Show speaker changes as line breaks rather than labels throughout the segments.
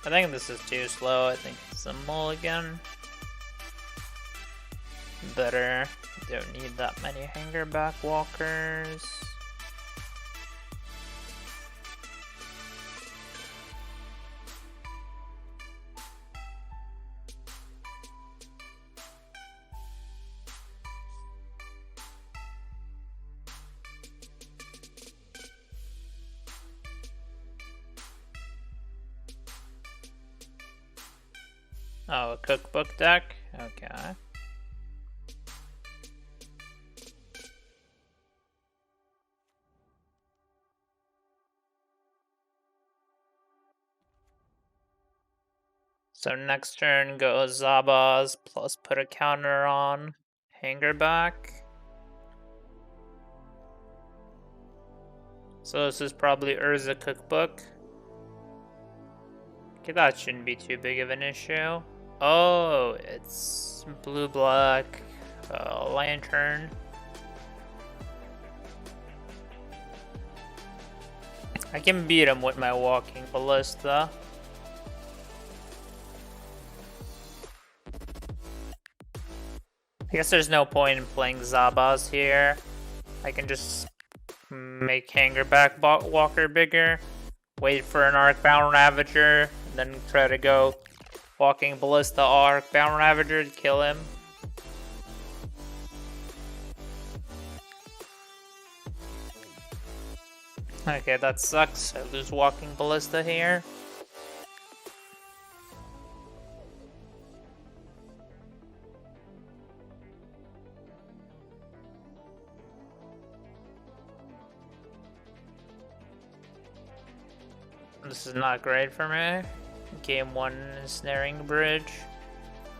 I think this is too slow. I think it's a mulligan. Better. Don't need that many hanger back walkers. Oh, a cookbook deck? Okay. So next turn goes Zabas plus put a counter on Hangerback. So this is probably Urza cookbook. Okay, that shouldn't be too big of an issue. Oh, it's blue-black lantern. I can beat him with my walking ballista. I guess there's no point in playing Zabas here. I can just make Hangerback Walker bigger, wait for an Arcbound Ravager, and then try to go Walking Ballista Arcbound Ravager to kill him. Okay, that sucks. I lose Walking Ballista here. This is not great for me. Game 1 Snaring Bridge.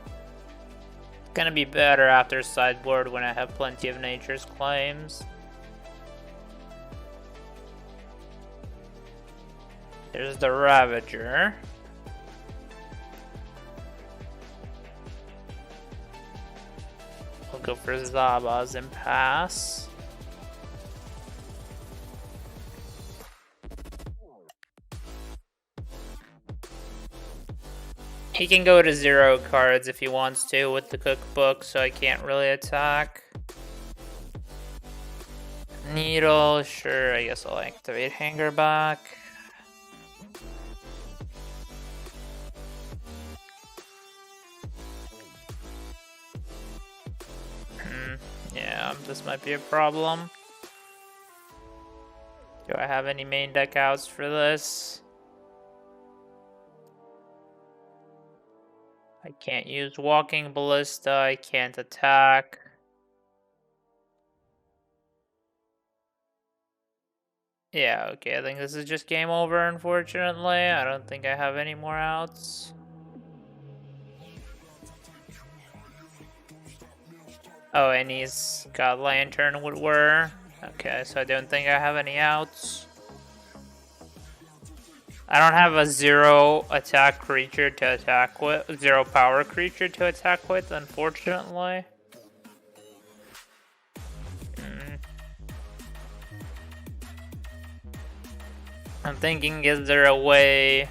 It's gonna be better after sideboard when I have plenty of Nature's Claims. There's the Ravager. We'll go for Zabas and pass. He can go to 0 cards if he wants to with the cookbook, so I can't really attack. Needle, sure, I guess I'll activate Hangerback. Yeah, this might be a problem. Do I have any main deck outs for this? I can't use Walking Ballista, I can't attack. Yeah, okay, I think this is just game over, unfortunately. I don't think I have any more outs. Oh, and he's got Lantern with Whir. Okay, so I don't think I have any outs. I don't have a 0 attack creature to attack with, 0 power creature to attack with, unfortunately. I'm thinking, is there a way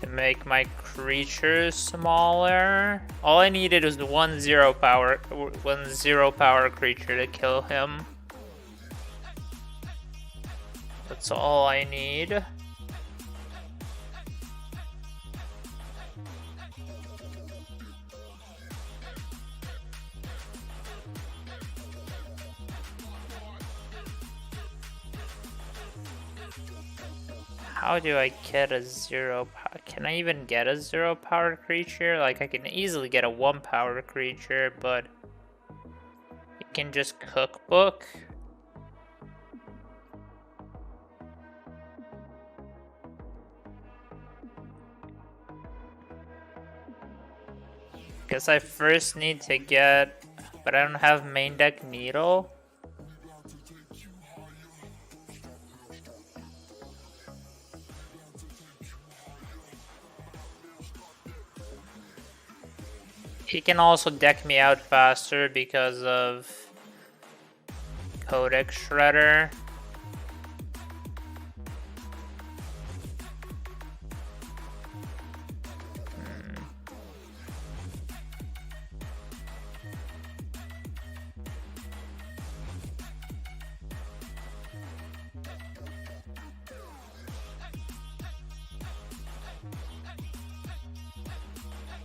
to make my creatures smaller? All I needed was 1 0 power creature to kill him. That's all I need. How do I get a 0 power? Can I even get a 0 power creature? Like, I can easily get a 1 power creature, but it can just cookbook. Guess I first need to get, but I don't have main deck Needle. He can also deck me out faster because of Codex Shredder.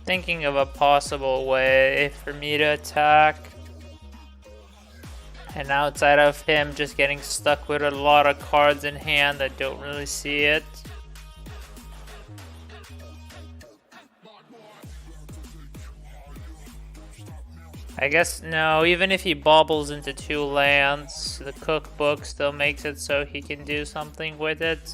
Thinking of a possible way for me to attack. And outside of him just getting stuck with a lot of cards in hand that don't really see it. I guess, no, even if he bobbles into 2 lands, the cookbook still makes it so he can do something with it.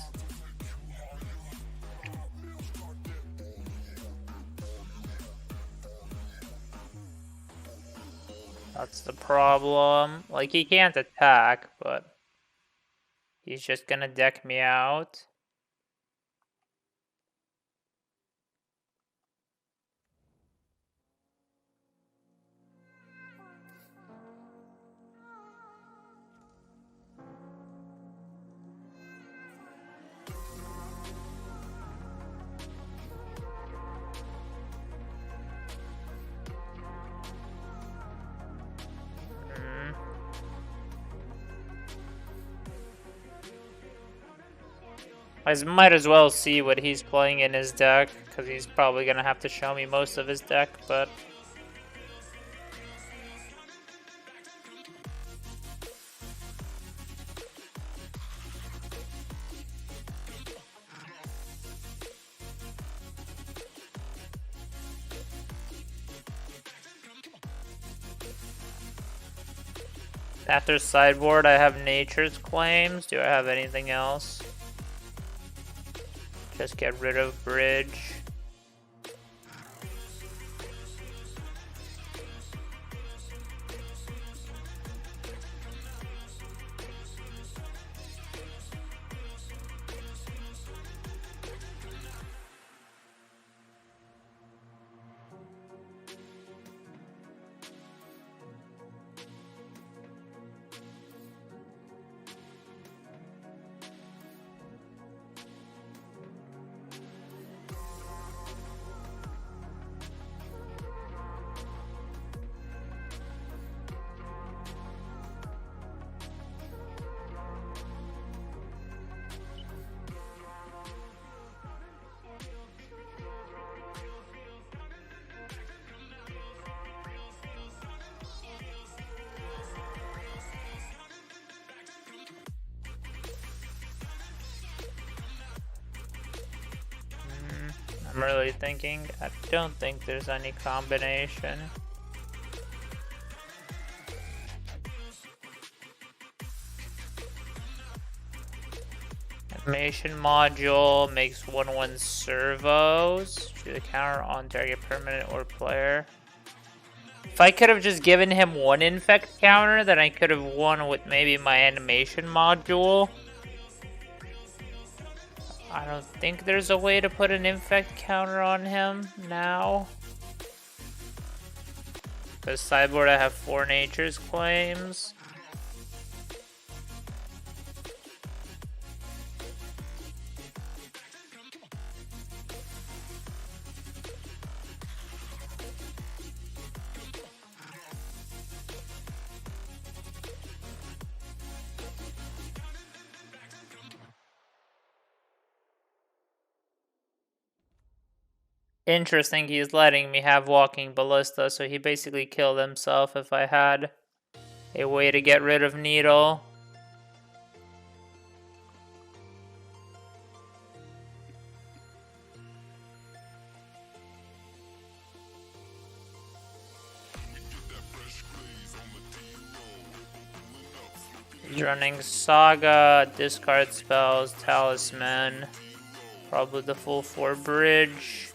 That's the problem. Like, he can't attack, but he's just gonna deck me out. I might as well see what he's playing in his deck, because he's probably going to have to show me most of his deck, but... After sideboard, I have Nature's Claims. Do I have anything else? Just get rid of Bridge. I'm really thinking. I don't think there's any combination. Animation module makes 1/1 servos. Do the counter on target permanent or player. If I could have just given him 1 infect counter, then I could have won with maybe my animation module. I don't think there's a way to put an infect counter on him now. Because sideboard I have 4 Nature's Claims. Interesting, he's letting me have Walking Ballista, so he basically killed himself if I had a way to get rid of Needle. He's running Saga, discard spells, Talisman, probably the full 4 Bridge.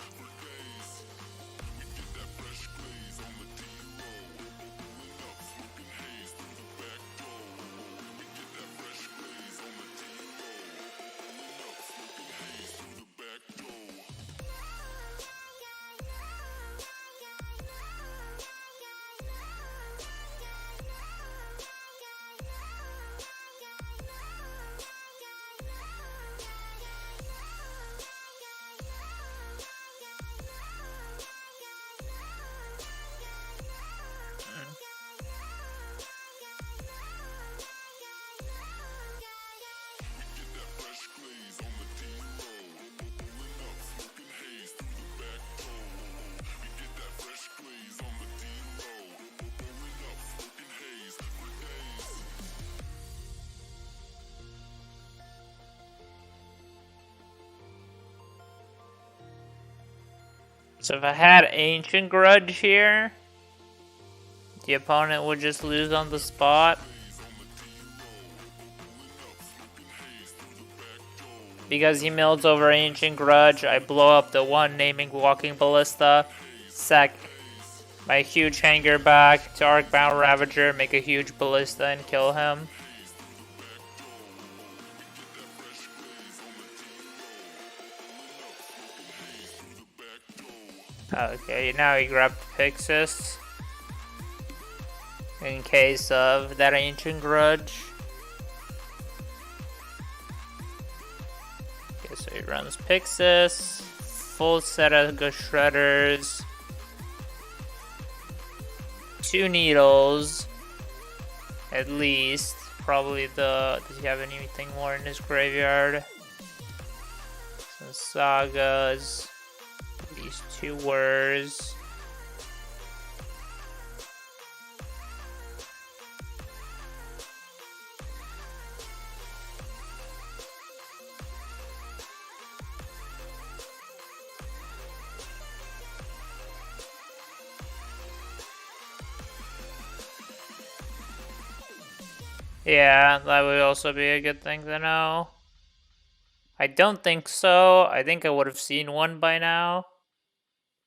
So if I had Ancient Grudge here, the opponent would just lose on the spot. Because he mills over Ancient Grudge, I blow up the one naming Walking Ballista, sack my huge hanger back to Arcbound Ravager, make a huge Ballista and kill him. Okay, now he grabbed Pixis in case of that Ancient Grudge. Okay, so he runs Pixis, full set of Shredders, 2 Needles, at least. Probably does he have anything more in his graveyard? Some Sagas. These 2 Whirs. Yeah, that would also be a good thing to know. I don't think so. I think I would have seen one by now.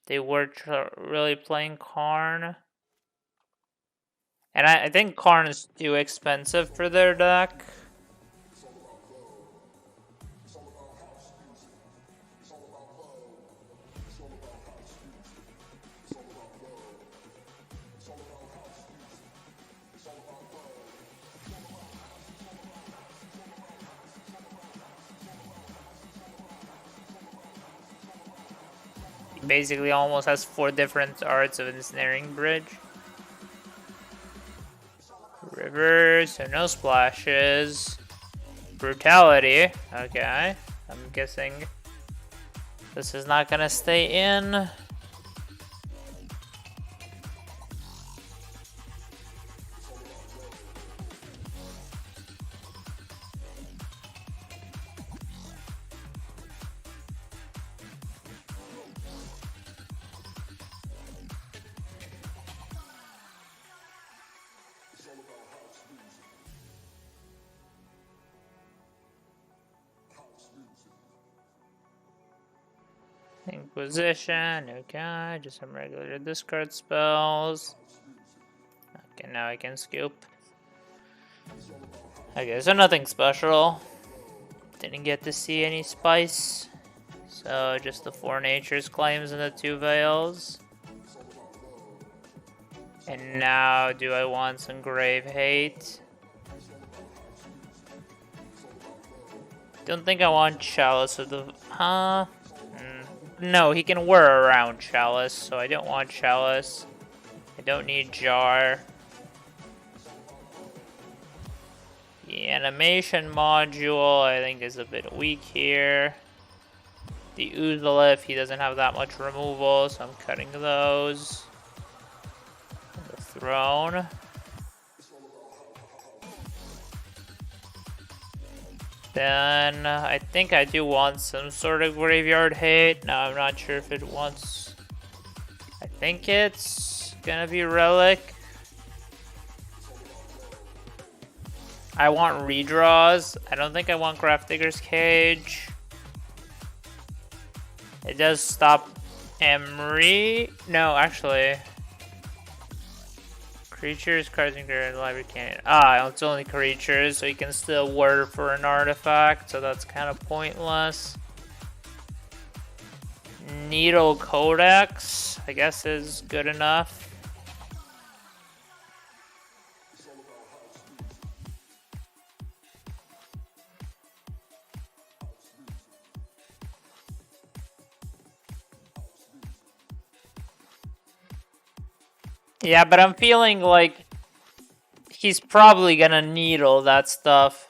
They were really playing Karn. And I think Karn is too expensive for their deck. Basically almost has 4 different arts of Ensnaring Bridge. River, so no splashes. Brutality, okay. I'm guessing this is not gonna stay in. Inquisition, okay, just some regular discard spells. Okay, now I can scoop. Okay, so nothing special. Didn't get to see any spice. So just the 4 natures claims and the 2 veils. And now do I want some grave hate? Don't think I want Chalice of the... Huh? No, he can whir around Chalice, so I don't want Chalice. I don't need Jar. The animation module, I think, is a bit weak here. The Uzalif, he doesn't have that much removal, so I'm cutting those. The Throne. Then I think I do want some sort of graveyard hate. No, I'm not sure if it wants... I think it's gonna be Relic. I want redraws. I don't think I want Grafdigger's Cage. It does stop Emery. No, actually. Creatures, cards, and library can't. Ah, it's only creatures, so you can still word for an artifact, so that's kind of pointless. Needle Codex, I guess, is good enough. Yeah, but I'm feeling like he's probably gonna needle that stuff.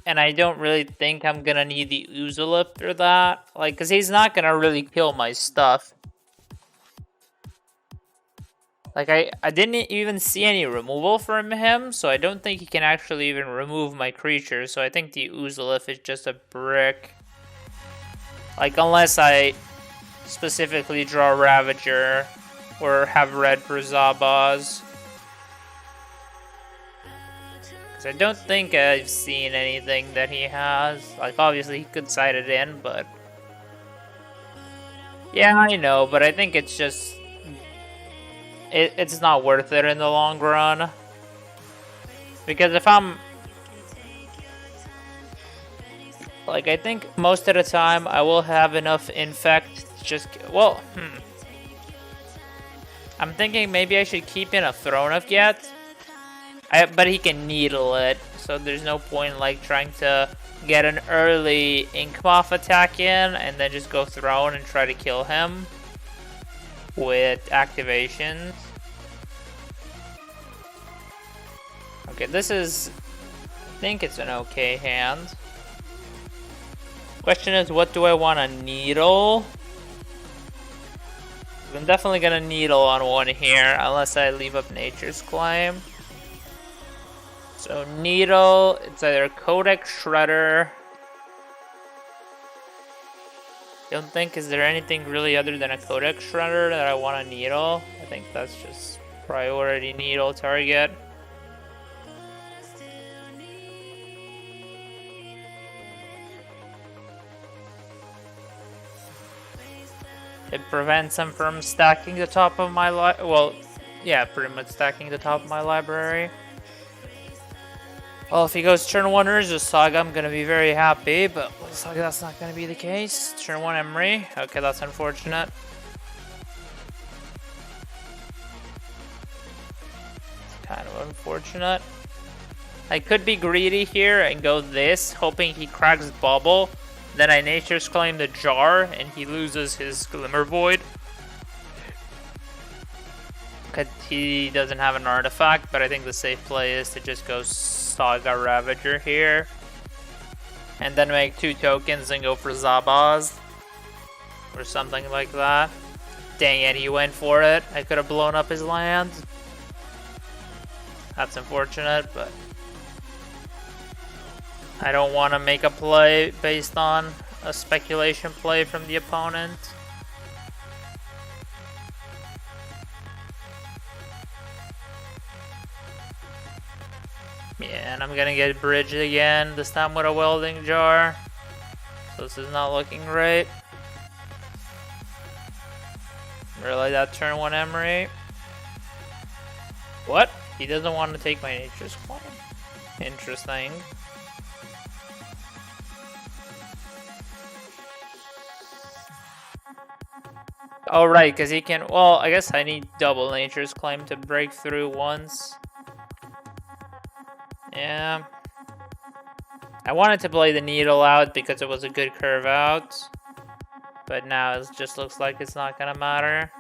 And I don't really think I'm gonna need the Uzalip for that. Like, because he's not gonna really kill my stuff. Like, I didn't even see any removal from him, so I don't think he can actually even remove my creature. So I think the Uzalip is just a brick. Like, unless I specifically draw Ravager or have red for Zabaz. Because I don't think I've seen anything that he has. Like, obviously he could side it in, but... Yeah, I know, but I think it's just... It's not worth it in the long run. Because if I'm... Like, I think most of the time I will have enough infect to just... Well, I'm thinking maybe I should keep in a Throne of Get. But he can needle it, so there's no point like trying to get an early Ink Moth attack in and then just go Throne and try to kill him with activations. Okay, this is... I think it's an okay hand. Question is, what do I want to needle? I'm definitely gonna needle on one here, unless I leave up Nature's Claim. So needle, it's either Codex Shredder. Don't think, is there anything really other than a Codex Shredder that I want to needle? I think that's just priority needle target. It prevents him from stacking the top of my well, yeah, pretty much stacking the top of my library. Well, if he goes turn 1 Urza Saga, I'm gonna be very happy, but looks like that's not gonna be the case. Turn 1 Emery. Okay, that's unfortunate. Kind of unfortunate. I could be greedy here and go this, hoping he cracks Bubble. Then I Nature's Claim the Jar, and he loses his Glimmer Void. Because he doesn't have an artifact, but I think the safe play is to just go Saga Ravager here. And then make 2 tokens and go for Zabaz. Or something like that. Dang it, he went for it. I could have blown up his land. That's unfortunate, but... I don't want to make a play based on a speculation play from the opponent. Yeah, and I'm gonna get bridged again, this time with a welding jar. So this is not looking great. Really, that turn 1 Emery. What? He doesn't want to take my Nature's Claim. Interesting. Oh, right, because he can... Well, I guess I need double Nature's Claim to break through once. Yeah. I wanted to play the needle out because it was a good curve out. But now it just looks like it's not gonna matter.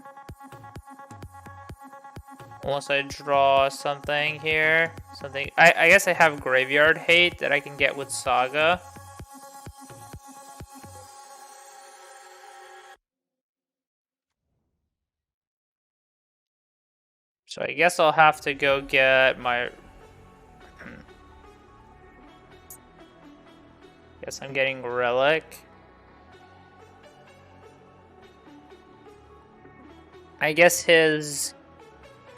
Unless I draw something here. Something... I guess I have Graveyard Hate that I can get with Saga. So I guess I'll have to go get my... Guess I'm getting Relic. I guess his...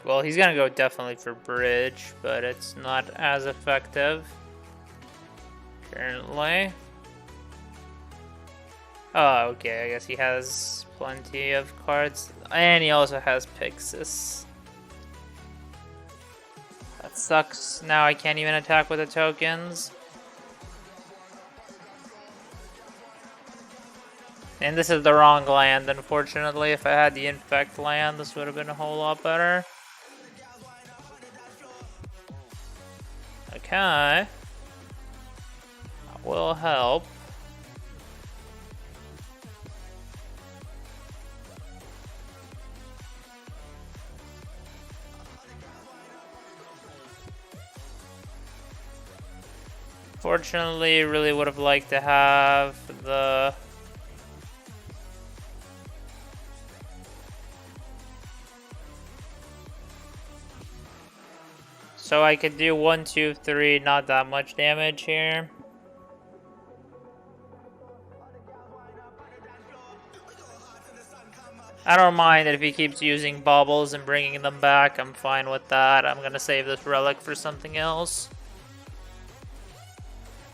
Well, he's gonna go definitely for Bridge, but it's not as effective. Currently. Oh, okay, I guess he has plenty of cards. And he also has Pixis. That sucks. Now I can't even attack with the tokens. And this is the wrong land, unfortunately. If I had the Infect land, this would have been a whole lot better. Okay. That will help. Fortunately, really would have liked to have the... So I could do 1, 2, 3, not that much damage here. I don't mind if he keeps using baubles and bringing them back. I'm fine with that. I'm gonna save this relic for something else.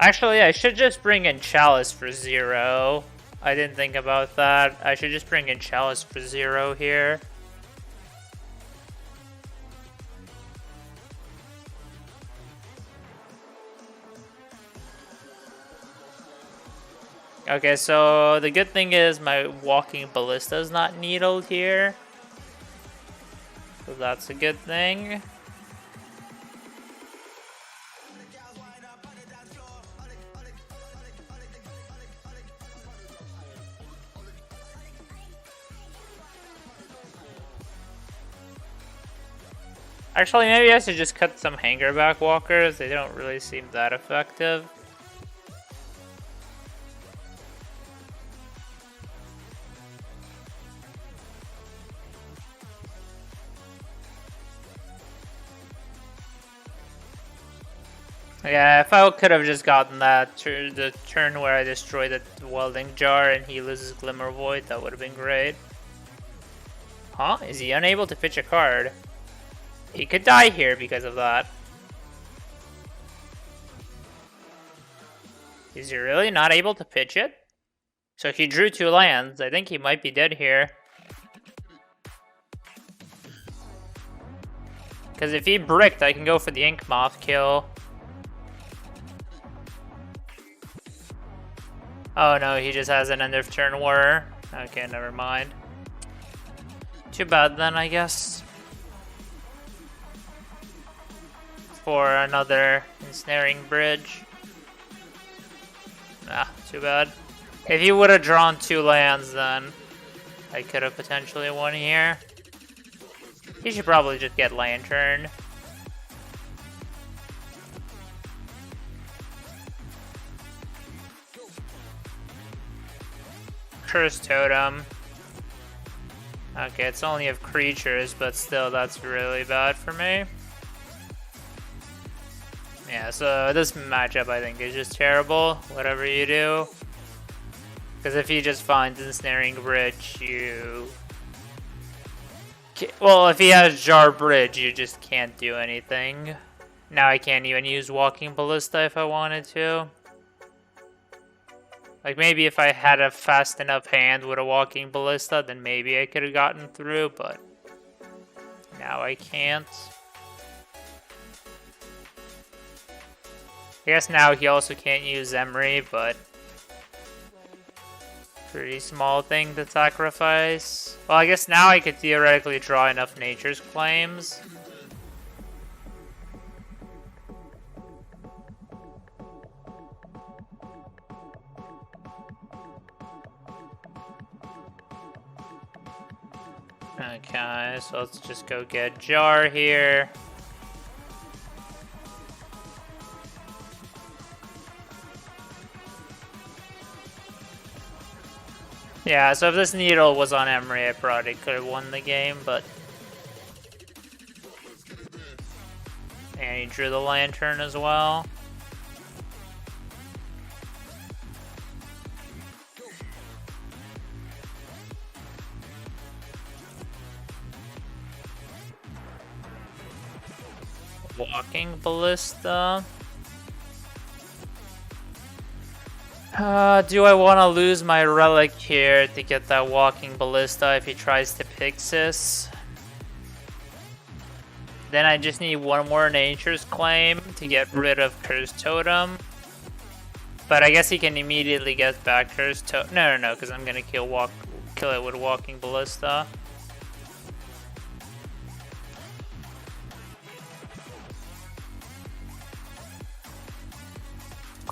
Actually, I should just bring in Chalice for 0. I didn't think about that. I should just bring in Chalice for 0 here. Okay, so the good thing is my walking ballista is not needled here. So that's a good thing. Actually, maybe I should just cut some hangerback walkers. They don't really seem that effective. Yeah, if I could have just gotten that the turn where I destroy the welding jar and he loses Glimmer Void, that would have been great. Huh? Is he unable to pitch a card? He could die here because of that. Is he really not able to pitch it? So he drew 2 lands. I think he might be dead here. Because if he bricked, I can go for the Ink Moth kill. Oh no, he just has an end of turn war. Okay, never mind. Too bad then, I guess. For another ensnaring bridge. Ah, too bad. If he would have drawn 2 lands, then I could have potentially won here. He should probably just get Lantern. Curse Totem. Okay, it's only of creatures, but still, that's really bad for me. Yeah, so this matchup, I think, is just terrible, whatever you do. Because if he just finds Ensnaring Bridge, you... Well, if he has Jar Bridge, you just can't do anything. Now I can't even use Walking Ballista if I wanted to. Like, maybe if I had a fast enough hand with a Walking Ballista, then maybe I could have gotten through, but now I can't. I guess now he also can't use Emery, but pretty small thing to sacrifice. Well, I guess now I could theoretically draw enough Nature's Claims. Okay, so let's just go get Jar here. Yeah, so if this needle was on Emery, I probably could have won the game, but... And he drew the Lantern as well. Walking Ballista. Do I want to lose my relic here to get that Walking Ballista if he tries to Pixis? Then I just need one more Nature's Claim to get rid of Cursed Totem. But I guess he can immediately get back Cursed Totem. No, because I'm gonna kill it with Walking Ballista.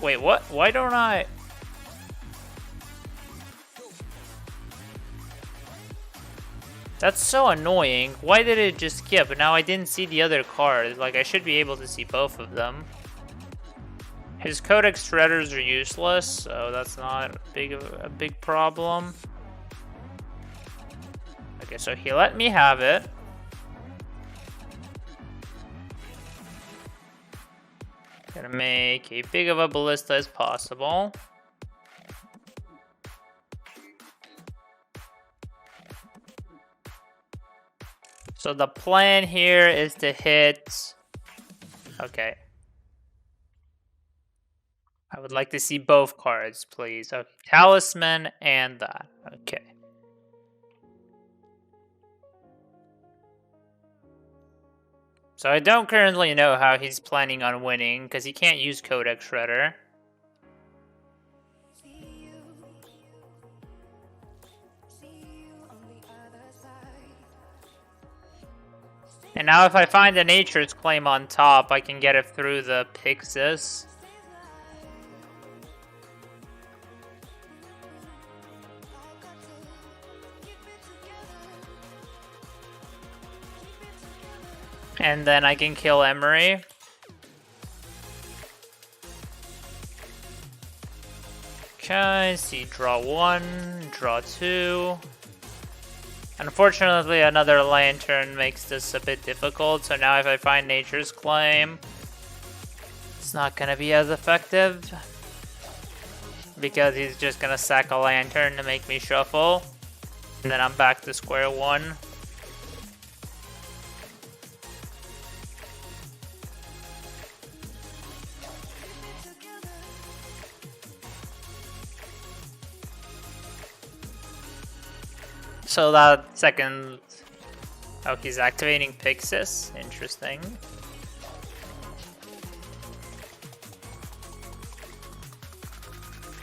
Wait, what? Why don't I... That's so annoying. Why did it just skip? But now I didn't see the other card. Like, I should be able to see both of them. His Codex Shredders are useless, so that's not a big problem. Okay, so he let me have it. Gonna make a big of a ballista as possible. So the plan here is to hit... Okay. I would like to see both cards, please. Okay. Talisman and that. Okay. So I don't currently know how he's planning on winning, because he can't use Codex Shredder. And now if I find a Nature's Claim on top, I can get it through the Pixis. And then I can kill Emery. Okay, see, draw 1, draw 2. Unfortunately, another Lantern makes this a bit difficult, so now if I find Nature's Claim, it's not gonna be as effective. Because he's just gonna sack a Lantern to make me shuffle. And then I'm back to square one. So that second... Oh, he's activating Pixis. Interesting.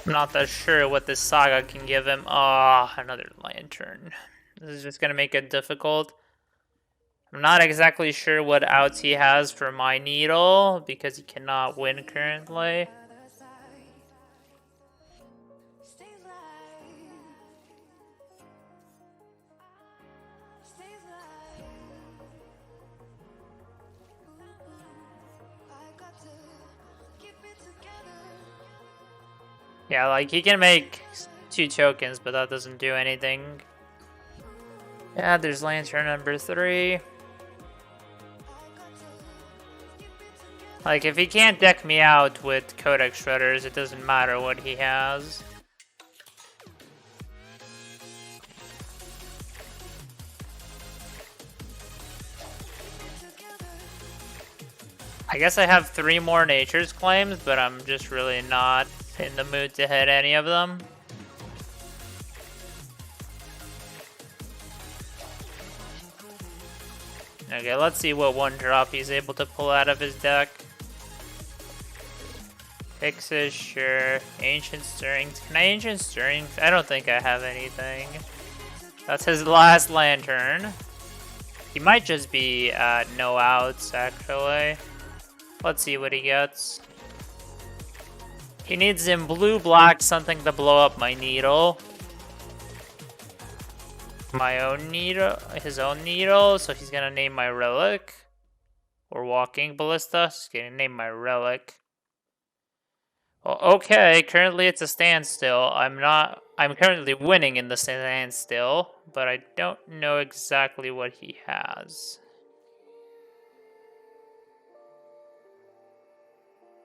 I'm not that sure what this Saga can give him. Oh, another Lantern. This is just gonna make it difficult. I'm not exactly sure what outs he has for my Needle, because he cannot win currently. Yeah, like, he can make 2 tokens, but that doesn't do anything. Yeah, there's Lantern number 3. Like, if he can't deck me out with Codex Shredders, it doesn't matter what he has. I guess I have 3 more Nature's Claims, but I'm just really not in the mood to hit any of them. Okay, let's see what 1-drop he's able to pull out of his deck. Pixis, sure. Ancient Stirrings. Can I Ancient Stirrings? I don't think I have anything. That's his last Lantern. He might just be no outs, actually. Let's see what he gets. He needs in blue-black something to blow up my Needle. My own Needle, his own Needle, so he's gonna name my Relic. Or Walking Ballista, he's gonna name my Relic. Well, okay, currently it's a standstill. I'm currently winning in the standstill, but I don't know exactly what he has.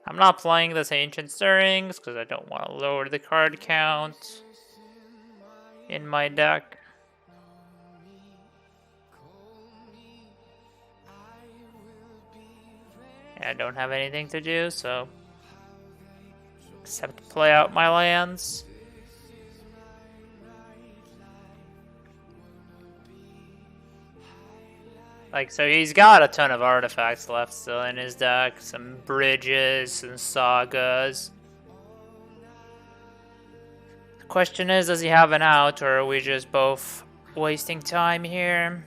I'm not playing this Ancient Stirrings because I don't want to lower the card count in my deck. I don't have anything to do, so except play out my lands. Like, so he's got a ton of artifacts left still in his deck. Some bridges and sagas. The question is, does he have an out, or are we just both wasting time here?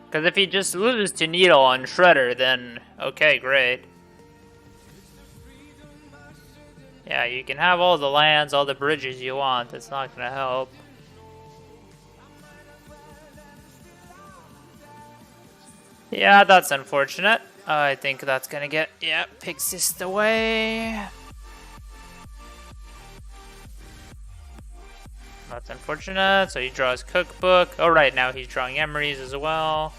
Because if he just loses to Needle on Shredder, then okay, great. Yeah, you can have all the lands, all the bridges you want. It's not going to help. Yeah, that's unfortunate. I think that's gonna get, yeah, Pixis away. That's unfortunate. So he draws Cookbook. Oh, right, now he's drawing Emery's as well.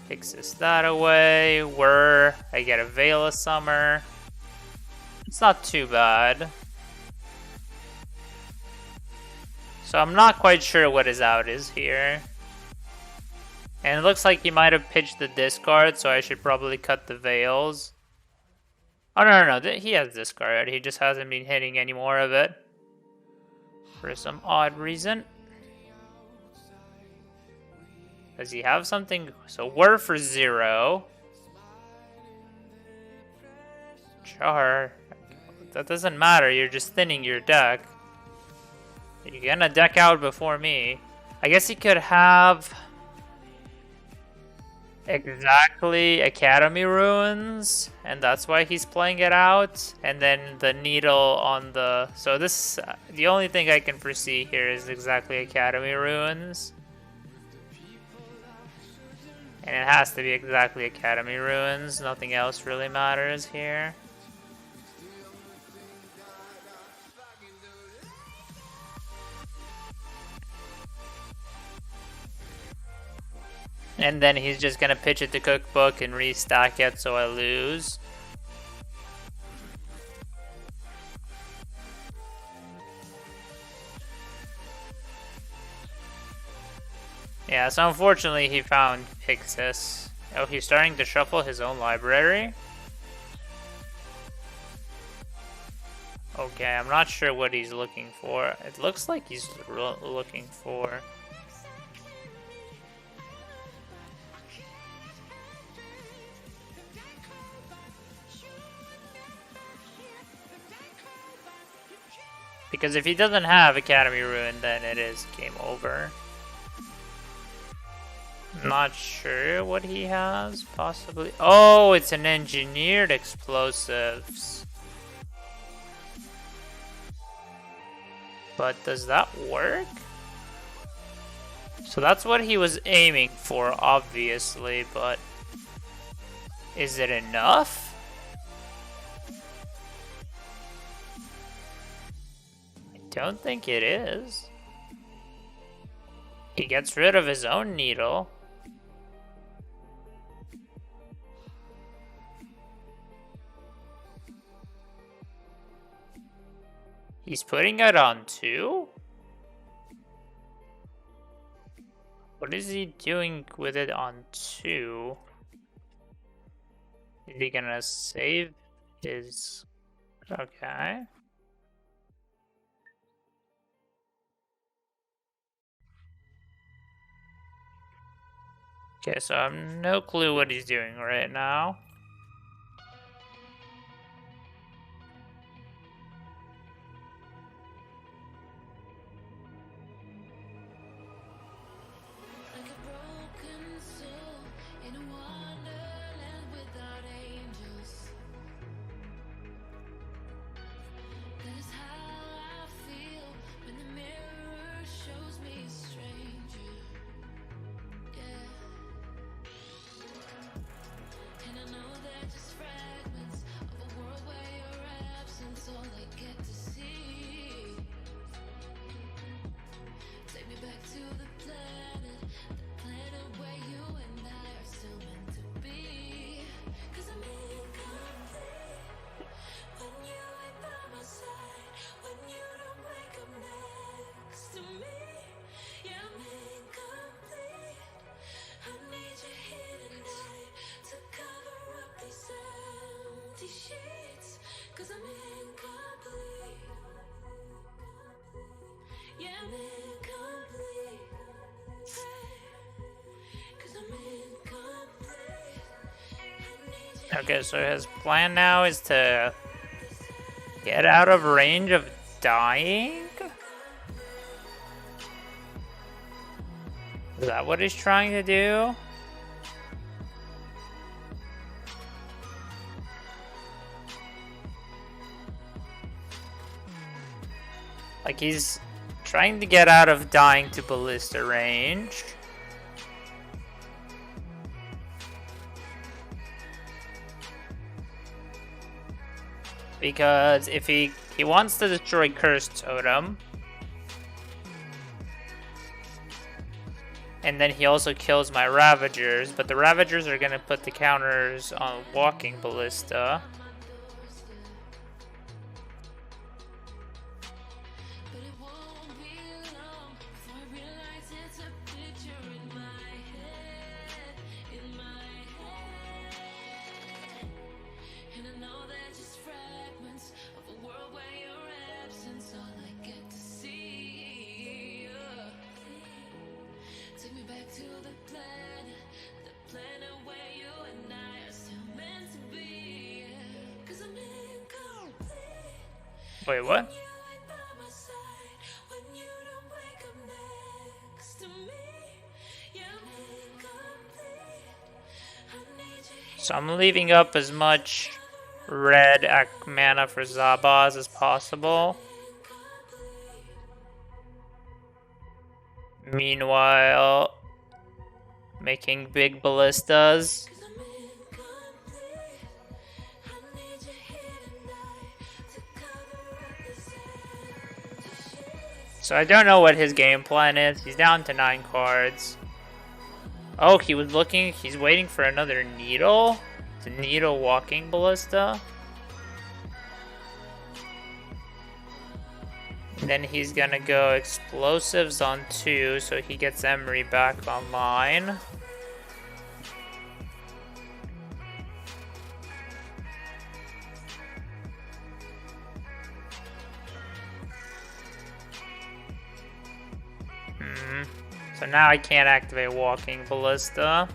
Pixis that away. I get a Veil of Summer. It's not too bad. So I'm not quite sure what his out is here. And it looks like he might have pitched the discard, so I should probably cut the Veils. Oh, no. He has discard. He just hasn't been hitting any more of it. For some odd reason. Does he have something? So we're for 0. Char. That doesn't matter. You're just thinning your deck. You're gonna deck out before me. I guess he could have exactly Academy Ruins, and that's why he's playing it out. And then the needle on the... So this... the only thing I can foresee here is exactly Academy Ruins. And it has to be exactly Academy Ruins. Nothing else really matters here. And then he's just gonna pitch it to Cookbook and restack it so I lose. Yeah, so unfortunately he found Pixis. Oh, he's starting to shuffle his own library? Okay, I'm not sure what he's looking for. It looks like he's looking for... Because if he doesn't have Academy Ruin, then it is game over. Not sure what he has, possibly. Oh, it's an engineered explosives. But does that work? So that's what he was aiming for, obviously, but is it enough? Don't think it is. He gets rid of his own needle. He's putting it on 2? What is he doing with it on 2? Is he gonna save his... Okay. Okay, so I have no clue what he's doing right now. Okay, so his plan now is to get out of range of dying? Is that what he's trying to do? Like he's trying to get out of dying to ballista range. Because if he wants to destroy Cursed Totem, and then he also kills my Ravagers, but the Ravagers are gonna put the counters on Walking Ballista. Wait, what? So I'm leaving up as much red mana for Zabaz as possible. Meanwhile, making big ballistas. So I don't know what his game plan is. He's down to 9 cards. Oh, he was looking. He's waiting for another needle. It's a needle walking ballista. And then he's gonna go explosives on 2, so he gets Emery back online. So now I can't activate Walking Ballista.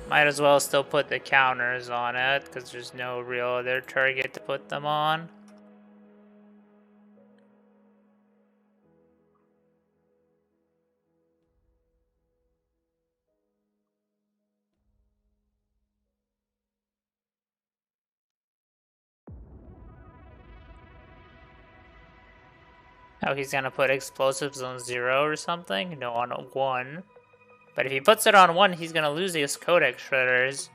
Might as well still put the counters on it, because there's no real other target to put them on. Oh, he's gonna put explosives on 0 or something? No, on 1. But if he puts it on 1, he's gonna lose his Codex Shredders.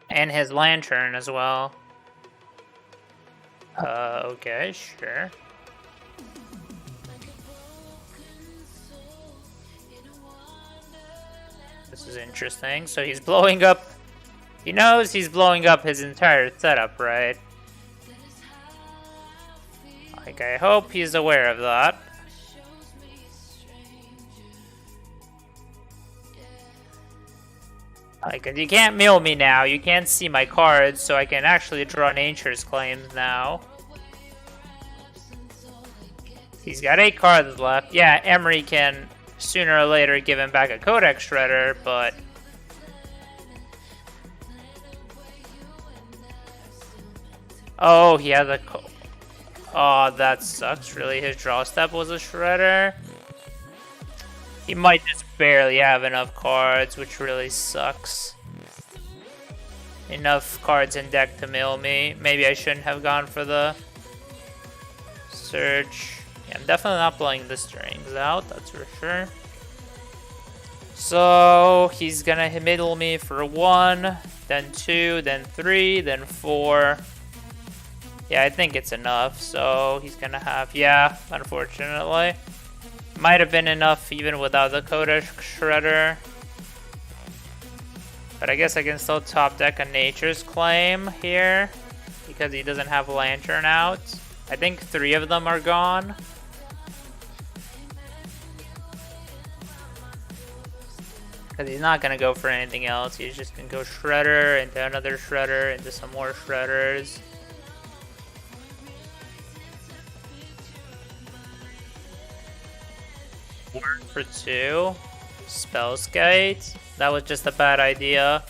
And his Lantern as well. Okay, sure. This is interesting. So he's blowing up... He knows he's blowing up his entire setup, right? Like, I hope he's aware of that. Like, you can't mill me now. You can't see my cards, so I can actually draw Nature's Claims now. He's got 8 cards left. Yeah, Emery can sooner or later give him back a Codex Shredder, but... Oh, he has a... Oh, that sucks, really. His draw step was a Shredder. He might just barely have enough cards, which really sucks. Enough cards in deck to mill me. Maybe I shouldn't have gone for the Surge. Yeah, I'm definitely not blowing the strings out, that's for sure. So, he's gonna middle me for 1, then 2, then 3, then 4. Yeah, I think it's enough, so he's gonna have... Yeah, unfortunately. Might have been enough even without the Codex Shredder. But I guess I can still top deck a Nature's Claim here, because he doesn't have Lantern out. I think 3 of them are gone. Because he's not going to go for anything else. He's just going to go Shredder, into another Shredder, into some more Shredders. For 2. Spellskite. That was just a bad idea.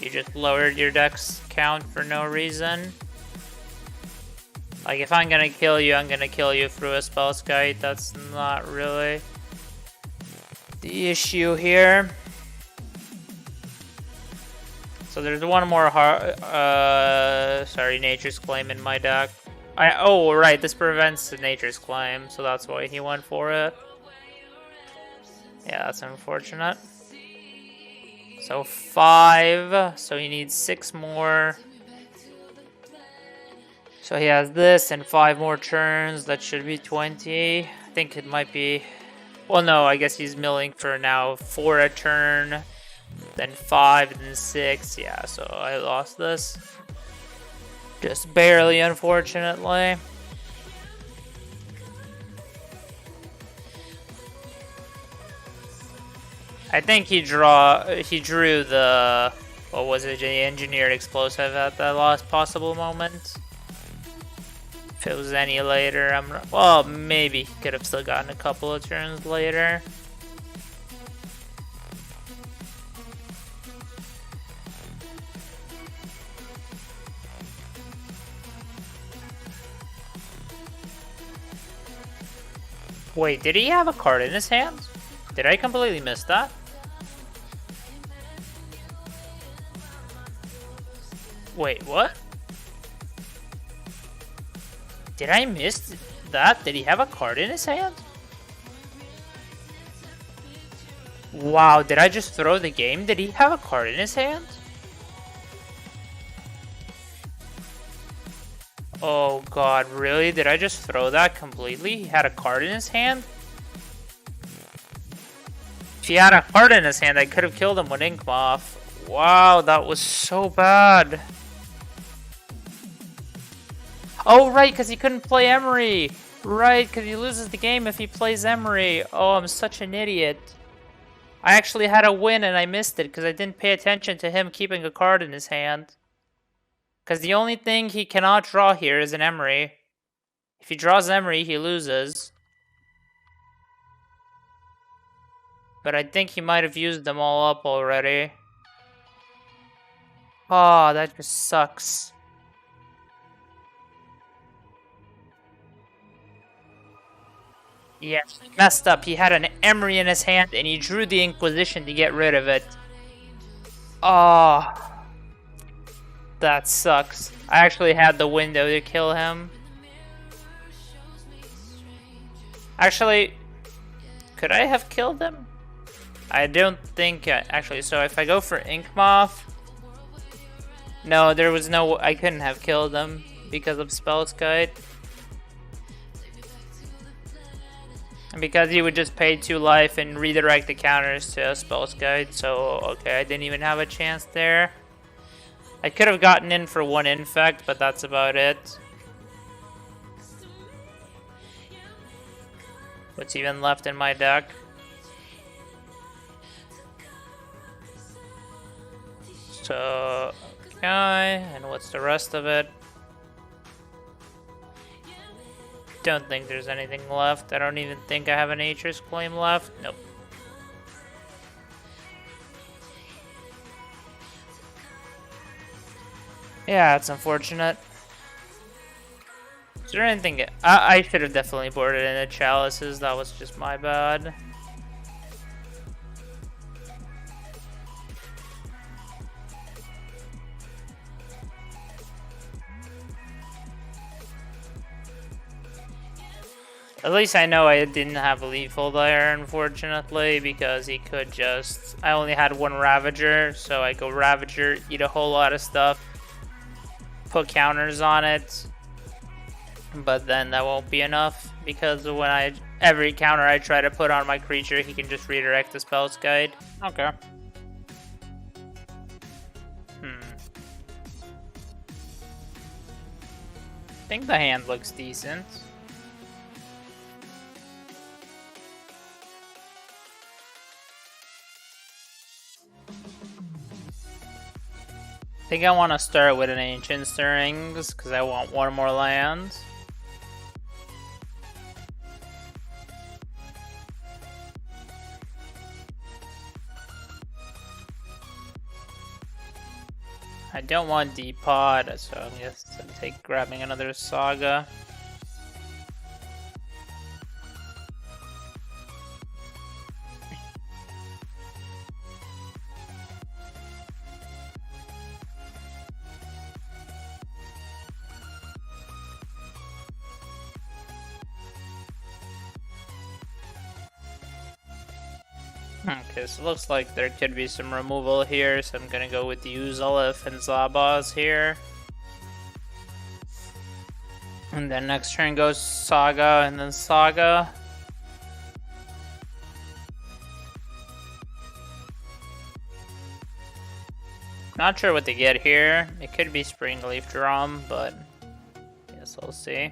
You just lowered your deck's count for no reason. Like, if I'm gonna kill you, I'm gonna kill you through a Spellskite. That's not really the issue here. So there's one more Nature's Claim in my deck. Oh, right, this prevents the Nature's Claim, so that's why he went for it. Yeah, that's unfortunate. So 5, so he needs 6 more. So he has this and 5 more turns, that should be 20. I think it might be... Well, no, I guess he's milling for now 4 a turn, then 5, then 6. Yeah, so I lost this. Just barely, unfortunately. I think he drew the, what was it, the engineered explosive at the last possible moment. If it was any later, well, maybe he could have still gotten a couple of turns later. Wait, did he have a card in his hand? Did I completely miss that? Wait, what? Did I miss that? Did he have a card in his hand? Wow, did I just throw the game? Did he have a card in his hand? Oh god, really? Did I just throw that completely? He had a card in his hand? If he had a card in his hand, I could have killed him with Ink Moth. Wow, that was so bad. Oh, right, because he couldn't play Emery. Right, because he loses the game if he plays Emery. Oh, I'm such an idiot. I actually had a win and I missed it because I didn't pay attention to him keeping a card in his hand. Because the only thing he cannot draw here is an Emery. If he draws Emery, he loses. But I think he might have used them all up already. Oh, that just sucks. Yeah, messed up. He had an Emery in his hand and he drew the Inquisition to get rid of it. Oh, that sucks. I actually had the window to kill him. Actually, could I have killed him? I don't think... actually, so if I go for Ink Moth... No, there was no... I couldn't have killed him because of Spell's Guide. Because he would just pay 2 life and redirect the counters to Spell's Guide. So, okay, I didn't even have a chance there. I could have gotten in for 1 Infect, but that's about it. What's even left in my deck? So, okay, and what's the rest of it? Don't think there's anything left. I don't even think I have an Nature's Claim left. Nope. Yeah, it's unfortunate. Is there anything... I should have definitely boarded in the Chalices. That was just my bad. At least I know I didn't have a Lethal there, unfortunately, because he could just... I only had 1 Ravager, so I go Ravager, eat a whole lot of stuff, put counters on it, but then that won't be enough, because when every counter I try to put on my creature, he can just redirect the Spell's Guide. Okay. I think the hand looks decent. I think I want to start with an Ancient Stirrings because I want 1 more land. I don't want Depot, so I'm just grabbing another Saga. Okay, so it looks like there could be some removal here, so I'm gonna go with the Uzalith and Zabaz here. And then next turn goes Saga, and then Saga. Not sure what to get here. It could be Springleaf Drum, but I guess we'll see.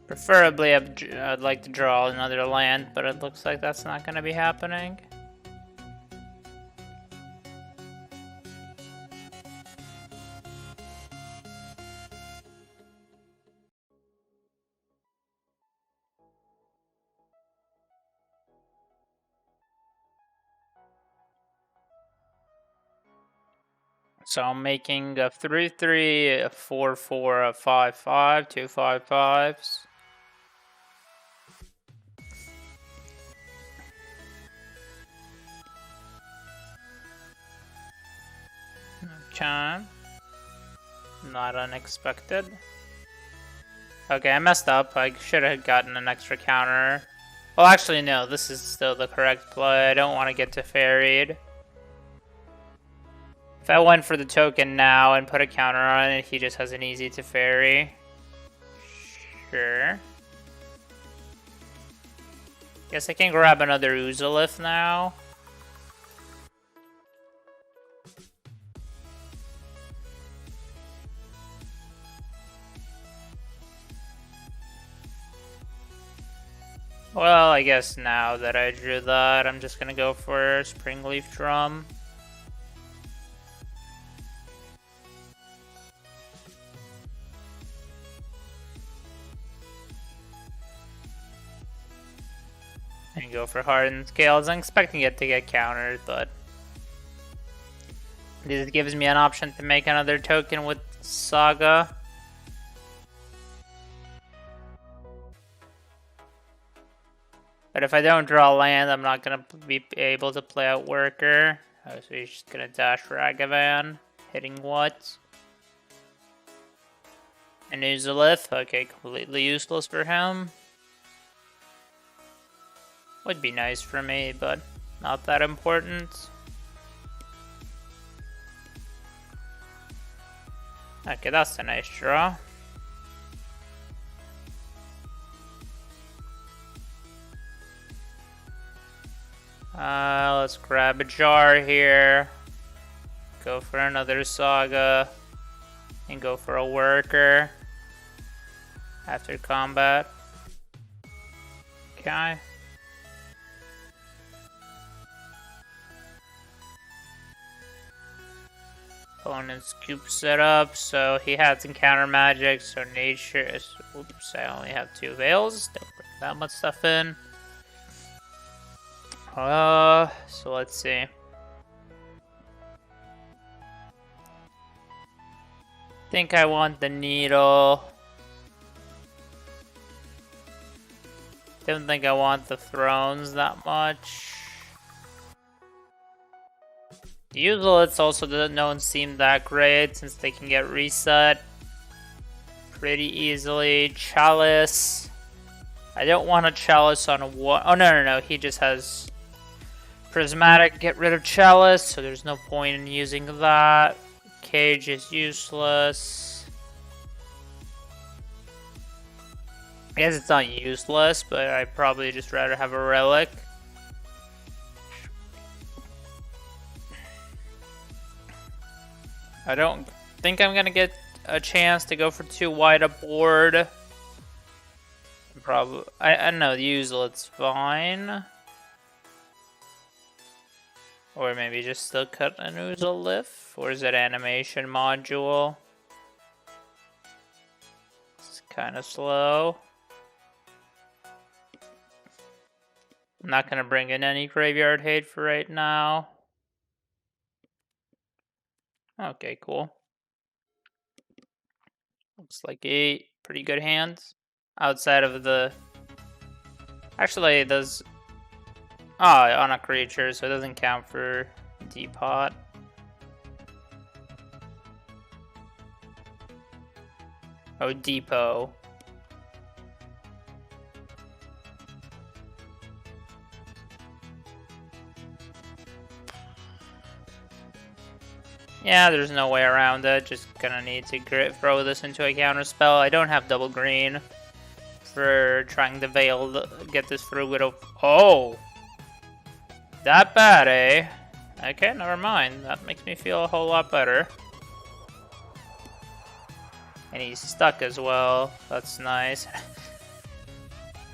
Preferably, I'd like to draw another land, but it looks like that's not going to be happening. So I'm making a 3-3, a 4-4, a 5-5, 2 5-5s. Okay. Not unexpected. Okay, I messed up. I should have gotten an extra counter. Well, actually, no. This is still the correct play. I don't want to get to ferried. If I went for the token now and put a counter on it, he just has an easy to ferry. Sure. Guess I can grab another Uzalith now. Well, I guess now that I drew that, I'm just gonna go for Springleaf Drum. And go for Hardened Scales. I'm expecting it to get countered, but this gives me an option to make another token with Saga. But if I don't draw land, I'm not going to be able to play out Worker. So he's just going to dash Ragavan. Hitting what? An Uzalith. Okay, completely useless for him. Would be nice for me, but not that important. Okay, that's a nice draw. Let's grab a jar here. Go for another Saga. And go for a Worker. After combat. Okay. Opponent's Coop set up, so he had some counter magic, so nature is. Oops, I only have 2 veils. Don't bring that much stuff in. So let's see. Think I want the needle. Don't think I want the thrones that much. The Uzaliths also don't seem that great since they can get reset pretty easily. Chalice. I don't want a Chalice on a one. Oh, no. He just has Prismatic. Get rid of Chalice, so there's no point in using that. Cage is useless. I guess it's not useless, but I'd probably just rather have a Relic. I don't think I'm gonna get a chance to go for too wide a board. Probably, I don't know, the Uzalith's fine. Or maybe just still cut an Uzalith? Or is it animation module? It's kind of slow. I'm not gonna bring in any graveyard hate for right now. Okay, cool. Looks like 8 pretty good hands. Outside of the... Actually, it does... Oh, on a creature, so it doesn't count for Depot. Oh, Depot. Yeah, there's no way around it. Just gonna need to throw this into a counter spell. I don't have double green for trying to get this through with a... Oh! That bad, eh? Okay, never mind. That makes me feel a whole lot better. And he's stuck as well. That's nice.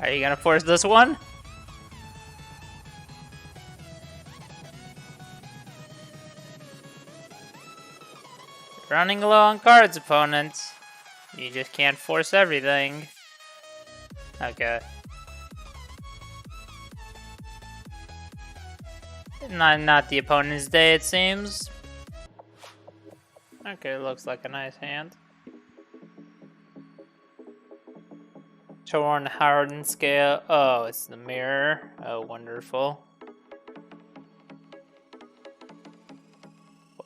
Are you gonna force this one? Running low on cards, opponent. You just can't force everything. Okay. Not the opponent's day, it seems. Okay, looks like a nice hand. Torn Hardened scale. Oh, it's the mirror. Oh, wonderful.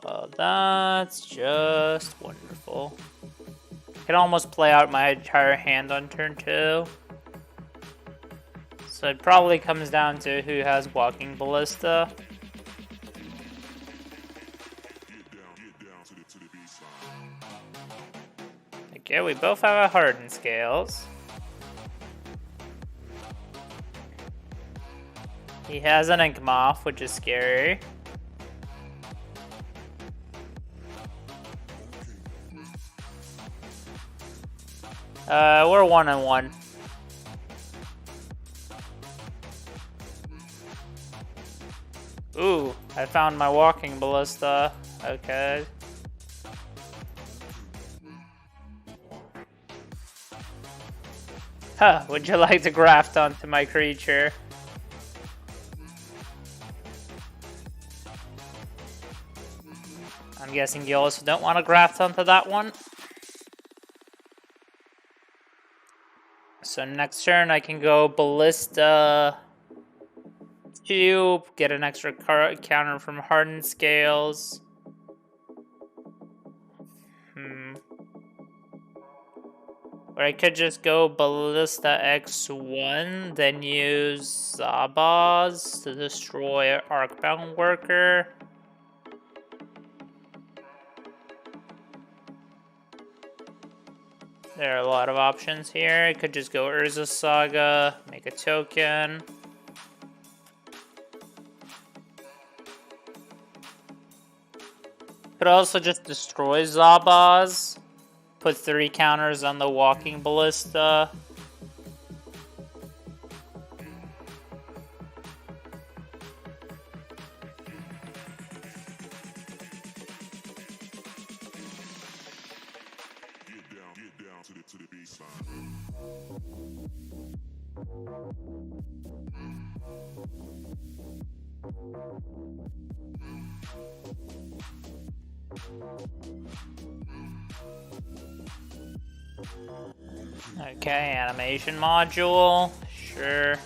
Well, that's just wonderful. I can almost play out my entire hand on turn 2. So it probably comes down to who has Walking Ballista. Okay, we both have a Hardened scales. He has an Ink Moth, which is scary. We're 1-1. Ooh, I found my Walking Ballista. Okay. Huh, would you like to graft onto my creature? I'm guessing you also don't want to graft onto that one. So next turn I can go Ballista 2, get an extra counter from Hardened Scales. Or I could just go Ballista X1, then use Zabaz to destroy Arcbound Worker. There are a lot of options here. I could just go Urza Saga, make a token. Could also just destroy Zabaz. Put 3 counters on the Walking Ballista. Okay, animation module, sure.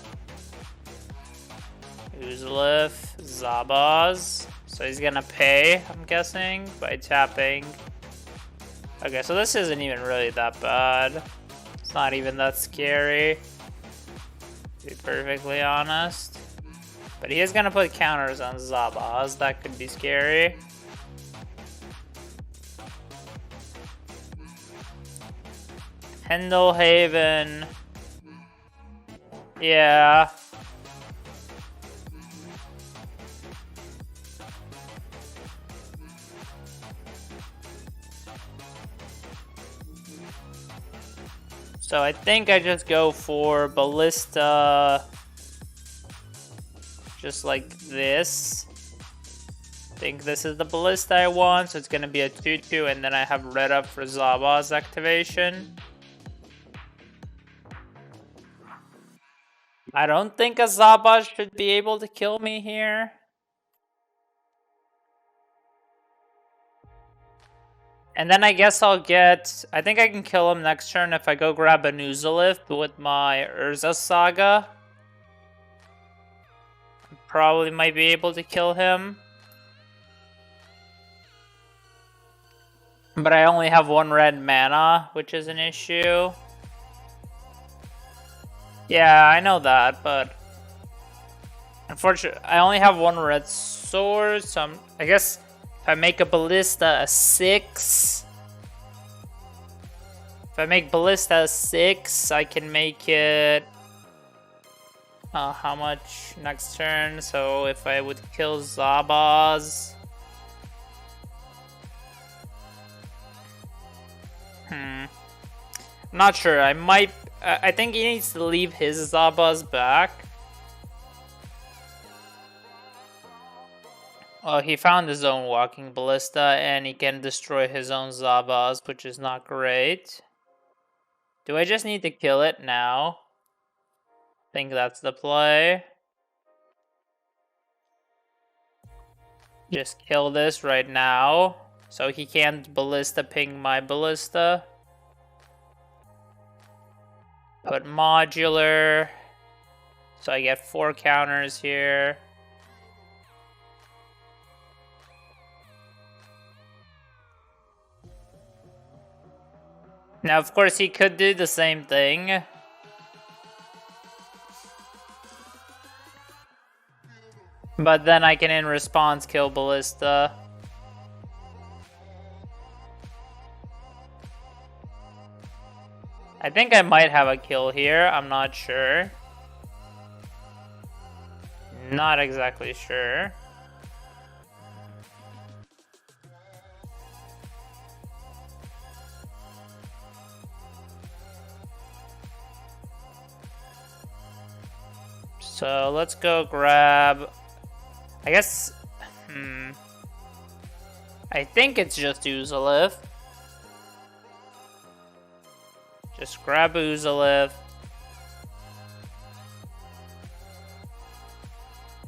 Uzalith, Zabaz. So he's gonna pay, I'm guessing, by tapping. Okay, so this isn't even really that bad. It's not even that scary, to be perfectly honest. But he is gonna put counters on Zabaz, that could be scary. Pendelhaven. Yeah. So I think I just go for Ballista. Just like this. I think this is the Ballista I want, so it's gonna be a 2-2, and then I have red up for Zabaz activation. I don't think a Zabaz should be able to kill me here. And then I guess I'll get... I think I can kill him next turn if I go grab a Uzalith with my Urza Saga. Probably might be able to kill him. But I only have 1 red mana, which is an issue. Yeah, I know that, but... Unfortunately, I only have 1 red sword, so I guess if I make a Ballista a 6... If I make Ballista a 6, I can make it... how much next turn? So if I would kill Zabaz... I'm not sure. I might... I think he needs to leave his Zabaz back. Oh, he found his own Walking Ballista, and he can destroy his own Zabaz, which is not great. Do I just need to kill it now? I think that's the play. Just kill this right now. So he can't ballista ping my ballista. Put modular. So I get 4 counters here. Now, of course, he could do the same thing. But then I can, in response, kill ballista. I think I might have a kill here. I'm not sure. Not exactly sure. So let's go grab... I guess... I think it's just Uzalith. Just grab Uzalith.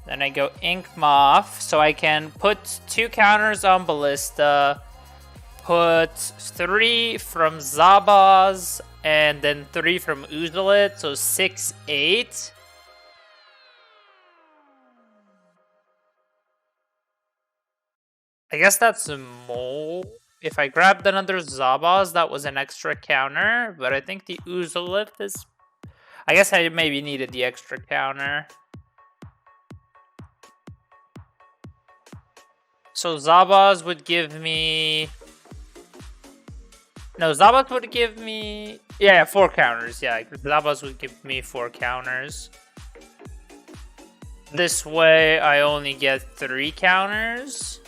Then I go Ink Moth, so I can put 2 counters on Ballista, put 3 from Zabaz, and then 3 from Uzalith, so 6, 8. I guess that's more. If I grabbed another Zabaz, that was an extra counter, but I think the Uzalith is... I guess I maybe needed the extra counter. So Zabaz would give me... No, Zabaz would give me... Yeah, 4 counters. Yeah, Zabaz would give me 4 counters. This way, I only get 3 counters.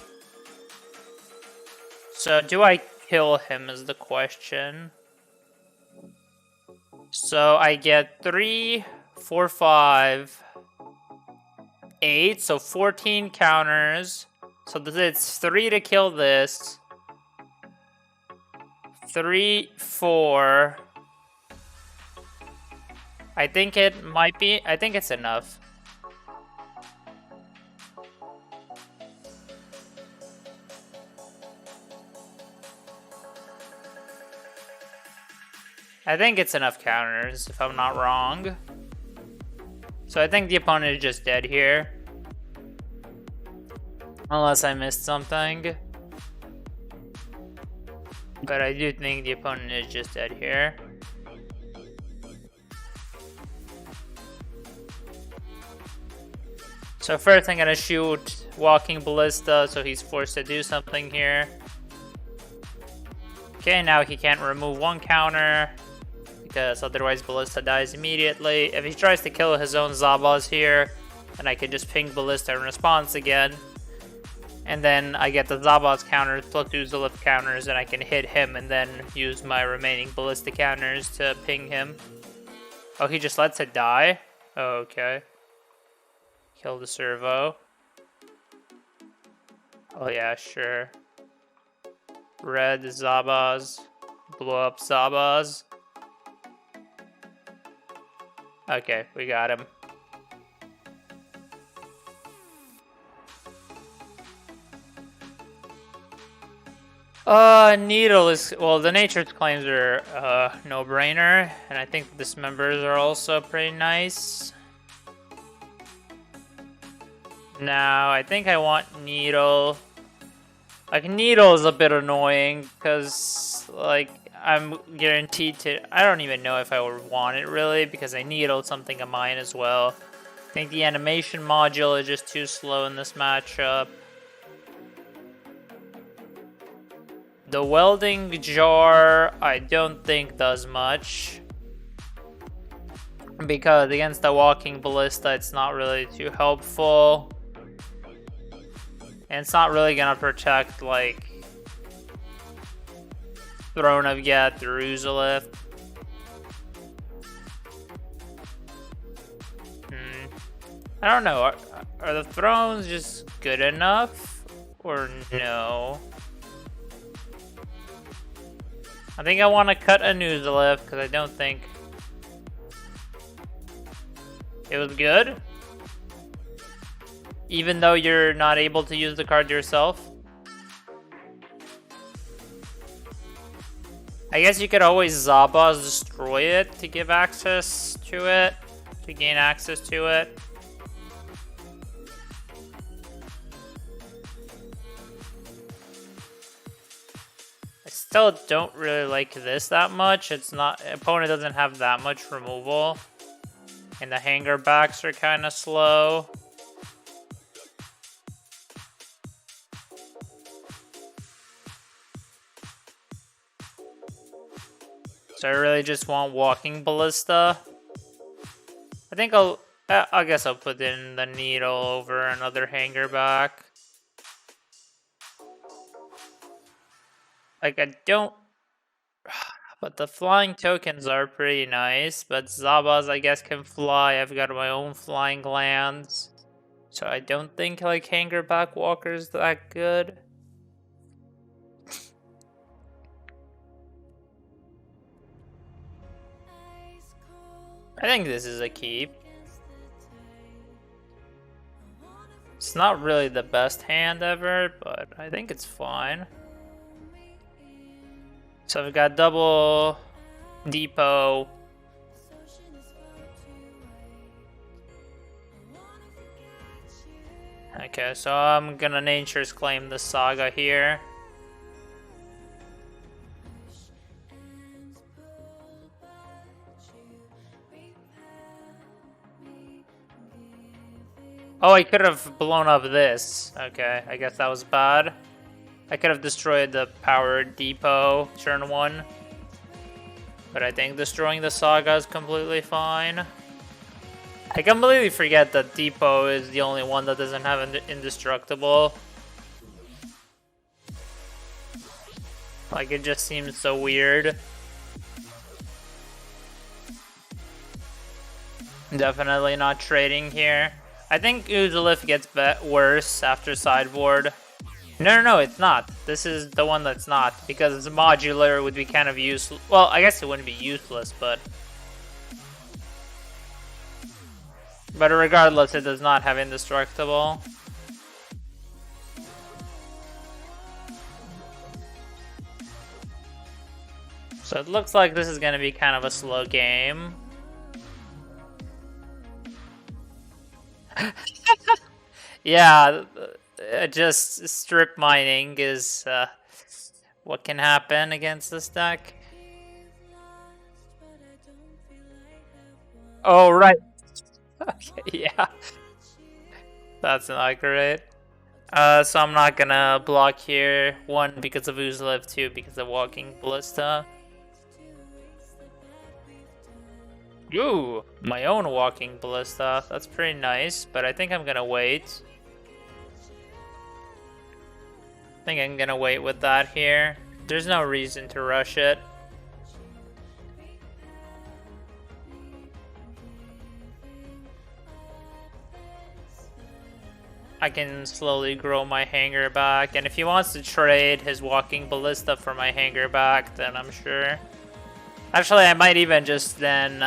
So, do I kill him is the question. So, I get 3, 4, 5, 8. So, 14 counters. So, it's 3 to kill this. 3, 4. I think it might be. I think it's enough. I think it's enough counters, if I'm not wrong. So I think the opponent is just dead here. Unless I missed something. But I do think the opponent is just dead here. So first I'm gonna shoot Walking Ballista, so he's forced to do something here. Okay, now he can't remove 1 counter, because otherwise Ballista dies immediately. If he tries to kill his own Zabaz here, then I can just ping Ballista in response again. And then I get the Zabaz counters plus Uzalith counters, and I can hit him and then use my remaining Ballista counters to ping him. Oh, he just lets it die? Oh, okay. Kill the servo. Oh yeah, sure. Red Zabaz. Blow up Zabaz. Okay, we got him. Needle is... Well, the Nature's Claims are no-brainer. And I think the Dismembers are also pretty nice. Now, I think I want Needle. Like, Needle is a bit annoying, because, like, I'm guaranteed to... I don't even know if I would want it, really, because I needled something of mine as well. I think the animation module is just too slow in this matchup. The Welding Jar, I don't think does much. Because against the Walking Ballista, it's not really too helpful. And it's not really gonna protect, like, Throne of Geth or Uzalith. I don't know. Are the thrones just good enough? Or no? I think I want to cut a Uzalith because I don't think it was good. Even though you're not able to use the card yourself. I guess you could always Zabaz destroy it to give access to it, to gain access to it. I still don't really like this that much. It's not, opponent doesn't have that much removal. And the hanger backs are kind of slow. So I really just want Walking Ballista. I think I guess I'll put in the needle over another hanger back. Like I don't, but the flying tokens are pretty nice. But Zabas I guess can fly. I've got my own flying lands. So I don't think like hanger back walker's that good. I think this is a keep. It's not really the best hand ever, but I think it's fine. So I've got double depot. Okay, so I'm gonna Nature's Claim the Saga here. Oh, I could have blown up this. Okay, I guess that was bad. I could have destroyed the power depot turn 1. But I think destroying the Saga is completely fine. I completely forget that depot is the only one that doesn't have indestructible. Like, it just seems so weird. Definitely not trading here. I think Uzalif gets worse after sideboard. No, it's not. This is the one that's not, because modular would be kind of useless. Well, I guess it wouldn't be useless, but regardless, it does not have indestructible. So it looks like this is going to be kind of a slow game. Yeah, just strip mining is what can happen against this deck. Oh, right. Okay, yeah. That's not great. So I'm not gonna block here. 1, because of Uzlev, 2, because of Walking Ballista. Ooh, my own Walking Ballista. That's pretty nice, but I think I'm gonna wait. I think I'm gonna wait with that here. There's no reason to rush it. I can slowly grow my hanger back, and if he wants to trade his Walking Ballista for my hanger back, then I'm sure. Actually, I might even just then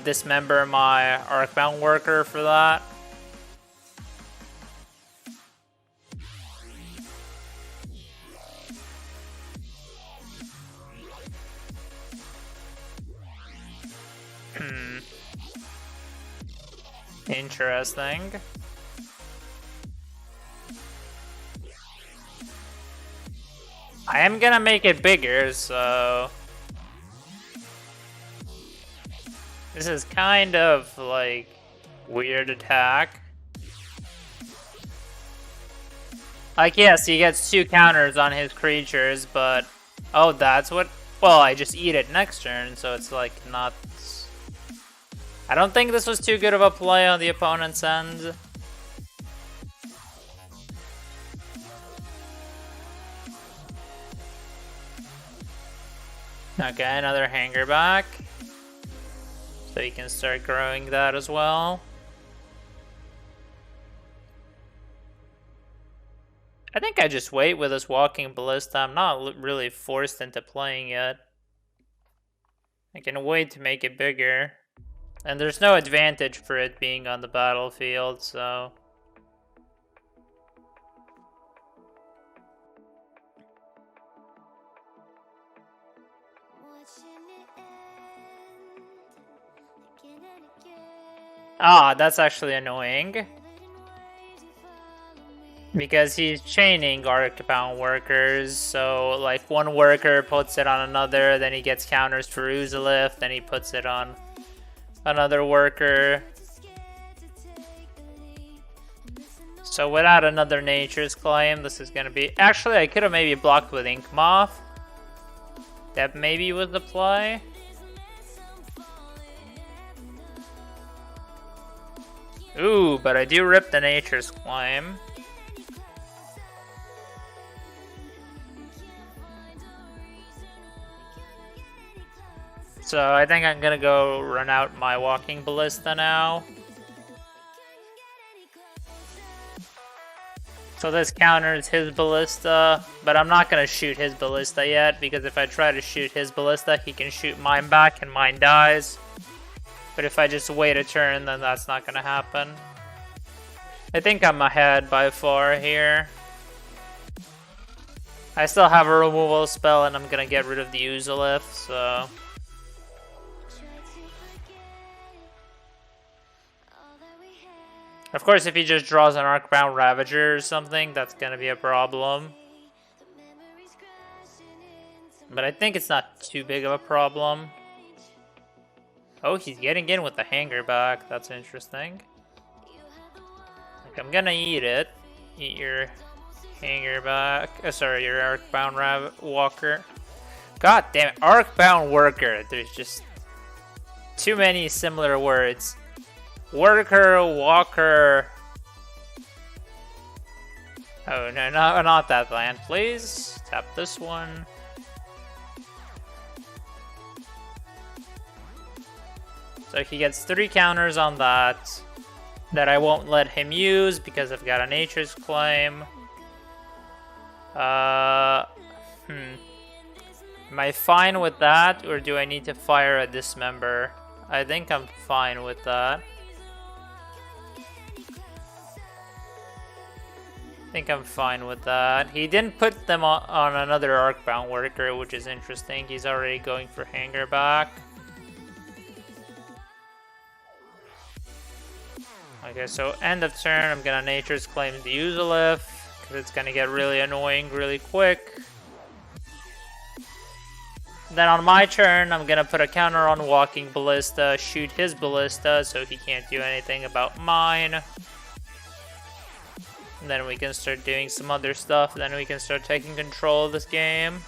dismember my Arcbound Worker for that. Interesting. I am gonna make it bigger, so this is kind of like weird attack. Like, yes, he gets 2 counters on his creatures, but oh, that's what. Well, I just eat it next turn, so it's like not. I don't think this was too good of a play on the opponent's end. Okay, another hanger back. So you can start growing that as well. I think I just wait with this Walking Ballista. I'm not really forced into playing it. I can wait to make it bigger. And there's no advantage for it being on the battlefield, so Ah, that's actually annoying. Because he's chaining arc-bound workers, so like one worker puts it on another, then he gets counters for Uzalith, then he puts it on another worker. So without another Nature's Claim, this is gonna be... Actually, I could have maybe blocked with Ink Moth. That maybe was the play. Ooh, but I do rip the Nature's Claim. So I think I'm gonna go run out my Walking Ballista now. So this counters his Ballista, but I'm not gonna shoot his Ballista yet, because if I try to shoot his Ballista, he can shoot mine back and mine dies. But if I just wait a turn, then that's not gonna happen. I think I'm ahead by far here. I still have a removal spell, and I'm gonna get rid of the Uzalith, so... Of course, if he just draws an Arcbound Ravager or something, that's gonna be a problem. But I think it's not too big of a problem. Oh, he's getting in with the hanger back. That's interesting. Like, I'm gonna eat it. Eat your hanger back. Sorry, your Arcbound Walker. God damn it, Arcbound Worker. There's just too many similar words. Worker, Walker. Oh, no, not that land, please. Tap this one. So he gets 3 counters on that I won't let him use because I've got a Nature's Claim. Am I fine with that, or do I need to fire a Dismember? I think I'm fine with that. I think I'm fine with that. He didn't put them on another Arcbound Worker, which is interesting. He's already going for hanger back. Okay, so end of turn, I'm gonna Nature's Claim the Uzalith, because it's gonna get really annoying really quick. Then on my turn, I'm gonna put a counter on Walking Ballista, shoot his Ballista, so he can't do anything about mine. And then we can start doing some other stuff, then we can start taking control of this game.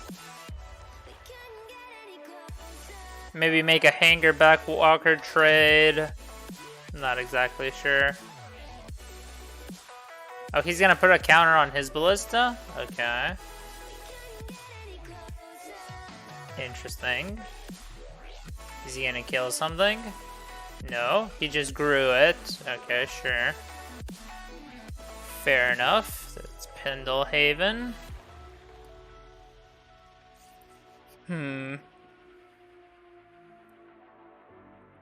Maybe make a hanger back Walker trade. Not exactly sure. Oh, he's gonna put a counter on his Ballista? Okay. Interesting. Is he gonna kill something? No, he just grew it. Okay, sure. Fair enough. That's Pendlehaven.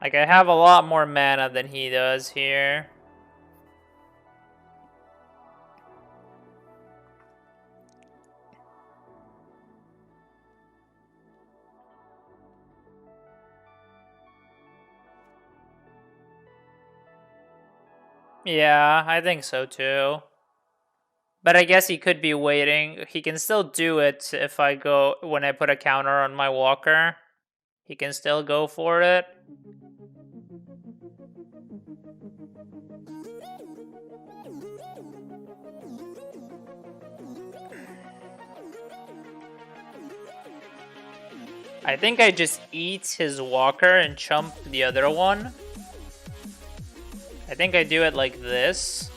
Like, I have a lot more mana than he does here. Yeah, I think so too. But I guess he could be waiting. He can still do it if I go, when I put a counter on my Walker. He can still go for it. I think I just eat his Walker and chump the other one. I think I do it like this.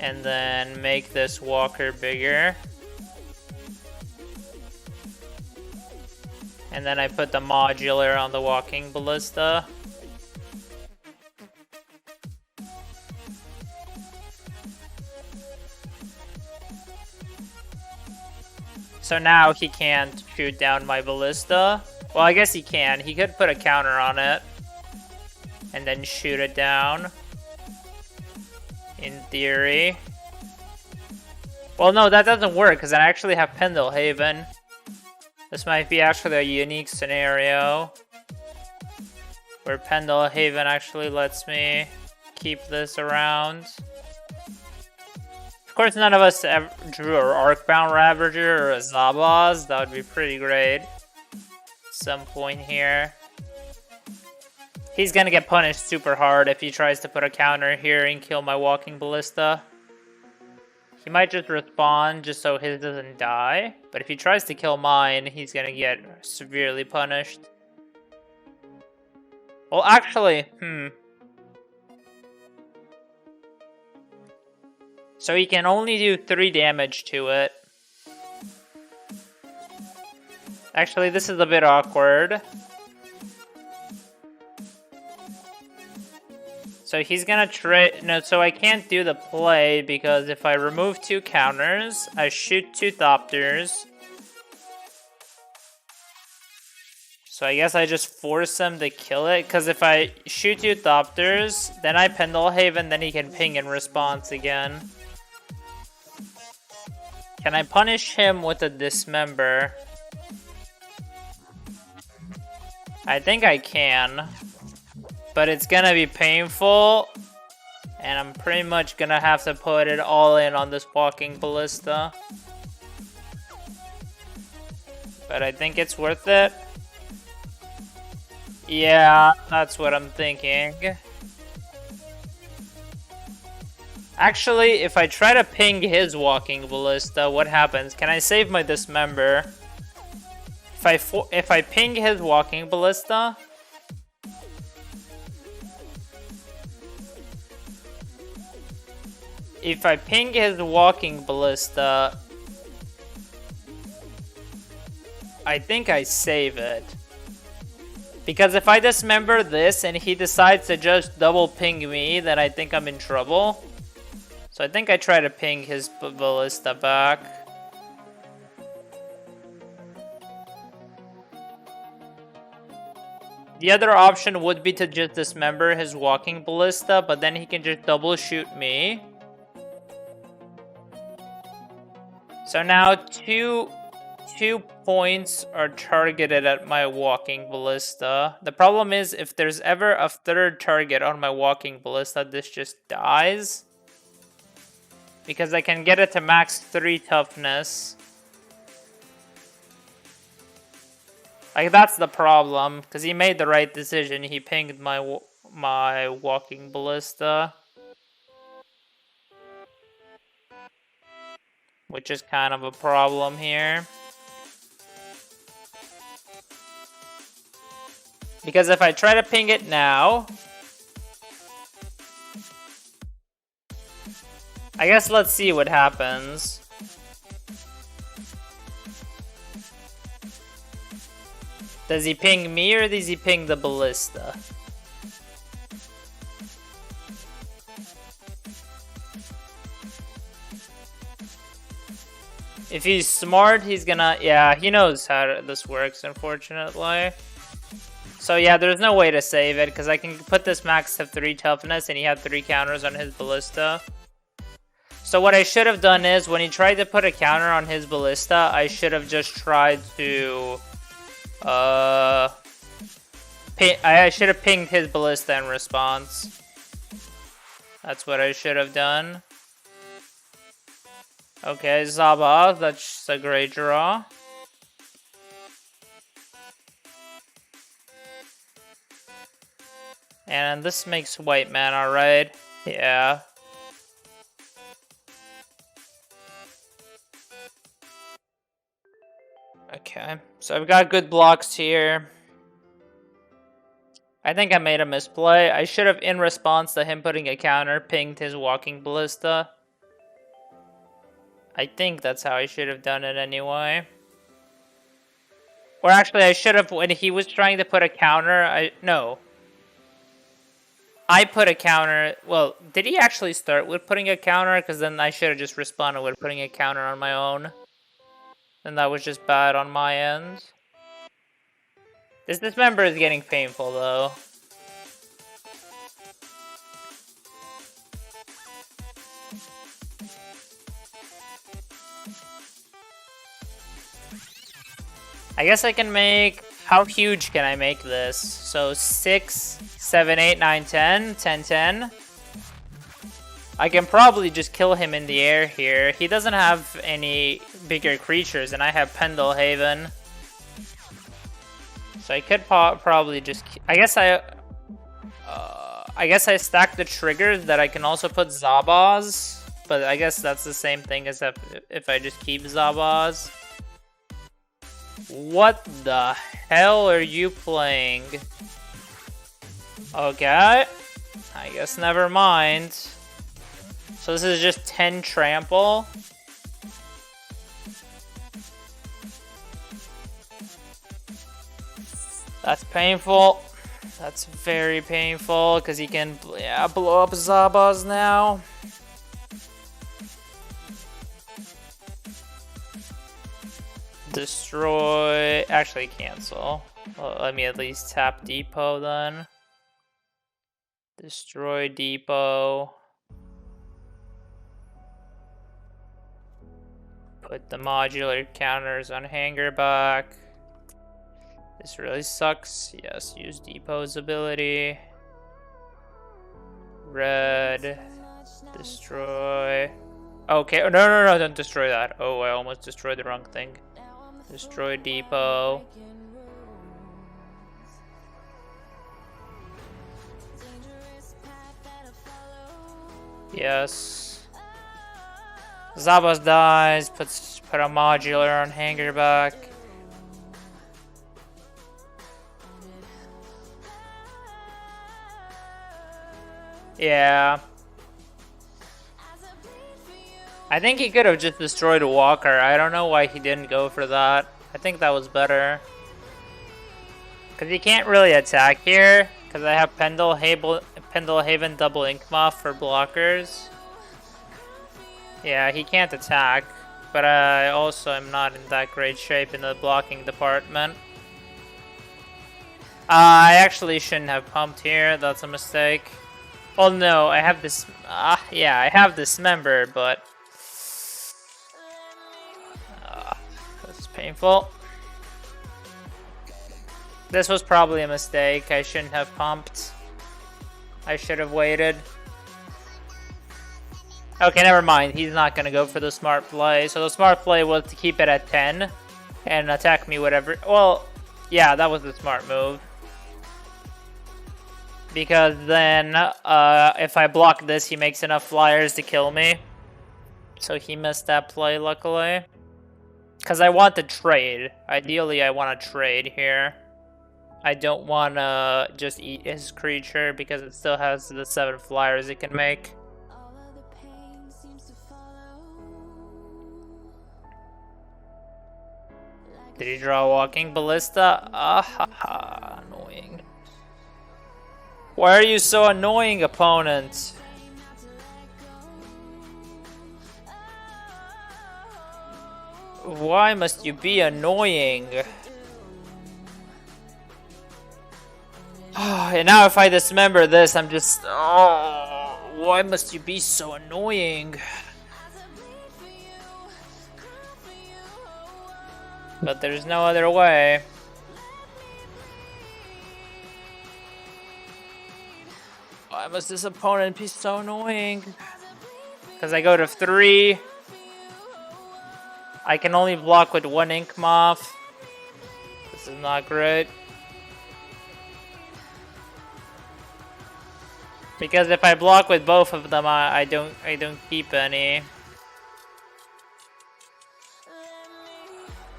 And then make this Walker bigger. And then I put the modular on the Walking Ballista. So now he can't shoot down my Ballista. Well, I guess he can. He could put a counter on it. And then shoot it down. In theory. Well, no, that doesn't work because I actually have Pendle Haven. This might be actually a unique scenario where Pendle Haven actually lets me keep this around. Of course, none of us ever drew an Arcbound Ravager or a Zabaz. That would be pretty great. At some point here. He's gonna get punished super hard if he tries to put a counter here and kill my Walking Ballista. He might just respawn just so his doesn't die. But if he tries to kill mine, he's gonna get severely punished. Well, actually, So he can only do 3 damage to it. Actually, this is a bit awkward. So he's gonna so I can't do the play because if I remove 2 counters, I shoot 2 Thopters. So I guess I just force him to kill it, because if I shoot 2 Thopters, then I Pendle Haven, then he can ping in response again. Can I punish him with a Dismember? I think I can. But it's gonna be painful. And I'm pretty much gonna have to put it all in on this Walking Ballista. But I think it's worth it. Yeah, that's what I'm thinking. Actually, if I try to ping his Walking Ballista, what happens? Can I save my Dismember? If I ping his Walking Ballista... If I ping his Walking Ballista... I think I save it. Because if I Dismember this and he decides to just double ping me, then I think I'm in trouble. So I think I try to ping his Ballista back. The other option would be to just Dismember his Walking Ballista, but then he can just double shoot me. So now two points are targeted at my Walking Ballista. The problem is if there's ever a 3rd target on my Walking Ballista, this just dies. Because I can get it to max 3 toughness. Like, that's the problem. Because he made the right decision. He pinged my Walking Ballista. Which is kind of a problem here. Because if I try to ping it now... I guess let's see what happens. Does he ping me or does he ping the Ballista? If he's smart, he's gonna... Yeah, he knows how this works, unfortunately. So yeah, there's no way to save it, because I can put this max to 3 toughness, and he had 3 counters on his Ballista. So what I should have done is, when he tried to put a counter on his Ballista, I should have just tried to... I should have pinged his Ballista in response. That's what I should have done. Okay, Zaba, that's a great draw. And this makes white mana, right? Yeah. Okay, so I've got good blocks here. I think I made a misplay. I should have, in response to him putting a counter, pinged his Walking Ballista. I think that's how I should have done it anyway. Or actually, I should have, when he was trying to put a counter, no. I put a counter, well, did he actually start with putting a counter? Because then I should have just responded with putting a counter on my own. And that was just bad on my end. This Dismember is getting painful, though. I guess I can make... How huge can I make this? So 6, 7, 8, 9, 10, 10, 10. I can probably just kill him in the air here. He doesn't have any bigger creatures, and I have Pendelhaven. So I could probably just... I guess I stack the triggers that I can also put Zabaz. But I guess that's the same thing as if I just keep Zabaz. What the hell are you playing? Okay. I guess never mind. So this is just 10 trample. That's painful. That's very painful because he can blow up Zabaz now. Destroy. Actually, cancel. Well, let me at least tap Depot then. Destroy Depot. Put the modular counters on hanger back. This really sucks. Yes, use Depot's ability. Red. Destroy. Okay, no, don't destroy that. Oh, I almost destroyed the wrong thing. Destroy Depot. Yes. Zabaz dies, put a modular on hanger back. Yeah. I think he could have just destroyed a walker. I don't know why he didn't go for that. I think that was better. Because he can't really attack here. Because I have Pendelhaven double Inkmoth for blockers. Yeah, he can't attack. But I also am not in that great shape in the blocking department. I actually shouldn't have pumped here. That's a mistake. Oh no, I have this... yeah, I have Dismember, but... this is painful. This was probably a mistake. I shouldn't have pumped. I should have waited. Okay, never mind. He's not gonna go for the smart play. So the smart play was to keep it at 10 and attack me whatever. Well, yeah, that was the smart move. Because then, if I block this, he makes enough flyers to kill me. So he missed that play, luckily. Because I want to trade. Ideally, I want to trade here. I don't want to just eat his creature because it still has the 7 flyers it can make. Did he draw Walking Ballista? Annoying. Why are you so annoying, opponent? Why must you be annoying? And now if I dismember this, I'm just... Oh, why must you be so annoying? But there's no other way. Why must this opponent be so annoying? Because I go to 3. I can only block with 1 Inkmoth. This is not great. Because if I block with both of them, I don't keep any.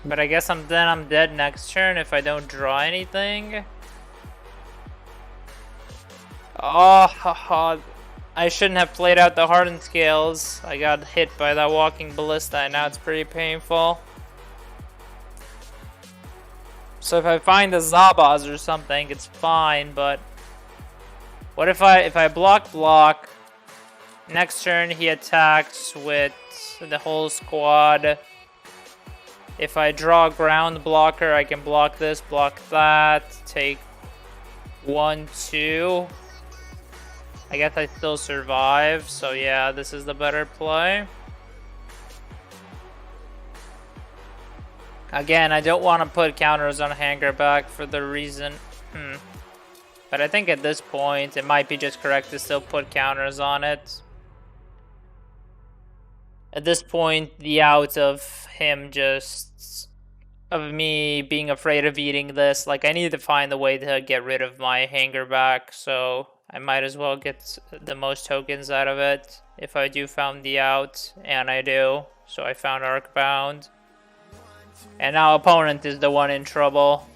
But I guess I'm dead next turn if I don't draw anything. Oh, I shouldn't have played out the Hardened Scales. I got hit by that Walking Ballista and now it's pretty painful. So if I find a Zabaz or something, it's fine, but... What if I block, next turn he attacks with the whole squad. If I draw a ground blocker, I can block this, block that, take 1, 2. I guess I still survive, so yeah, this is the better play. Again, I don't want to put counters on Hanger back for the reason... But I think at this point, it might be just correct to still put counters on it. At this point, the out of him just... of me being afraid of eating this, like, I need to find a way to get rid of my Hanger back, so I might as well get the most tokens out of it if I do found the out, and I do. So I found Arcbound. And now opponent is the one in trouble.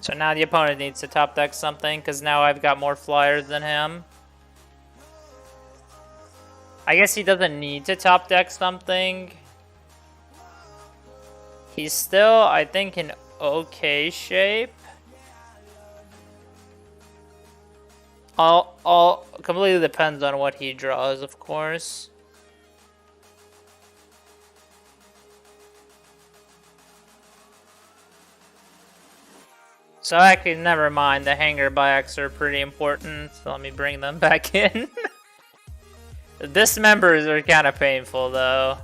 So now the opponent needs to top deck something, because now I've got more flyers than him. I guess he doesn't need to top deck something. He's still, I think, in okay shape. All completely depends on what he draws, of course. So actually, never mind. The hanger backs are pretty important. So let me bring them back in. Dismembers are kind of painful, though.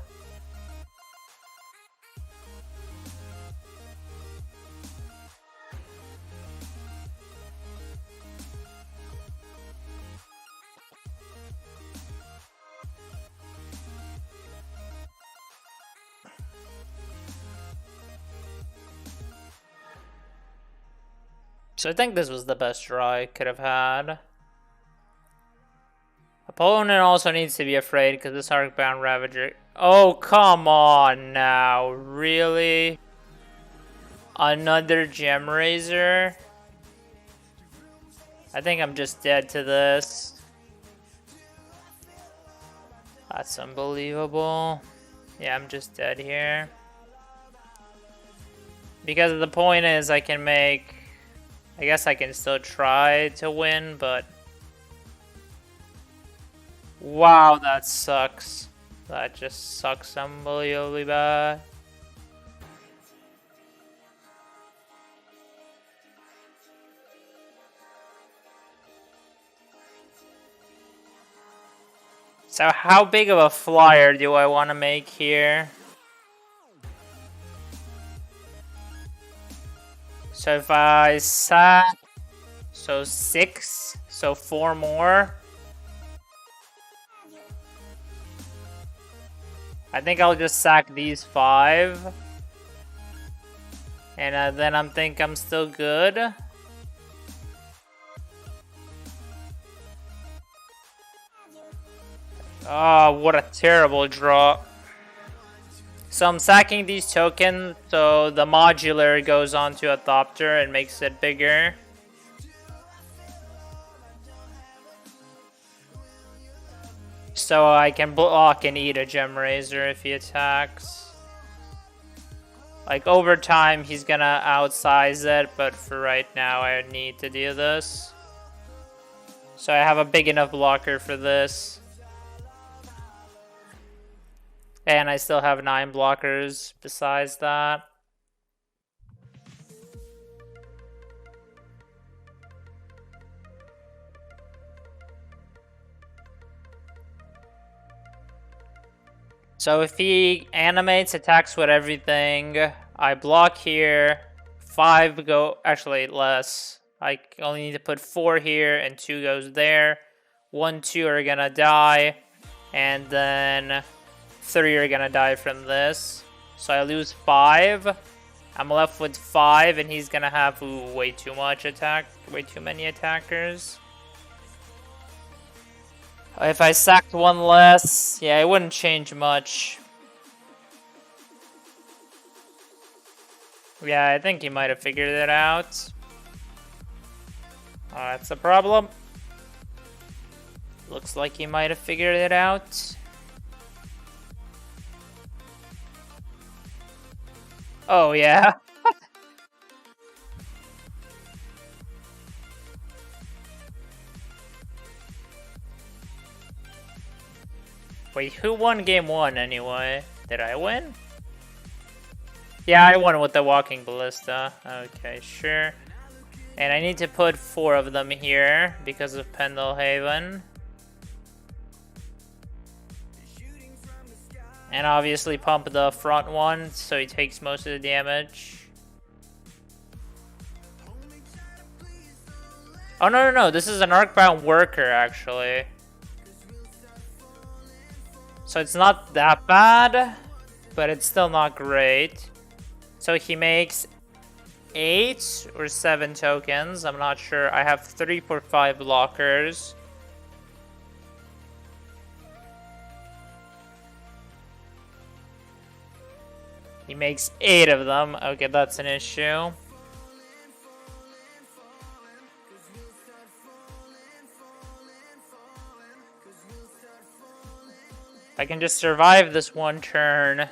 So I think this was the best draw I could have had. Opponent also needs to be afraid because this Arcbound Ravager... Oh, come on now. Really? Another Gem Razor? I think I'm just dead to this. That's unbelievable. Yeah, I'm just dead here. Because the point is I can make... I guess I can still try to win, but... Wow, that sucks. That just sucks unbelievably bad. So how big of a flyer do I want to make here? So if I sack, so 6, so 4 more. I think I'll just sack these 5. And then I think I'm still good. Oh, what a terrible draw. So I'm sacking these tokens, so the modular goes onto a Thopter and makes it bigger. So I can block and eat a Gem Razor if he attacks. Like over time he's gonna outsize it, but for right now I need to do this. So I have a big enough blocker for this. And I still have 9 blockers besides that. So if he animates, attacks with everything, I block here, 5 go, actually less. I only need to put 4 here and 2 goes there. 1, 2 are gonna die, and then 3 are gonna die from this. So I lose 5. I'm left with 5, and he's gonna have way too much attack, way too many attackers. If I sacked 1 less, yeah, it wouldn't change much. Yeah, I think he might have figured it out. That's a problem. Looks like he might have figured it out. Oh, yeah. Wait, who won game 1 anyway? Did I win? Yeah, I won with the Walking Ballista. Okay, sure. And I need to put 4 of them here because of Pendelhaven. And obviously pump the front one so he takes most of the damage. Oh, no. This is an Arcbound Worker, actually. So it's not that bad, but it's still not great. So he makes 8 or 7 tokens. I'm not sure. I have 3 for 5 blockers. He makes 8 of them. Okay, that's an issue. If I can just survive this one turn.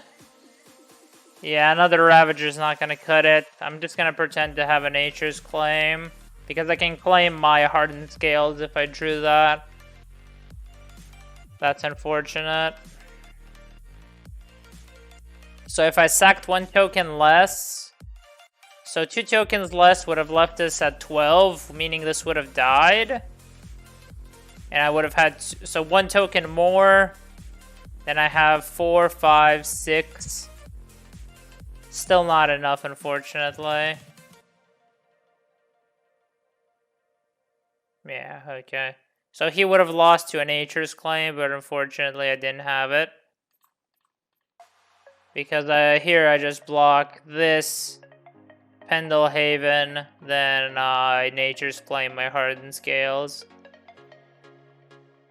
Yeah, another Ravager's not gonna cut it. I'm just gonna pretend to have a Nature's Claim. Because I can claim my Hardened Scales if I drew that. That's unfortunate. So if I sacked 1 token less, so 2 tokens less would have left us at 12, meaning this would have died. And I would have had, so 1 token more, then I have 4, 5, 6. Still not enough, unfortunately. Yeah, okay. So he would have lost to a Nature's Claim, but unfortunately I didn't have it. Because here I just block this Pendelhaven, then Nature's Claim my Hardened Scales.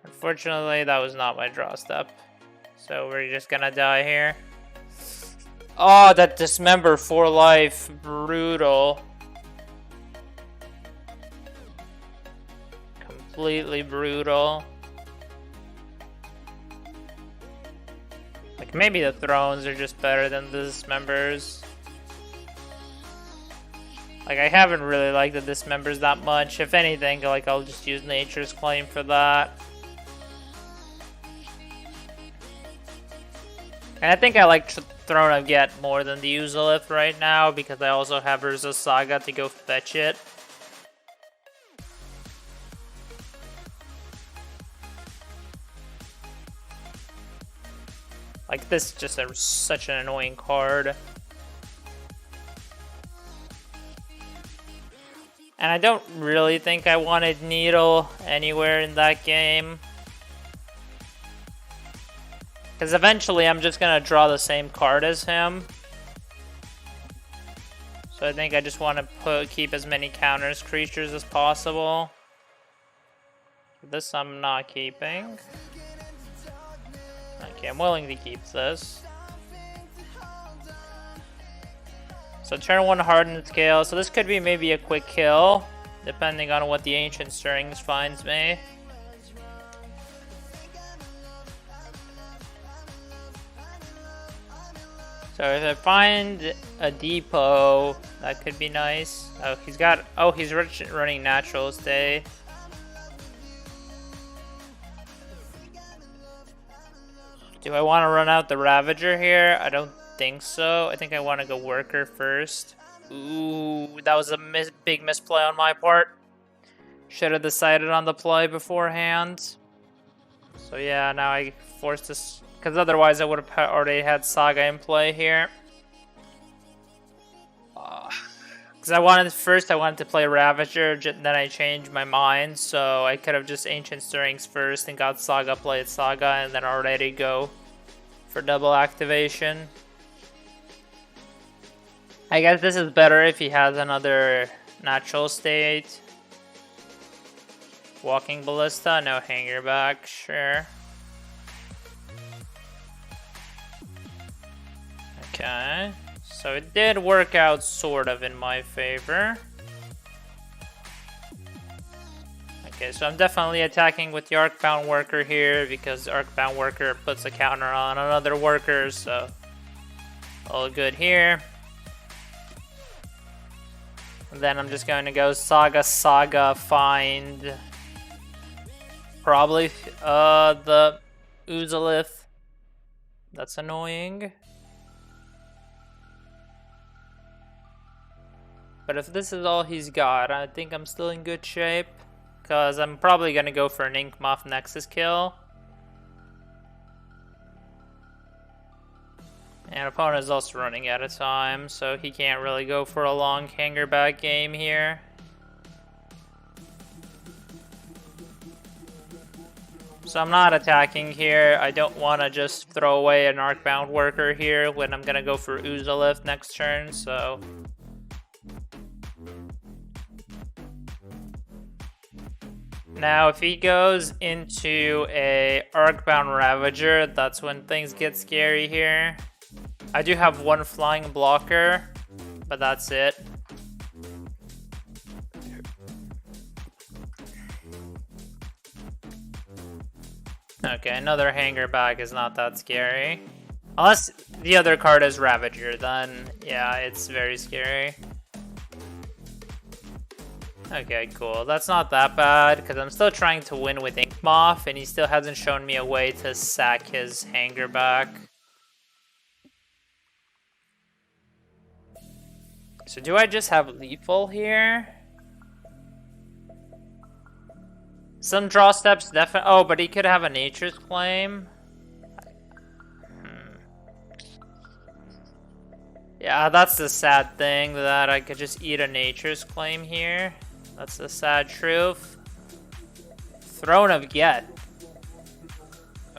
Unfortunately, that was not my draw step. So we're just gonna die here. Oh, that Dismember for life. Brutal. Completely brutal. Like, maybe the Thrones are just better than the Dismembers. Like, I haven't really liked the Dismembers that much. If anything, like, I'll just use Nature's Claim for that. And I think I like Throne of Get more than the Uzalith right now, because I also have Urza Saga to go fetch it. Like, this is just such an annoying card. And I don't really think I wanted Needle anywhere in that game. Because eventually I'm just going to draw the same card as him. So I think I just want to keep as many counters creatures as possible. This I'm not keeping. Okay, I'm willing to keep this. So turn 1 Hardened Scale. So this could be maybe a quick kill, depending on what the Ancient Stirrings finds me. So if I find a depot, that could be nice. Oh, he's running Natural Stay. Do I want to run out the Ravager here? I don't think so. I think I want to go Worker first. Ooh, that was a big misplay on my part. Should have decided on the play beforehand. So yeah, now I forced this, because otherwise I would have already had Saga in play here. Because I wanted to play Ravager, then I changed my mind, so I could have just Ancient Stirrings first and got Saga, played Saga, and then already go for double activation. I guess this is better if he has another Natural State. Walking Ballista, no Hanger back, sure. Okay. So it did work out sort of in my favor. Okay, so I'm definitely attacking with the Arcbound Worker here because Arcbound Worker puts a counter on another worker, so all good here. And then I'm just going to go Saga, find probably the Uzalith. That's annoying. But if this is all he's got, I think I'm still in good shape. Because I'm probably going to go for an Ink Moth Nexus kill. And opponent is also running out of time, so he can't really go for a long hanger back game here. So I'm not attacking here. I don't want to just throw away an Arcbound Worker here when I'm going to go for Uzalift next turn, so... Now, if he goes into a Arcbound Ravager, that's when things get scary here. I do have one flying blocker, but that's it. Okay, another hanger bag is not that scary. Unless the other card is Ravager, then yeah, it's very scary. Okay, cool. That's not that bad, because I'm still trying to win with Ink Moth, and he still hasn't shown me a way to sack his hanger back. So do I just have lethal here? Some draw steps definitely... Oh, but he could have a Nature's Claim. Yeah, that's the sad thing, that I could just eat a Nature's Claim here. That's the sad truth. Throne of Get.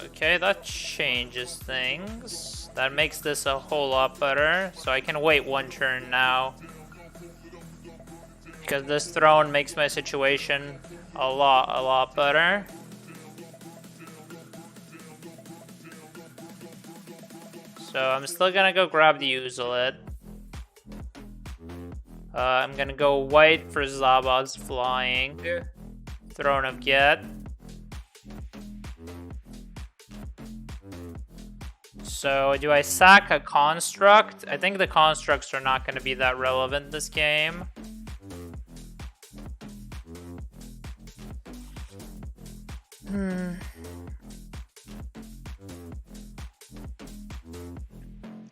Okay, that changes things. That makes this a whole lot better. So I can wait one turn now. Because this throne makes my situation a lot better. So I'm still gonna go grab the Uzalith. I'm gonna go white for Zaba's flying. Throne of Get. So do I sack a construct? I think the constructs are not gonna be that relevant this game.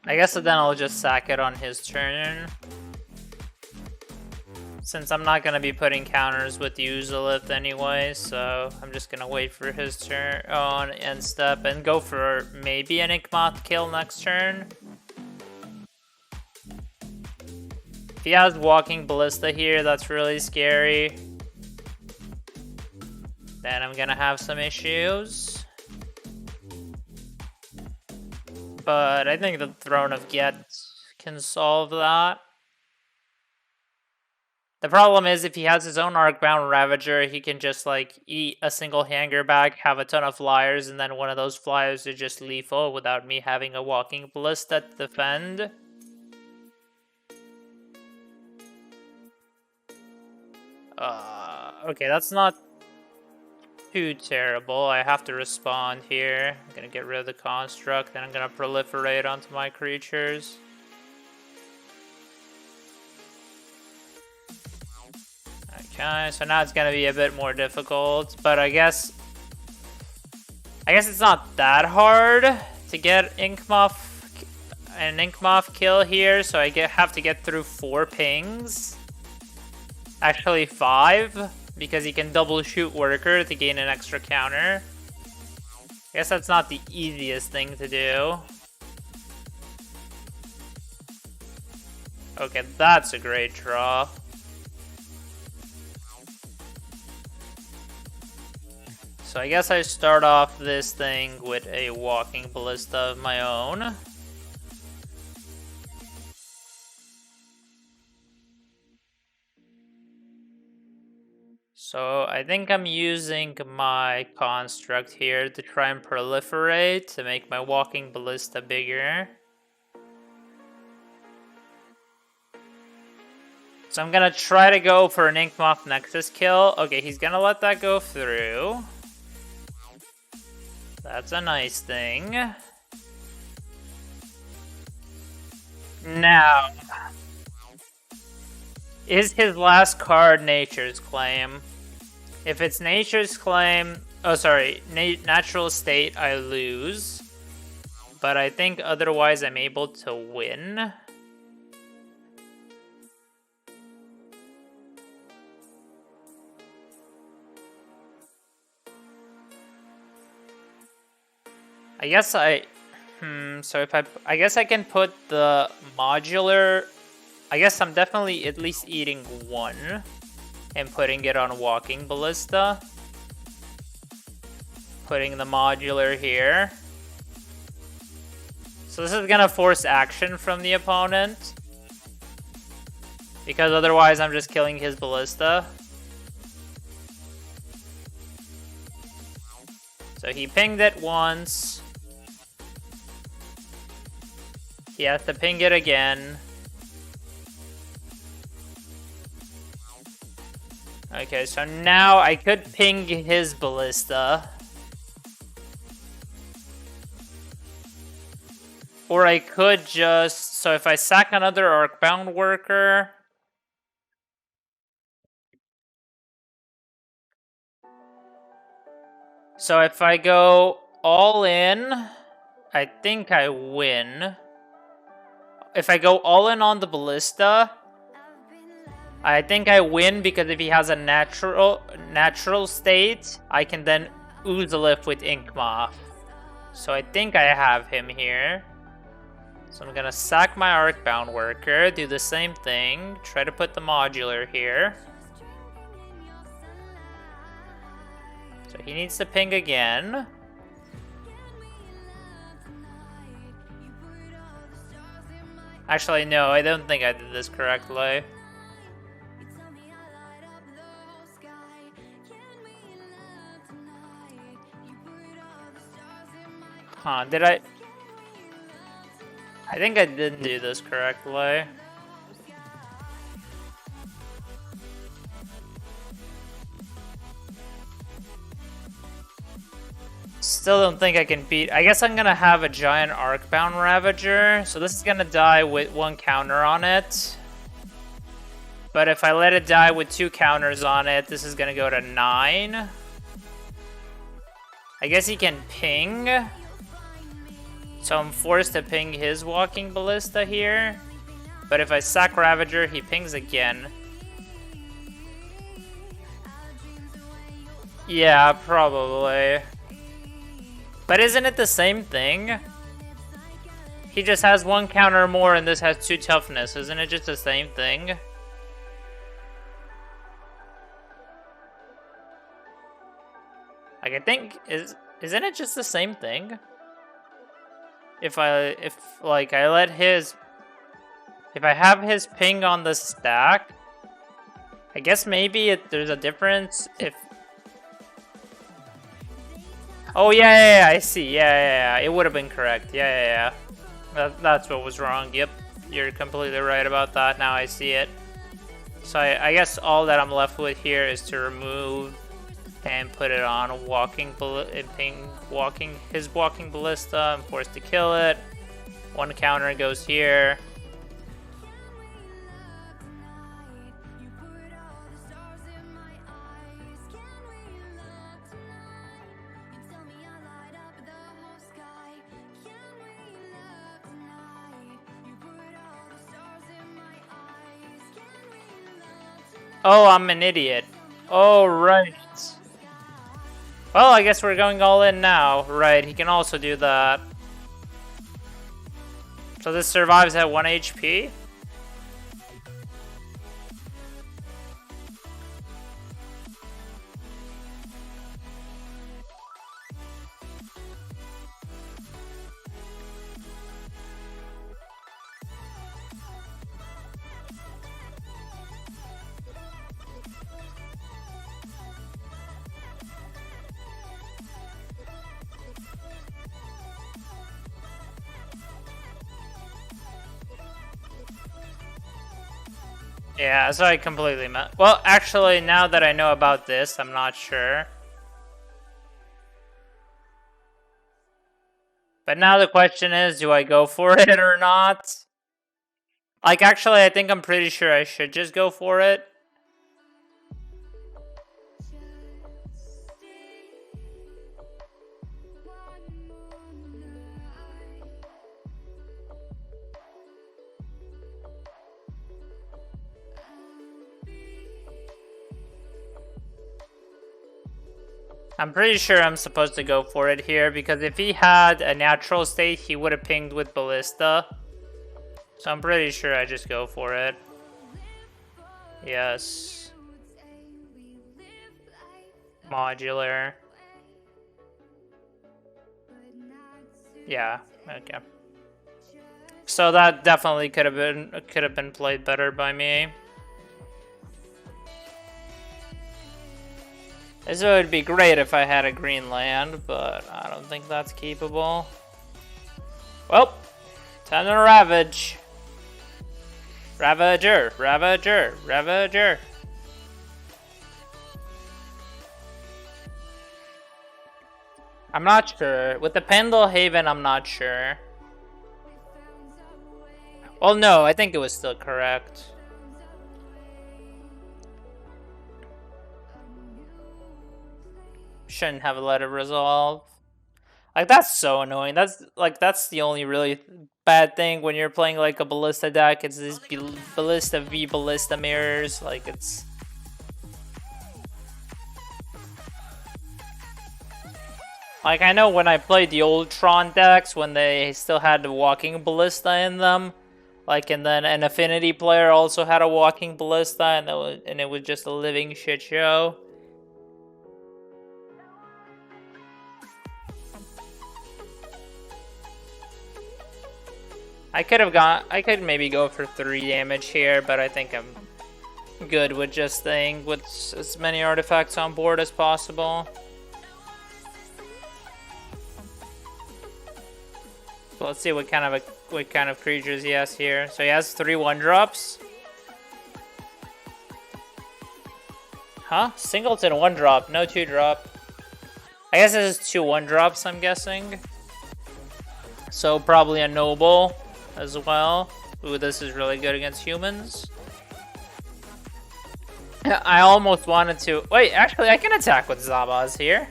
I guess then I'll just sack it on his turn. Since I'm not going to be putting counters with Uzalith anyway, so I'm just going to wait for his turn on end step and go for maybe an Ink Moth kill next turn. If he has Walking Ballista here, that's really scary. Then I'm going to have some issues. But I think the Throne of Get can solve that. The problem is if he has his own Arcbound Ravager, he can just like eat a single hanger bag, have a ton of flyers, and then one of those flyers is just lethal without me having a Walking Ballista to defend. Okay, that's not too terrible. I have to respond here. I'm gonna get rid of the construct, then I'm gonna proliferate onto my creatures. Okay, so now it's gonna be a bit more difficult, but I guess it's not that hard to get an Ink Moth kill here, so I have to get through 4 pings. Actually 5, because he can double shoot Worker to gain an extra counter. I guess that's not the easiest thing to do. Okay, that's a great draw. So I guess I start off this thing with a Walking Ballista of my own. So I think I'm using my construct here to try and proliferate to make my Walking Ballista bigger. So I'm gonna try to go for an Ink Moth Nexus kill. Okay, he's gonna let that go through. That's a nice thing. Now, is his last card Nature's Claim? If it's Nature's Claim, oh sorry, Natural State, I lose. But I think otherwise I'm able to win. I guess so if I guess I can put the modular. I guess I'm definitely at least eating one and putting it on walking ballista. Putting the modular here. So this is gonna force action from the opponent. Because otherwise I'm just killing his ballista. So he pinged it once. He has to ping it again. Okay, so now I could ping his ballista. Or I could just... So if I sack another Arcbound worker... So if I go all in, I think I win. If I go all in on the ballista, I think I win because if he has a natural state, I can then ooze a lift with Inkmoth. So I think I have him here. So I'm gonna sack my Arcbound worker, do the same thing, try to put the modular here. So he needs to ping again. Actually, no, I don't think I did this correctly. Huh, did I think I didn't do this correctly. Still don't think I can beat... I guess I'm gonna have a giant Arcbound Ravager. So this is gonna die with one counter on it. But if I let it die with 2 counters on it, this is gonna go to 9. I guess he can ping. So I'm forced to ping his walking ballista here. But if I sack Ravager, he pings again. Yeah, probably. But isn't it the same thing? He just has 1 counter more and this has 2 toughness. Isn't it just the same thing? Like, I think... Isn't it just the same thing? If I let his... If I have his ping on the stack... I guess maybe there's a difference if... Oh, yeah, I see. Yeah. It would have been correct. Yeah. That's what was wrong. Yep, you're completely right about that. Now I see it. So I guess all that I'm left with here is to remove and put it on a his walking ballista. I'm forced to kill it. 1 counter goes here. Oh, I'm an idiot. Oh, right. Well, I guess we're going all in now. Right, he can also do that. So this survives at 1 HP? Yeah, so I completely well, actually, now that I know about this, I'm not sure. But now the question is, do I go for it or not? Like, actually, I think I'm pretty sure I should just go for it. I'm pretty sure I'm supposed to go for it here, because if he had a natural state, he would have pinged with Ballista. So I'm pretty sure I just go for it. Yes. Modular. Yeah, okay. So that definitely could have been played better by me. This would be great if I had a green land, but I don't think that's keepable. Well, time to ravage. Ravager, Ravager, Ravager. I'm not sure. With the Pendle Haven, I'm not sure. Well, no, I think it was still correct. Shouldn't have let it resolve. Like, that's so annoying. That's the only really bad thing when you're playing like a Ballista deck. It's these Ballista v Ballista mirrors. Like, it's... Like, I know when I played the old Tron decks, when they still had the walking Ballista in them, like, and then an Affinity player also had a walking Ballista, and it was just a living shit show. I could maybe go for 3 damage here, but I think I'm good with just staying with as many artifacts on board as possible. So let's see what kind of creatures he has here. So he has 3 1-drops. Huh? Singleton 1-drop, no 2-drop. I guess this is 2 1-drops, I'm guessing. So probably a Noble as well. Ooh, this is really good against humans. I almost wanted to... Wait, actually, I can attack with Zabaz here.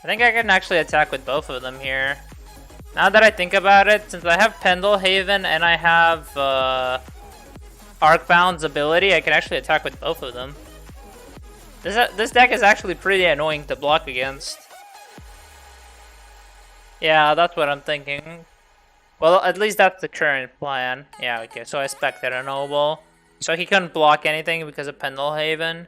I think I can actually attack with both of them here. Now that I think about it, since I have Pendle Haven and I have Arcbound's ability, I can actually attack with both of them. This deck is actually pretty annoying to block against. Yeah, that's what I'm thinking. Well, at least that's the current plan. Yeah, okay, so I expected a Noble. So he couldn't block anything because of Pendle Haven.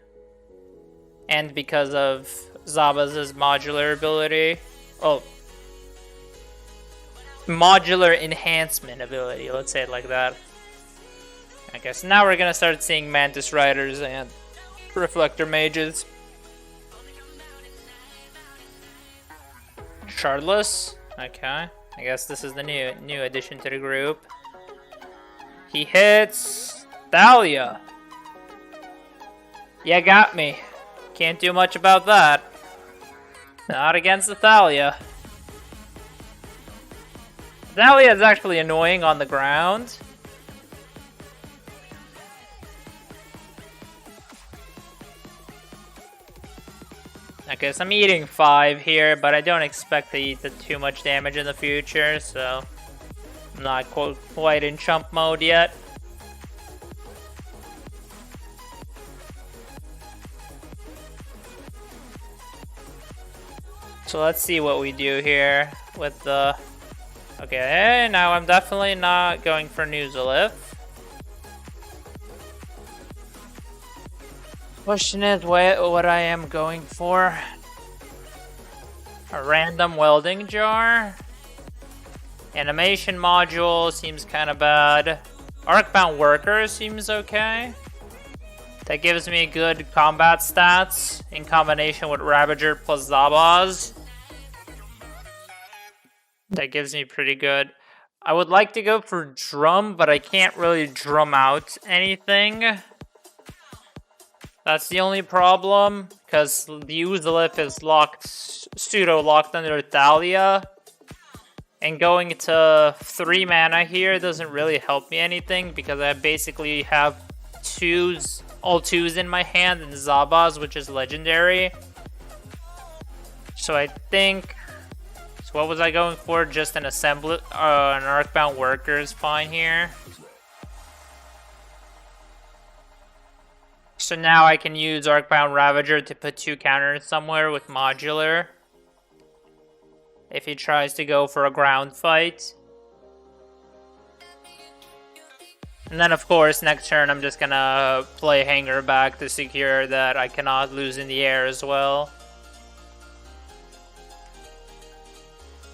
And because of Zabaz's modular ability. Oh. Modular enhancement ability, let's say it like that. I guess now we're gonna start seeing Mantis Riders and Reflector Mages. Shardless? Okay. I guess this is the new addition to the group. He hits Thalia. You got me. Can't do much about that. Not against the Thalia. Thalia is actually annoying on the ground. Okay, so I'm eating 5 here, but I don't expect to eat too much damage in the future, so I'm not quite in chump mode yet. So let's see what we do here with the... Okay, now I'm definitely not going for Nuzalith. Question is what I am going for. A random welding jar. Animation module seems kind of bad. Arcbound Worker seems okay. That gives me good combat stats in combination with Ravager plus Zabaz. That gives me pretty good. I would like to go for Drum, but I can't really drum out anything. That's the only problem, because the Uzalith is pseudo-locked under Thalia. And going to 3 mana here doesn't really help me anything, because I basically have all twos in my hand, and Zabaz, which is legendary. So I think... So what was I going for? Just an assembly, an Arcbound Worker is fine here. So now I can use Arcbound Ravager to put 2 counters somewhere with Modular. If he tries to go for a ground fight. And then, of course, next turn I'm just gonna play Hanger back to secure that I cannot lose in the air as well.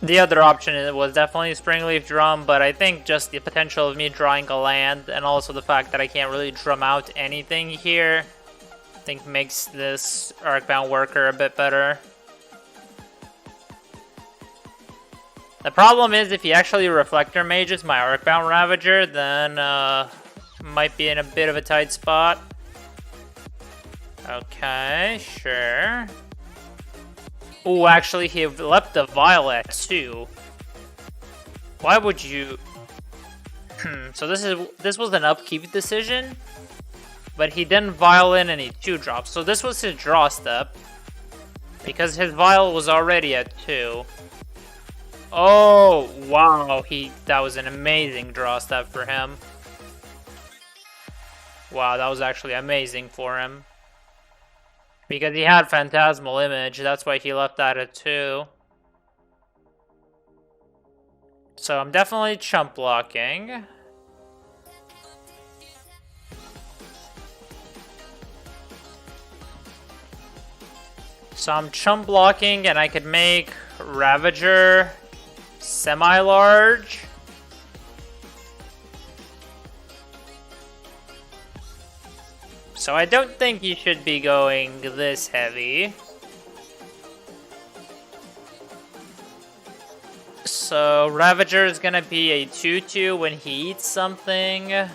The other option was definitely Springleaf Drum, but I think just the potential of me drawing a land and also the fact that I can't really drum out anything here, I think makes this Arcbound Worker a bit better. The problem is if he actually Reflector Mages my Arcbound Ravager, then might be in a bit of a tight spot. Okay, sure. Oh, actually, he left the Violet too. Why would you? So this was an upkeep decision, but he didn't Violin and he 2-dropped. So this was his draw step because his Vial was already at 2. Oh wow, that was an amazing draw step for him. Wow, that was actually amazing for him. Because he had Phantasmal Image, that's why he left that at 2. So I'm definitely chump blocking. So I'm chump blocking and I could make Ravager semi-large. So I don't think you should be going this heavy. So Ravager is gonna be a 2/2 when he eats something.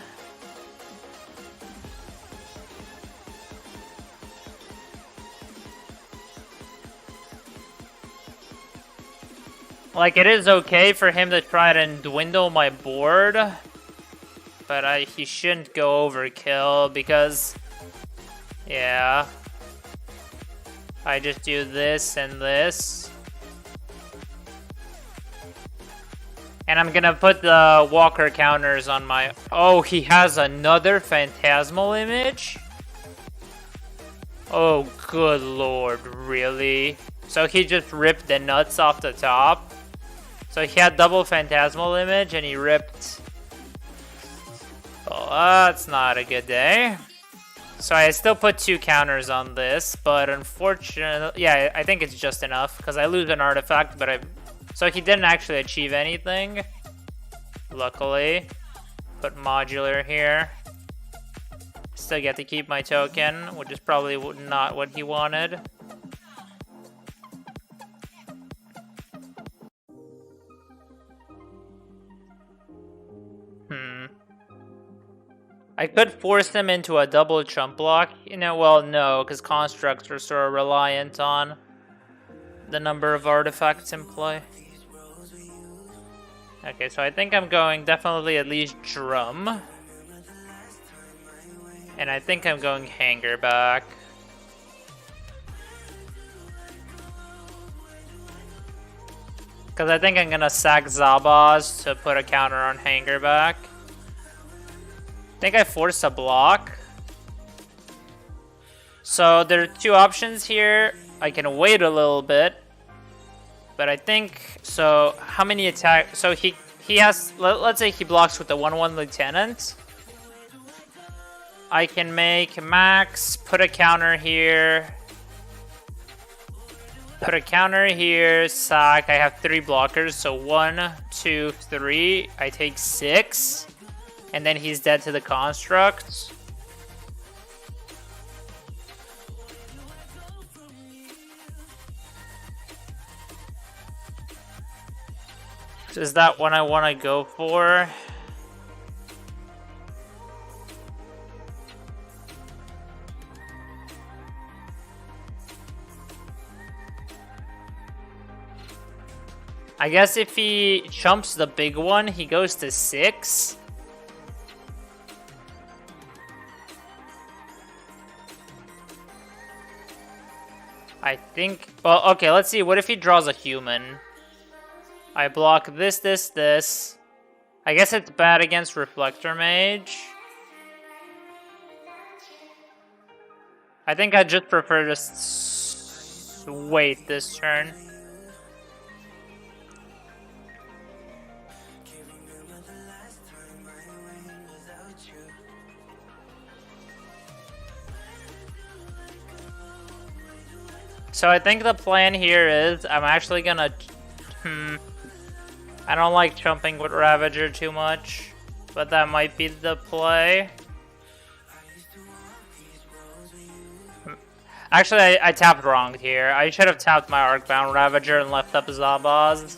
Like, it is okay for him to try to dwindle my board, but he shouldn't go overkill because, yeah, I just do this and this. And I'm gonna put the Walker counters on my... Oh, he has another Phantasmal Image? Oh, good lord, really? So he just ripped the nuts off the top? So he had double Phantasmal Image and he ripped... Oh, that's not a good day. So I still put 2 counters on this, but unfortunately... Yeah, I think it's just enough, because I lose an artifact, but I... So he didn't actually achieve anything. Luckily. Put Modular here. Still get to keep my token, which is probably not what he wanted. I could force him into a double chump block. You know, well, no, because constructs are sort of reliant on the number of artifacts in play. Okay, so I think I'm going definitely at least Drum. And I think I'm going Hanger back. Because I think I'm going to sack Zabaz to put a counter on Hanger back. I think I forced a block. So there are 2 options here. I can wait a little bit. But I think, so how many attack, so he has, let's say he blocks with the 1/1 Lieutenant. I can make Max, put a counter here. Put a counter here, sack. I have 3 blockers, so 1, 2, 3. I take 6. And then he's dead to the constructs. So is that what I want to go for? I guess if he chumps the big one, he goes to 6. I think... Well, okay, let's see. What if he draws a human? I block this, this, this. I guess it's bad against Reflector Mage. I think I just prefer to wait this turn. So I think the plan here is I'm actually gonna... I don't like jumping with Ravager too much, but that might be the play. Actually, I tapped wrong here. I should have tapped my Arcbound Ravager and left up Zabaz.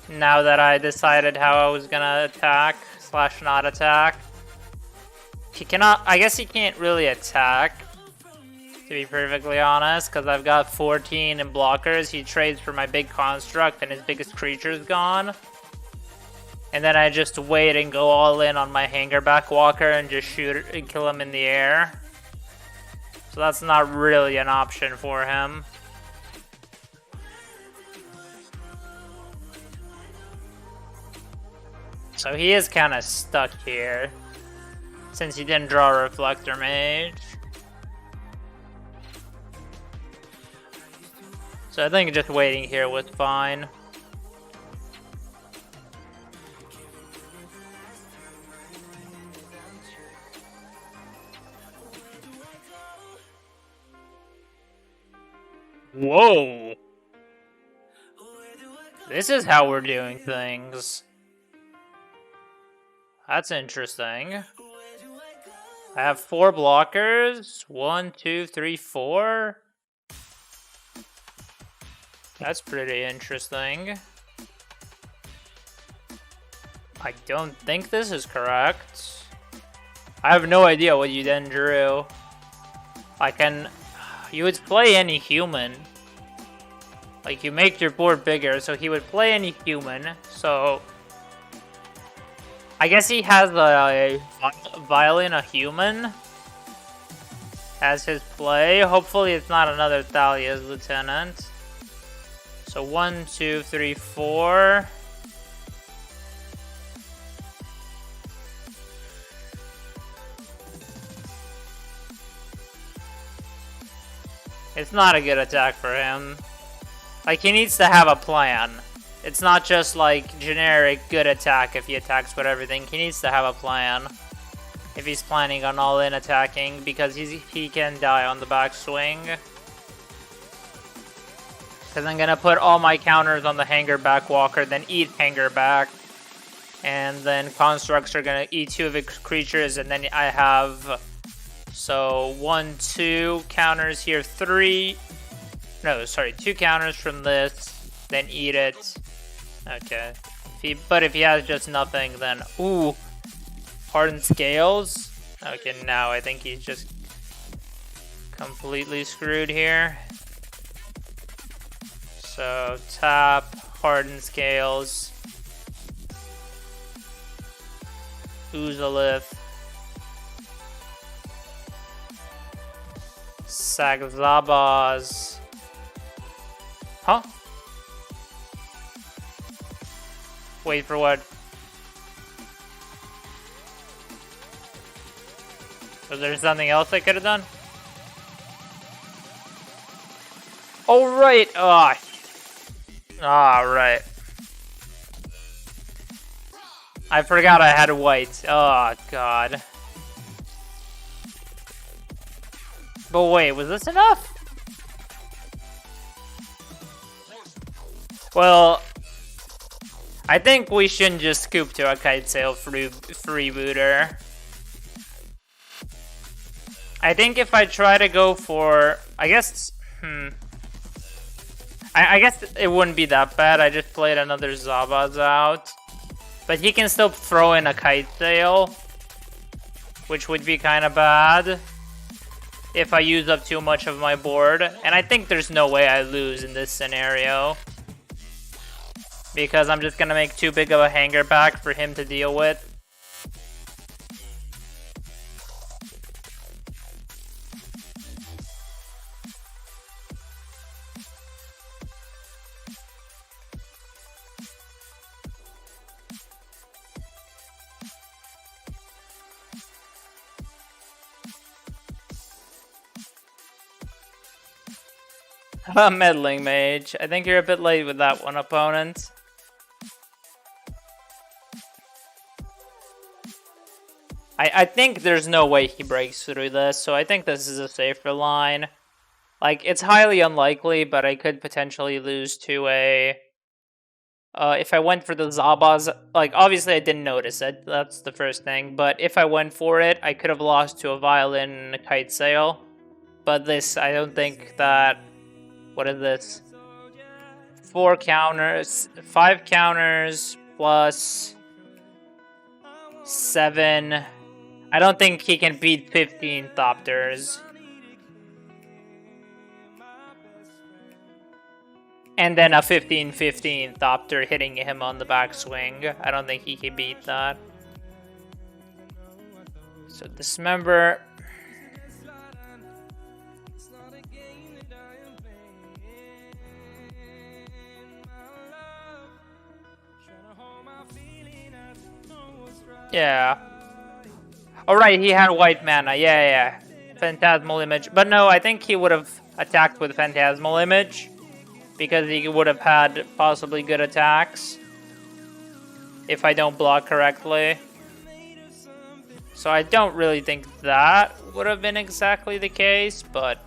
Now that I decided how I was gonna attack / not attack. He cannot... I guess he can't really attack, to be perfectly honest, because I've got 14 in blockers. He trades for my big construct and his biggest creature's gone. And then I just wait and go all in on my Hangerback Walker and just shoot and kill him in the air. So that's not really an option for him. So he is kind of stuck here, since he didn't draw a Reflector Mage. So I think just waiting here was fine. Whoa! This is how we're doing things. That's interesting. I have 4 blockers. 1, 2, 3, 4. That's pretty interesting. I don't think this is correct. I have no idea what you then drew. You would play any human. Like, you make your board bigger, so he would play any human. So I guess he has a Violin, a human, as his play. Hopefully it's not another Thalia's Lieutenant. So 1, 2, 3, 4. It's not a good attack for him. Like, he needs to have a plan. It's not just like generic good attack if he attacks with everything. He needs to have a plan if he's planning on all-in attacking, because he can die on the backswing. Because I'm gonna put all my counters on the Hangerback Walker, then eat Hangerback, and then constructs are gonna eat 2 of its creatures, and then I have, so 1, 2 counters here, 3. No, sorry, 2 counters from this, then eat it. Okay. But if he has just nothing, then... Ooh! Hardened Scales? Okay, now I think he's just completely screwed here. So, tap, Hardened Scales, Oozalith, Sagzabaz. Huh? Wait for what? Was there something else I could have done? Oh, right! Right. I forgot I had white. Oh, God. But wait, was this enough? Well, I think we shouldn't just scoop to a Kite Sail freebooter. I think if I try to go for... I guess... I guess it wouldn't be that bad. I just played another Zabaz out. But he can still throw in a Kite Sail, which would be kind of bad if I use up too much of my board. And I think there's no way I lose in this scenario, because I'm just going to make too big of a Hangerback for him to deal with. A meddling mage. I think you're a bit late with that one, opponent. I think there's no way he breaks through this, so I think this is a safer line. Like, it's highly unlikely, but I could potentially lose to a... if I went for the Zabas, like, obviously I didn't notice it, that's the first thing, but if I went for it, I could have lost to a Violin and a Kite Sail. But this, I don't think that... What is this? 4 counters, 5 counters, plus 7... I don't think he can beat 15 Thopters. And then a 15-15 Thopter hitting him on the backswing. I don't think he can beat that. So Dismember. Yeah. Oh, right, he had white mana. Yeah. Phantasmal Image. But no, I think he would have attacked with Phantasmal Image, because he would have had possibly good attacks if I don't block correctly. So I don't really think that would have been exactly the case, but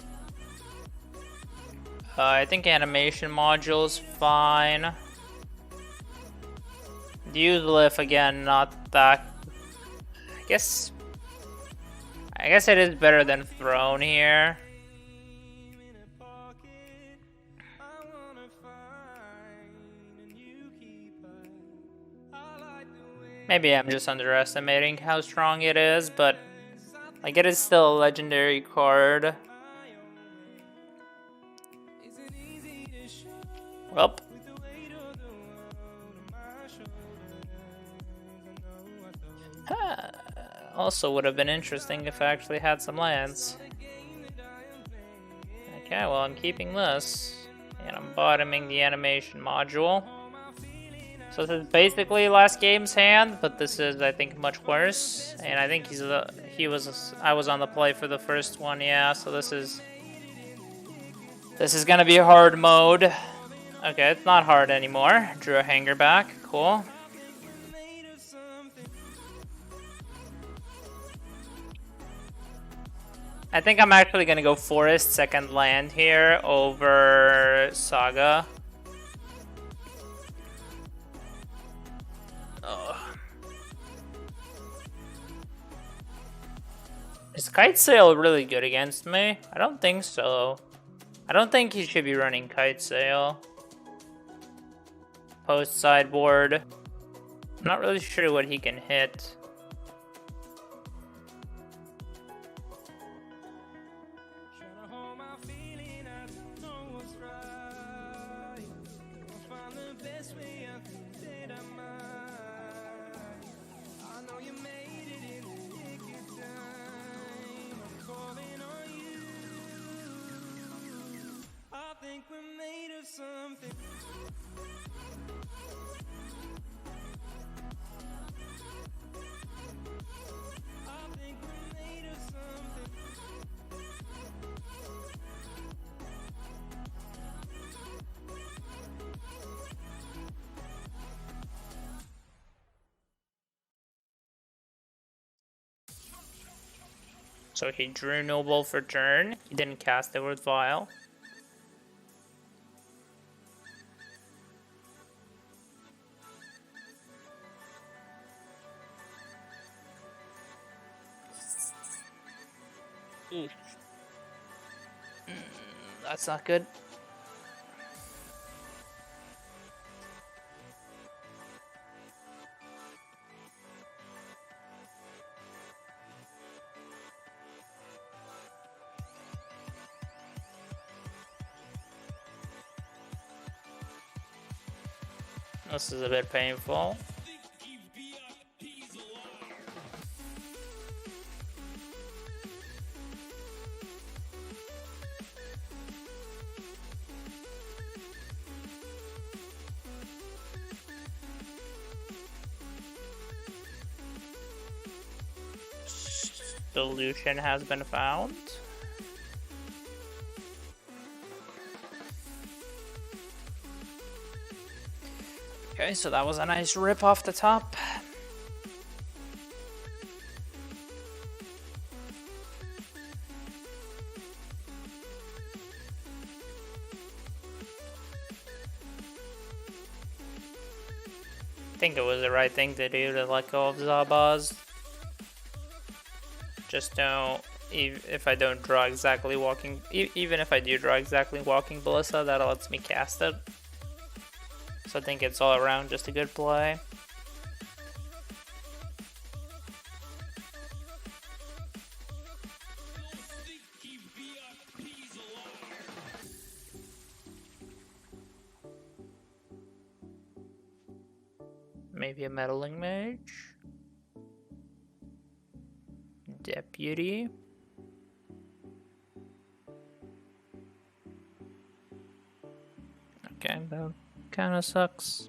I think Animation Module's fine. Use Lift again, not that... I guess it is better than Throne here. Maybe I'm just underestimating how strong it is, but like, it is still a legendary card. Well. Also would have been interesting if I actually had some lands. Okay, well, I'm keeping this. And I'm bottoming the animation module. So this is basically last game's hand, but this is, I think, much worse. And I think I was on the play for the first one, yeah, so this is gonna be a hard mode. Okay, it's not hard anymore. Drew a hanger back, cool. I think I'm actually gonna go Forest second land here over Saga. Oh. Is Kite Sail really good against me? I don't think so. I don't think he should be running Kite Sail. Post sideboard. I'm not really sure what he can hit. So he drew Noble for turn. He didn't cast it with Vial. That's not good. This is a bit painful. Solution has been found. Okay, so that was a nice rip off the top. I think it was the right thing to do to let go of Zabaz. Just don't, if I don't draw exactly walking, even if I do draw exactly walking Ballista, that lets me cast it. So I think it's all around just a good play. Maybe a meddling mage. Deputy. Okay, that kind of sucks.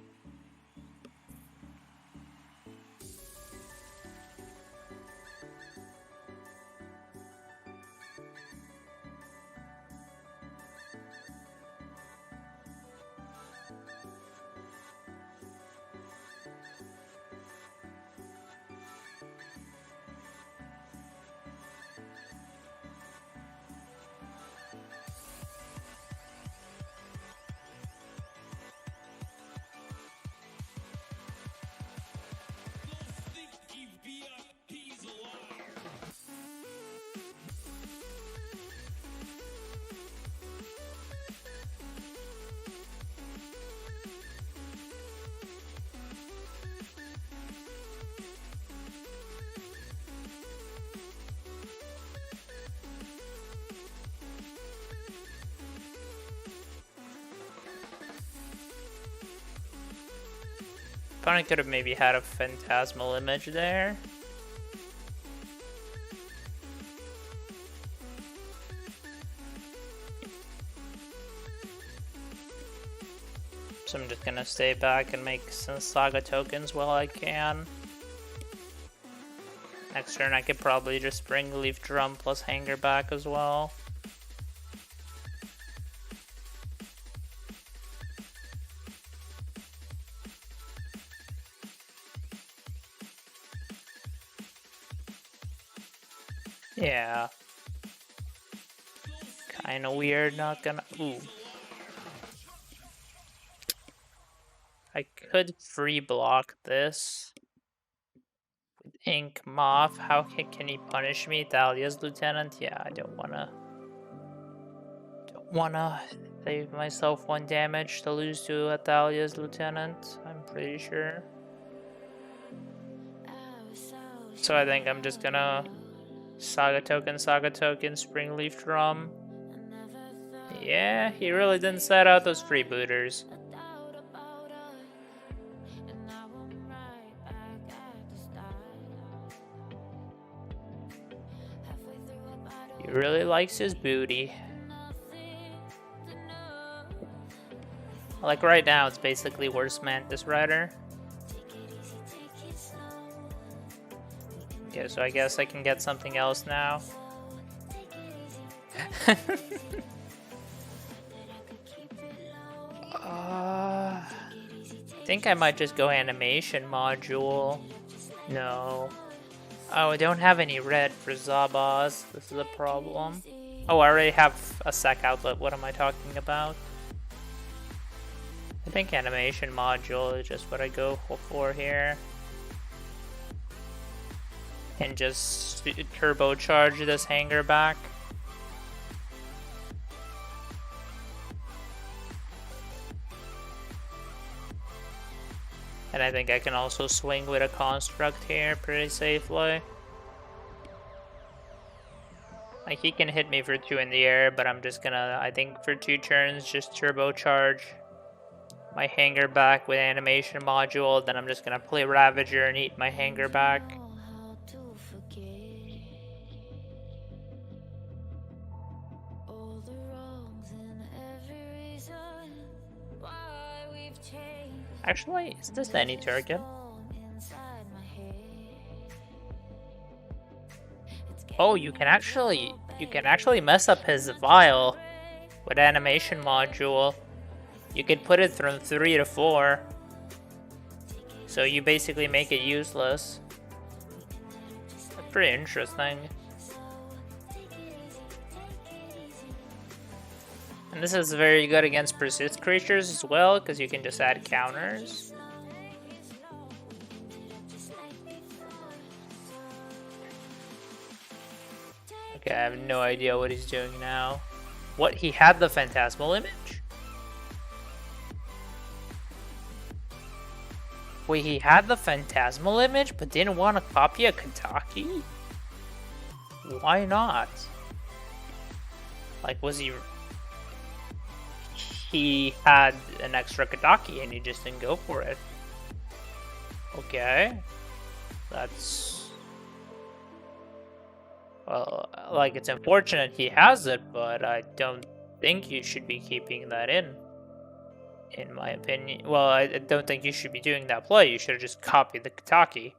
Opponent could have maybe had a phantasmal image there. So I'm just gonna stay back and make some Saga tokens while I can. Next turn I could probably just bring Leaf Drum plus Hanger back as well. Yeah. Kinda weird, not gonna... Ooh. I could free block this. With Ink Moth, how can he punish me? Thalia's Lieutenant? Yeah, I don't wanna save myself 1 damage to lose to a Thalia's Lieutenant, I'm pretty sure. So I think I'm just gonna Saga token, Springleaf Drum. Yeah, he really didn't set out those freebooters. He really likes his booty. Like right now, it's basically worse Mantis Rider. Okay, so I guess I can get something else now. I think I might just go animation module. No. Oh, I don't have any red for Zabaz. This is a problem. Oh, I already have a sec outlet. What am I talking about? I think animation module is just what I go for here. And just turbocharge this hanger back. And I think I can also swing with a construct here pretty safely. Like, he can hit me for 2 in the air, but I'm just gonna, I think for 2 turns, just turbocharge my hanger back with animation module. Then I'm just gonna play Ravager and eat my hanger back. Actually, is this any target? Oh, you can actually mess up his vial with animation module. You can put it from 3 to 4. So you basically make it useless. That's pretty interesting. And this is very good against persist creatures as well, because you can just add counters. Okay, I have no idea what he's doing now. What, he had the Phantasmal image? Wait, he had the Phantasmal image, but didn't want to copy a Kataki? Why not? Like, was he... He had an extra Kataki and he just didn't go for it. Okay. That's... Well, like, it's unfortunate he has it, but I don't think you should be keeping that in my opinion. Well, I don't think you should be doing that play. You should have just copied the Kataki.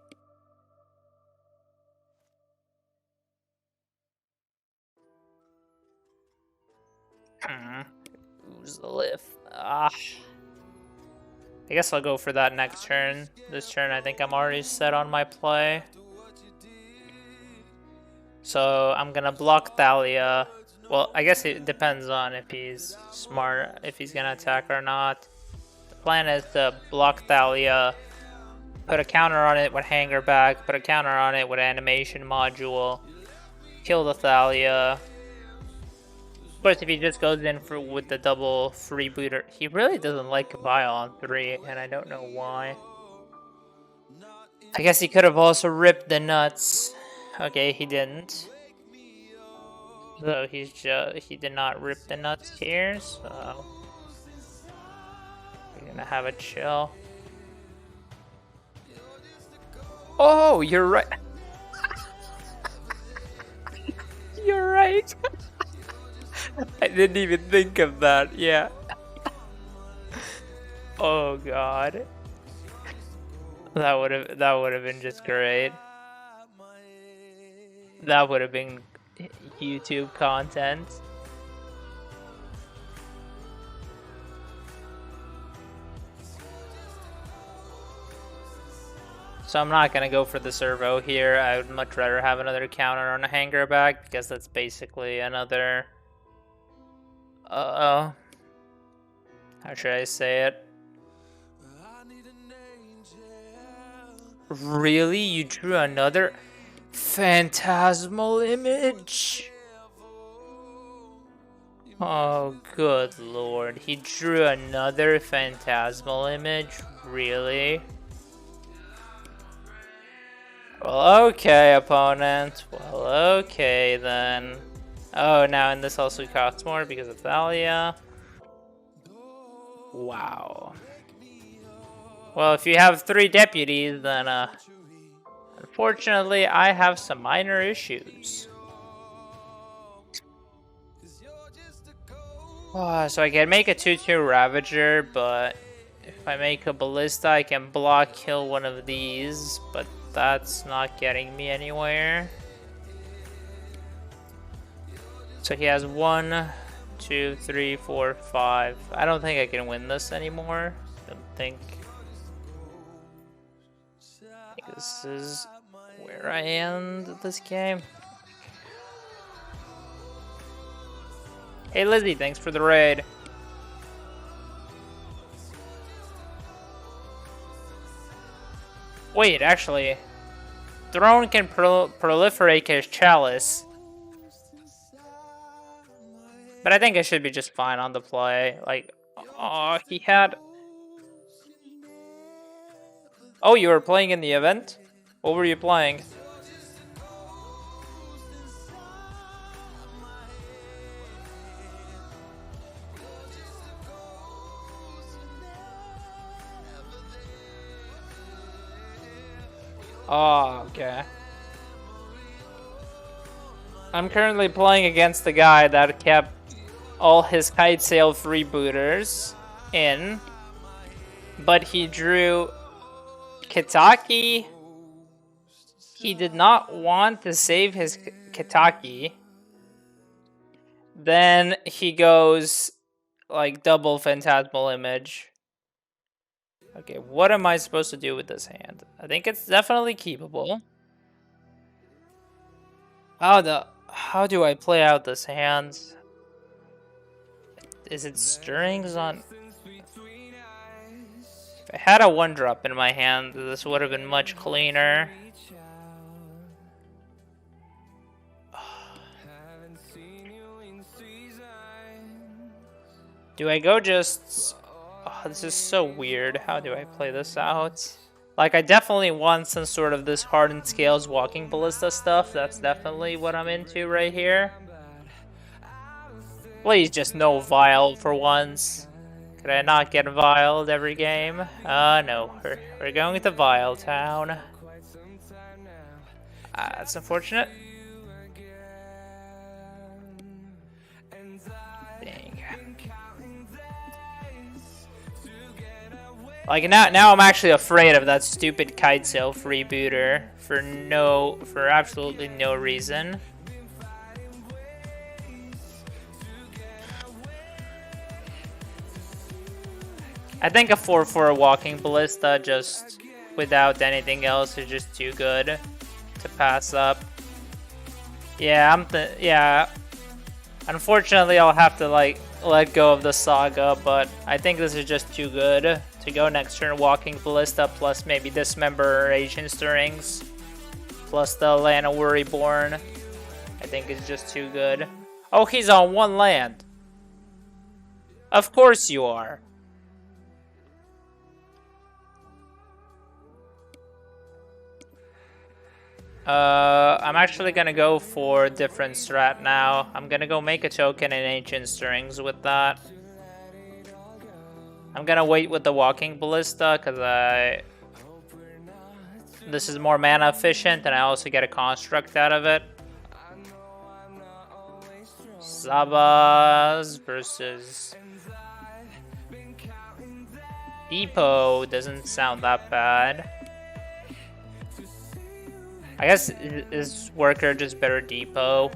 Who's the lift? I guess I'll go for that next turn. This turn, I think I'm already set on my play. So I'm gonna block Thalia. Well, I guess it depends on if he's smart, if he's gonna attack or not. The plan is to block Thalia, put a counter on it with Hanger Back, put a counter on it with Animation Module, kill the Thalia. Of course, if he just goes in with the double freebooter, he really doesn't like Kabyle on 3, and I don't know why. I guess he could have also ripped the nuts. Okay, he didn't. So he did not rip the nuts here, so we're gonna have a chill. Oh, you're right. You're right. I didn't even think of that. Yeah. Oh god. That would have been just great. That would have been YouTube content. So I'm not gonna go for the servo here. I would much rather have another counter on a Hanger Back, because that's basically another how should I say it? Really? You drew another Phantasmal image? Oh, good lord. He drew another Phantasmal image? Really? Well, okay, opponent. Well, okay, then. Oh, now, and this also costs more because of Thalia. Wow. Well, if you have 3 deputies, then, unfortunately, I have some minor issues. Oh, so I can make a 2/2 Ravager, but if I make a Ballista, I can block kill one of these, but that's not getting me anywhere. So he has 1, 2, 3, 4, 5. I don't think I can win this anymore. I don't think this is where I end this game. Hey Lizzie, thanks for the raid. Wait, actually, Throne can proliferate his chalice. But I think I should be just fine on the play. Like, oh, he had... Oh, you were playing in the event? What were you playing? Oh, okay. I'm currently playing against the guy that kept all his kite sail freebooters in, but he drew Kitaki. He did not want to save his Kitaki. Then he goes like double Phantasmal image. Okay, what am I supposed to do with this hand? I think it's definitely keepable. How do I play out this hand? Is it strings on? If I had a 1-drop in my hand, this would have been much cleaner. Do I go just... Oh, this is so weird. How do I play this out? Like, I definitely want some sort of this Hardened Scales Walking Ballista stuff. That's definitely what I'm into right here. Please just no Vile for once. Could I not get Viled every game? No. We're going to Vile Town. That's unfortunate. Dang. Like now I'm actually afraid of that stupid Kitesail freebooter for absolutely no reason. I think a 4/4 Walking Ballista just without anything else is just too good to pass up. Yeah, unfortunately I'll have to like let go of the Saga, but I think this is just too good to go next turn. Walking Ballista plus maybe Dismember or Ancient Stirrings plus the Lana Worryborn. I think it's just too good. Oh, he's on 1 land. Of course you are. I'm actually gonna go for a different strat now. I'm gonna go make a token in Ancient Stirrings with that. I'm gonna wait with the Walking Ballista because this is more mana efficient and I also get a construct out of it. Zabas versus Depot doesn't sound that bad. I guess is Worker just better Depot?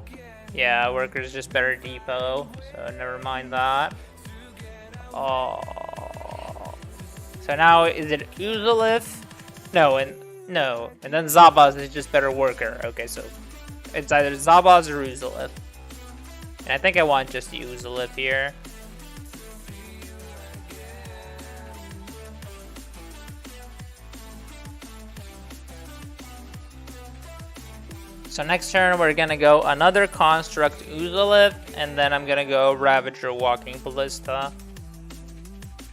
Yeah, Worker's just better Depot, so never mind that. Oh. So now is it Uzalith? No, and then Zabaz is just better Worker. Okay, so it's either Zabaz or Uzalith. And I think I want just Uzalith here. So next turn we're gonna go another Construct Uzalith, and then I'm gonna go Ravager Walking Ballista.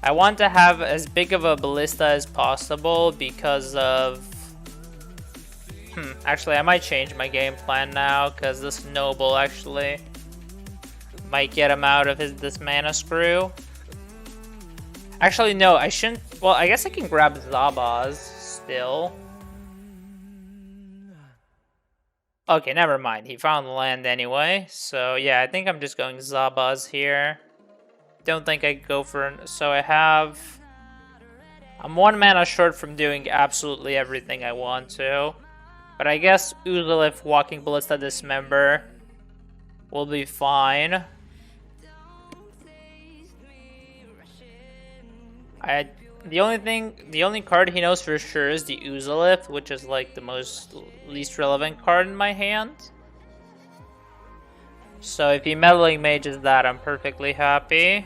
I want to have as big of a ballista as possible because of... Actually, I might change my game plan now because this Noble actually might get him out of this mana screw. Actually, no, I shouldn't... Well, I guess I can grab Zabaz still. Okay, never mind. He found the land anyway. So, yeah, I think I'm just going Zabaz here. Don't think I could go for... So I have... I'm 1 mana short from doing absolutely everything I want to. But I guess Uzalith Walking Ballista Dismember will be fine. The only card he knows for sure is the Uzalith, which is like the least relevant card in my hand. So if he Meddling Mages that, I'm perfectly happy.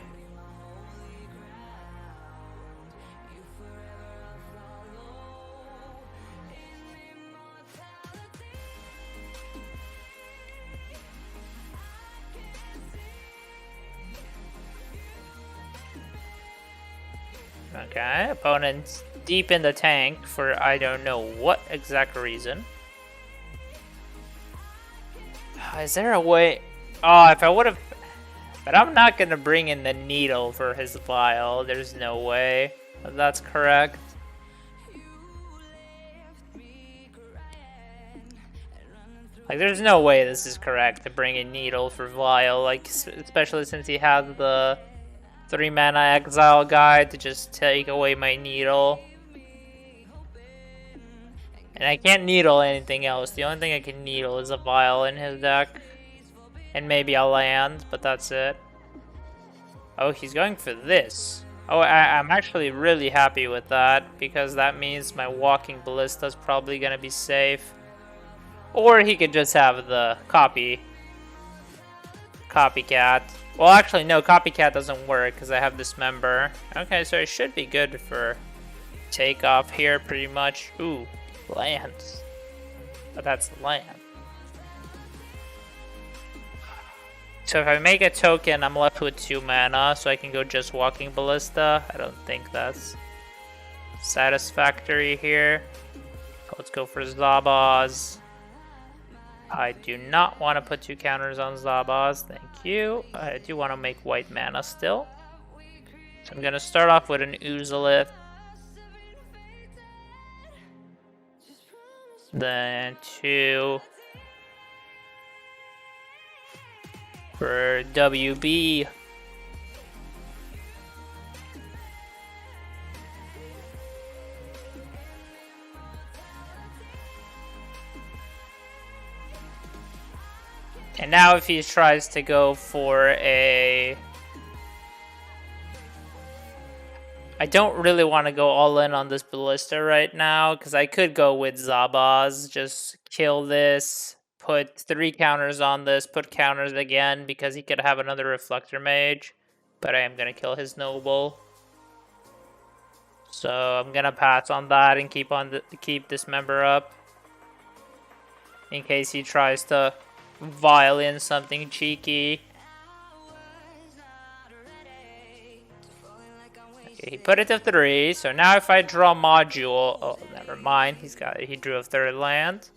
Okay, opponent's deep in the tank for I don't know what exact reason. Is there a way? Oh, if I would have... But I'm not going to bring in the needle for his vial. There's no way that's correct. Like, there's no way this is correct to bring in needle for vial, like, especially since he has the 3 mana exile guide to just take away my needle. And I can't needle anything else. The only thing I can needle is a vial in his deck. And maybe a land, but that's it. Oh, he's going for this. Oh, I'm actually really happy with that, because that means my walking ballista's probably gonna be safe. Or he could just have the copycat. Well, actually, no, copycat doesn't work because I have dismember. Okay, so it should be good for takeoff here, pretty much. Ooh, lands. But that's land. So if I make a token, I'm left with 2 mana, so I can go just walking ballista. I don't think that's satisfactory here. Let's go for Zabaz. I do not want to put 2 counters on Zabaz, thank you. I do want to make white mana still. So I'm going to start off with an Uzalith. Then 2 for WB. And now if he tries to go for a... I don't really want to go all in on this ballista right now, because I could go with Zabaz, just kill this, put 3 counters on this, put counters again, because he could have another Reflector Mage. But I am going to kill his Noble. So I'm going to pass on that and keep Dismember up. In case he tries to violin something cheeky. Okay, he put it to 3, so now if I draw module... Oh, never mind, he drew a 3rd land.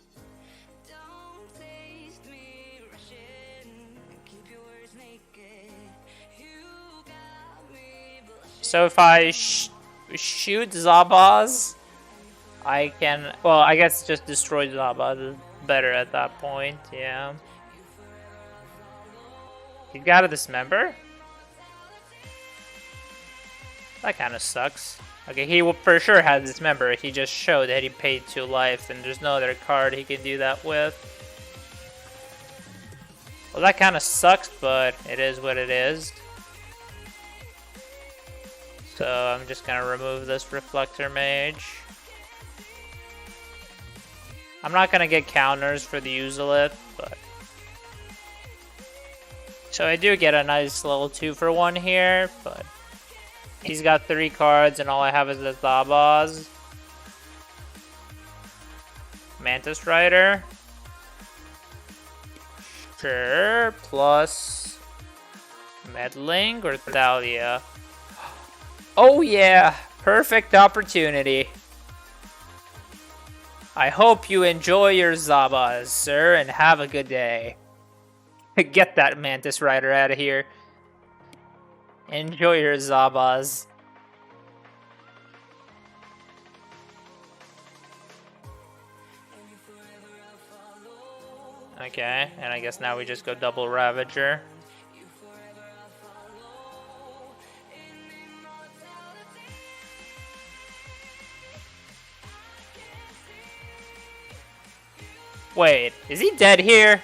So if I shoot Zabaz, I can... Well, I guess just destroy Zabaz is better at that point, yeah. He got a Dismember? That kind of sucks. Okay, he for sure has Dismember. He just showed that he paid 2 life, and there's no other card he can do that with. Well, that kind of sucks, but it is what it is. So I'm just gonna remove this Reflector Mage. I'm not gonna get counters for the Uzalith, but... So I do get a nice level 2 for 1 here, but... He's got 3 cards, and all I have is the Zabaz. Mantis Rider. Sure, plus... Meddling or Thalia. Oh yeah! Perfect opportunity. I hope you enjoy your Zabaz, sir, and have a good day. Get that Mantis Rider out of here. Enjoy your Zabaz. Okay, and I guess now we just go double Ravager. Wait, is he dead here?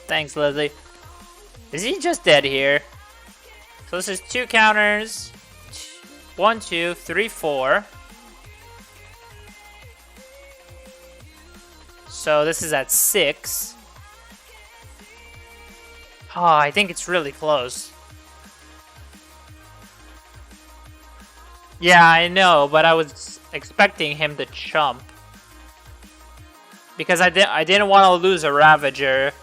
Thanks, Leslie. Is he just dead here? So this is 2 counters. 1, 2, 3, 4. So this is at 6. Oh, I think it's really close. Yeah, I know, but I was expecting him to chump. Because I didn't want to lose a Ravager.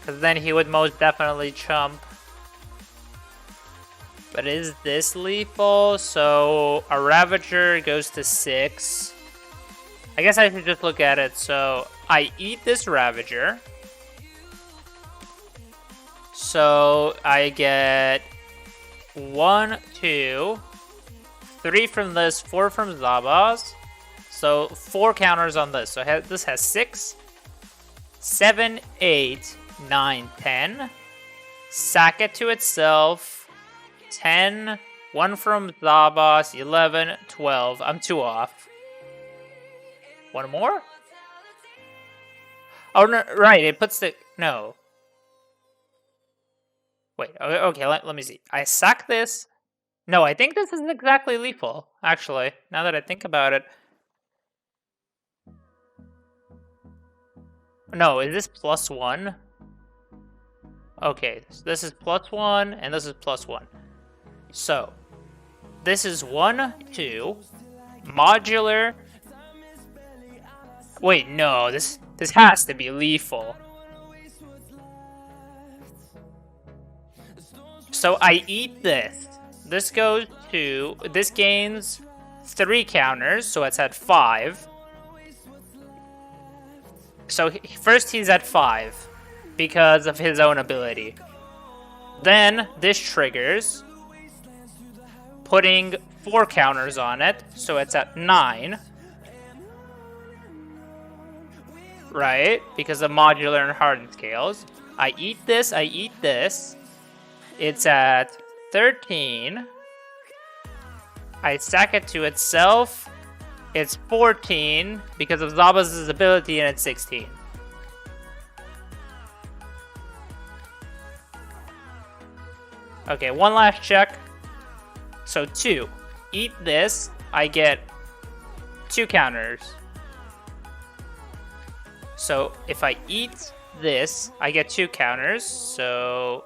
Because then he would most definitely chump. But is this lethal? So a Ravager goes to 6. I guess I should just look at it. So I eat this Ravager. So I get 1, 2, 3 from this, 4 from Zabaz. So 4 counters on this. So this has 6, 7, 8, 9, 10. Sack it to itself. 10. 1 from Zabaz. 11, 12. I'm 2 off. 1 more? Oh, no, right, it puts the... No. Wait, okay, let me see. I sack this. No, I think this is exactly lethal, actually, now that I think about it. No, is this +1? Okay, so this is +1, and this is +1. So, this is 1, 2, modular. Wait, no, this has to be lethal. So I eat this. This goes to... This gains 3 counters, so it's at 5. So first he's at 5 because of his own ability. Then this triggers, putting 4 counters on it, so it's at 9. Right? Because of modular and hardened scales. I eat this, I eat this. It's at 13. I sack it to itself. It's 14 because of Zabaz's ability, and it's 16. Okay, one last check. So 2. Eat this. I get 2 counters. So if I eat this, I get 2 counters. So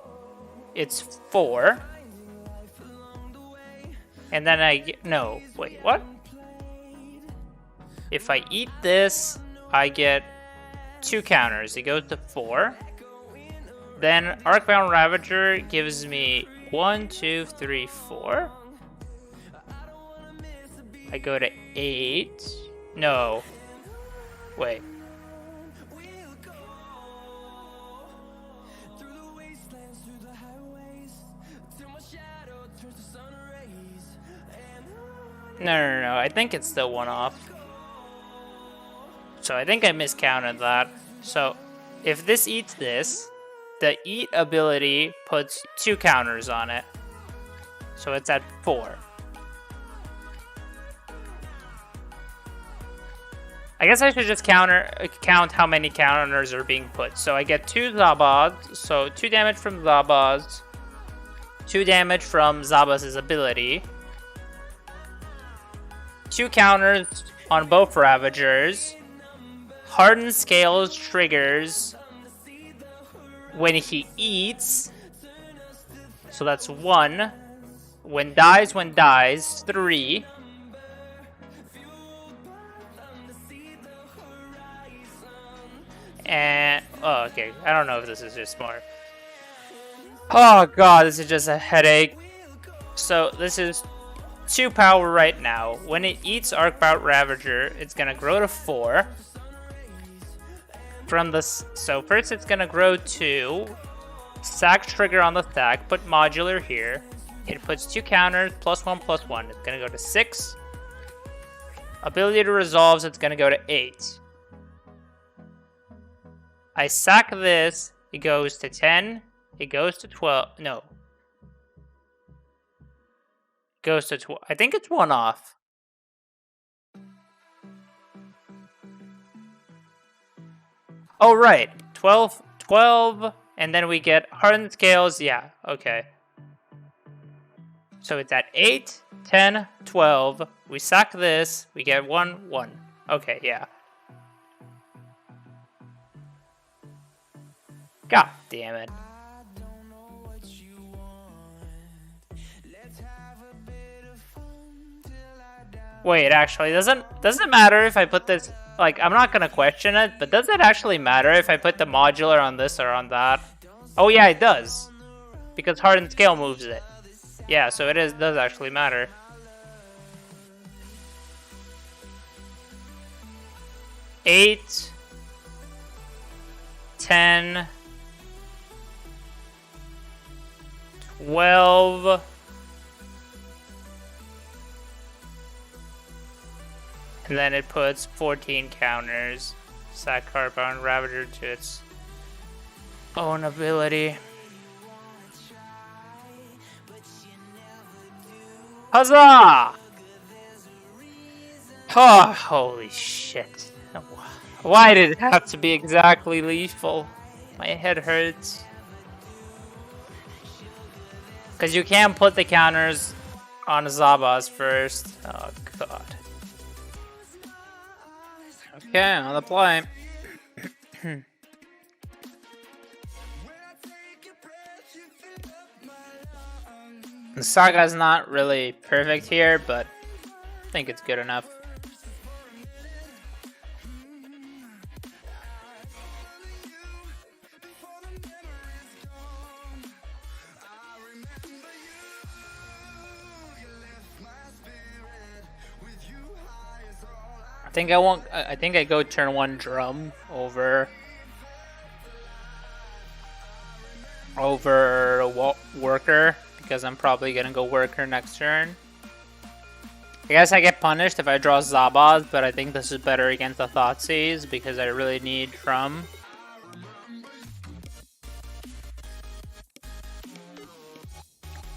it's 4. And then I get... No, wait, what? If I eat this, I get 2 counters. It goes to 4. Then Arcbound Ravager gives me 1, 2, 3, 4. I go to 8. No. Wait. No. I think it's still 1 off. So I think I miscounted that. So if this eats this, the eat ability puts 2 counters on it. So it's at 4. I guess I should just count how many counters are being put. So I get 2 Zabaz, so 2 damage from Zabaz, 2 damage from Zabaz's ability, 2 counters on both Ravagers. Hardened Scales triggers when he eats, so that's 1. When dies, 3. And, oh, okay, I don't know if this is just smart. Oh god, this is just a headache. So this is 2 power right now. When it eats Arcbound Ravager, it's gonna grow to 4. From this, so first it's gonna grow 2. Sack trigger on the stack, put modular here. It puts 2 counters, +1/+1. It's gonna go to 6. Ability to resolves, it's gonna go to 8. I sack this, it goes to 10. It goes to 12. No. It goes to 12. I think it's 1 off. Oh, right. 12, and then we get Hardened Scales. Yeah, okay. So it's at 8, 10, 12. We sack this. We get 1, 1. Okay, yeah. God damn it. Wait, actually, doesn't it matter if I put this... Like, I'm not gonna question it, but does it actually matter if I put the modular on this or on that? Oh yeah, it does. Because Hardened Scale moves it. Yeah, so does actually matter. Eight, 10, 12. And then it puts 14 counters. Sack Arcbound Ravager to its own ability. Huzzah! Oh, holy shit. Why did it have to be exactly lethal? My head hurts. Because you can't put the counters on Zabas first. Oh, God. Okay, on the play. The Saga's not really perfect here, but I think it's good enough. I think I go turn 1 drum over worker, because I'm probably gonna go worker next turn. I guess I get punished if I draw Zabaz, but I think this is better against the Thoughtseize because I really need drum.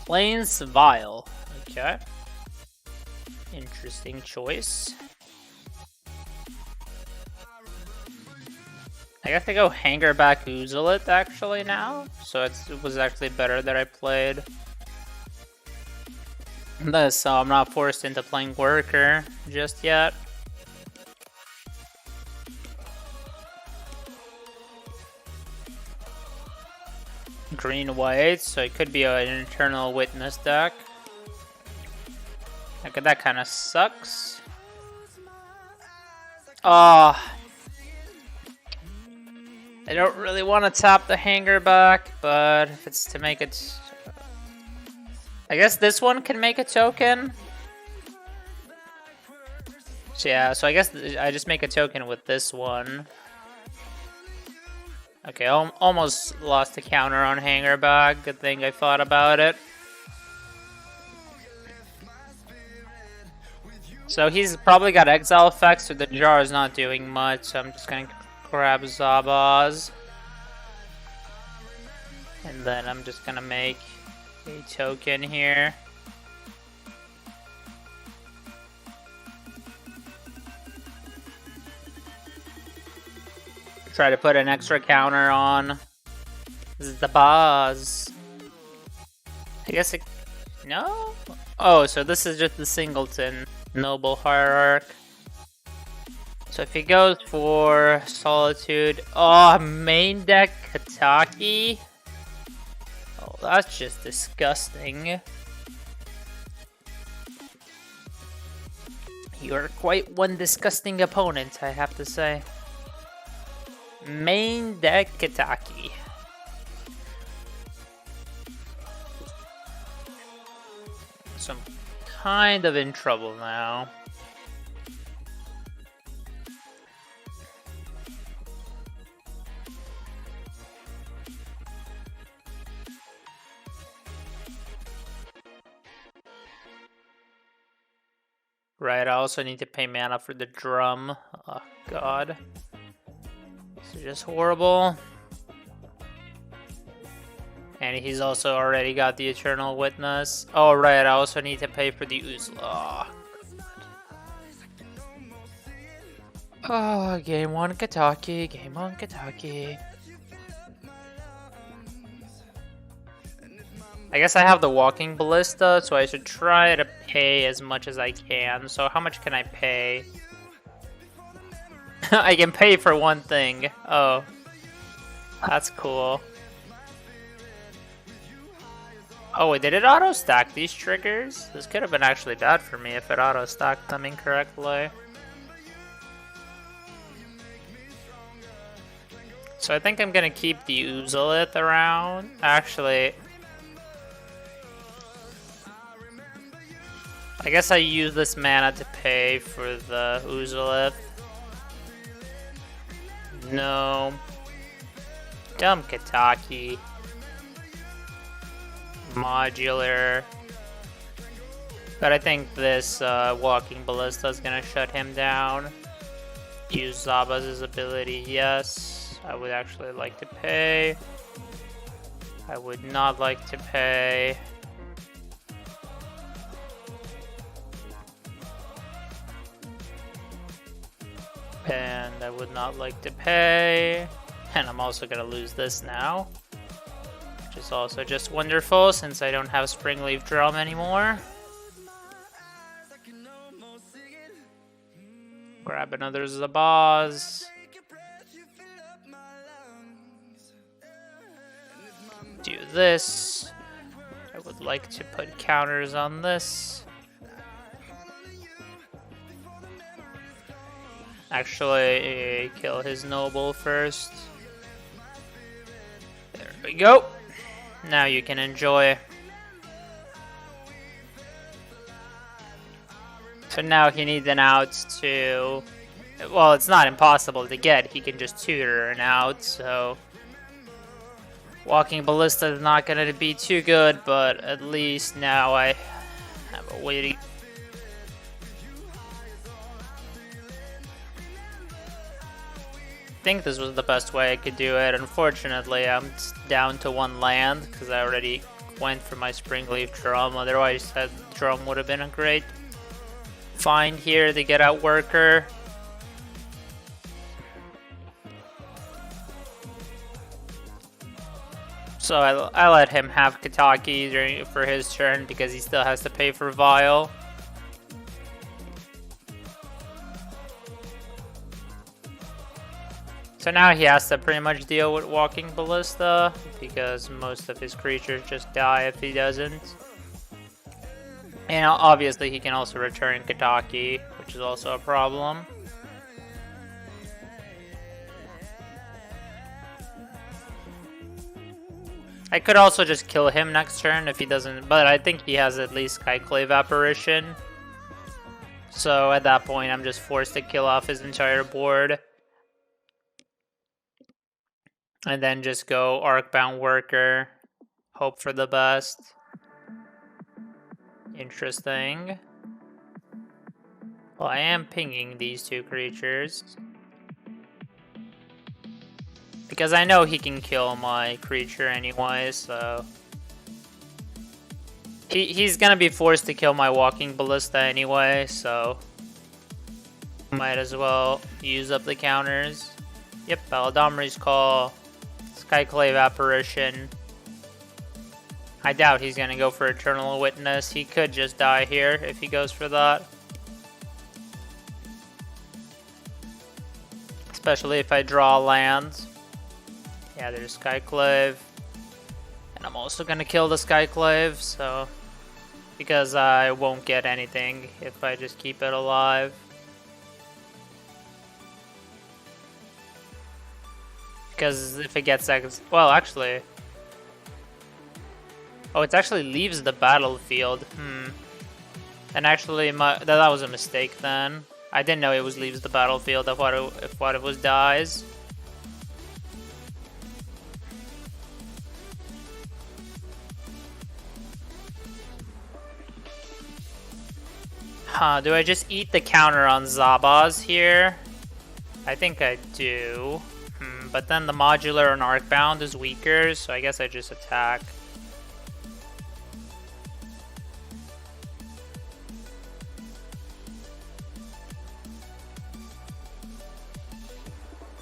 Plains Vile. Okay. Interesting choice. I guess I go Hanger back Oozlet actually now, so it was actually better that I played this, so I'm not forced into playing worker just yet. Green white, so it could be an Eternal Witness deck. Okay, that kind of sucks. I don't really want to tap the Hanger back, but if it's to make it... I guess this one can make a token. So yeah, so I guess I just make a token with this one. Okay, almost lost a counter on Hanger back. Good thing I thought about it. So he's probably got exile effects, so the jar is not doing much, so I'm just gonna grab Zabaz. And then I'm just gonna make a token here. Try to put an extra counter on Zabaz. I guess it... No? Oh, so this is just the Singleton Noble Hierarch. So if he goes for Solitude... Oh, main deck Kataki? Oh, that's just disgusting. You're quite one disgusting opponent, I have to say. Main deck Kataki. So I'm kind of in trouble now. Right, I also need to pay mana for the drum. Oh god. This is just horrible. And he's also already got the Eternal Witness. Oh right, I also need to pay for the Oozla. Oh, game 1 Kataki, game 1 Kataki. I guess I have the Walking Ballista, so I should try to pay as much as I can. So how much can I pay? I can pay for one thing. Oh. That's cool. Oh wait, did it auto-stack these triggers? This could have been actually bad for me if it auto-stacked them incorrectly. So I think I'm gonna keep the Oozolith around. Actually... I guess I use this mana to pay for the Oozolith. No. Dumb Kataki. Modular. But I think this Walking Ballista is gonna shut him down. Use Zabaz's ability, yes. I would actually like to pay. I would not like to pay. And I would not like to pay. And I'm also gonna lose this now, which is also just wonderful since I don't have Springleaf Drum anymore. Grab another Zabaz. Do this. I would like to put counters on this. Actually, kill his noble first. There we go. Now you can enjoy. So now he needs an out to... Well, it's not impossible to get. He can just tutor an out, so... Walking Ballista is not going to be too good, but at least now I have a way to... I think this was the best way I could do it. Unfortunately, I'm down to 1 land because I already went for my Springleaf Drum. Otherwise, that drum would have been a great find here to get out Worker. So I let him have Kataki for his turn because he still has to pay for Vial. So now he has to pretty much deal with Walking Ballista because most of his creatures just die if he doesn't. And obviously he can also return Kataki, which is also a problem. I could also just kill him next turn if he doesn't, but I think he has at least Skyclave Apparition. So at that point I'm just forced to kill off his entire board. And then just go Arcbound Worker, hope for the best. Interesting. Well, I am pinging these 2 creatures. Because I know he can kill my creature anyway, so... He's gonna be forced to kill my Walking Ballista anyway, so... Might as well use up the counters. Yep, Baladomri's Call, Skyclave Apparition. I doubt he's gonna go for Eternal Witness. He could just die here if he goes for that. Especially if I draw lands. Yeah, there's Skyclave. And I'm also gonna kill the Skyclave, so... Because I won't get anything if I just keep it alive. Because if it gets... Well, actually... Oh, it actually leaves the battlefield. And actually, that was a mistake then. I didn't know it was leaves the battlefield. I thought it was dies. Huh, do I just eat the counter on Zabaz here? I think I do. But then the modular and Arcbound is weaker, so I guess I just attack.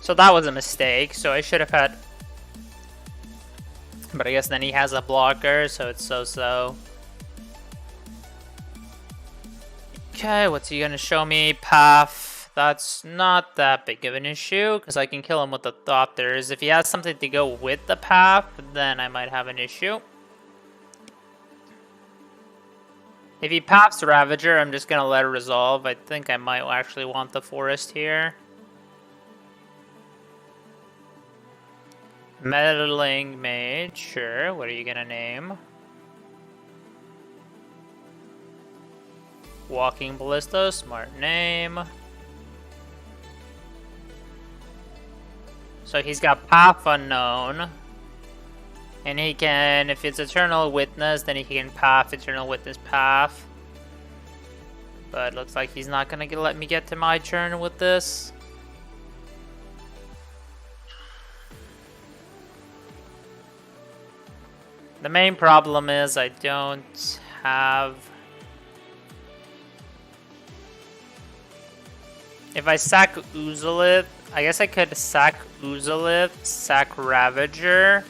So that was a mistake, so I should have had... But I guess then he has a blocker, so it's so-so. Okay, what's he gonna show me? Path. That's not that big of an issue, because I can kill him with the Thopters. If he has something to go with the path, then I might have an issue. If he paths Ravager, I'm just gonna let it resolve. I think I might actually want the Forest here. Meddling Mage, sure. What are you gonna name? Walking Ballista, smart name. So he's got Path Unknown. And he can, if it's Eternal Witness, then he can Path Eternal Witness Path. But looks like he's not gonna let me get to my turn with this. The main problem is I don't have... If I sack Oozalith, I guess I could sack Oozalith, sack Ravager.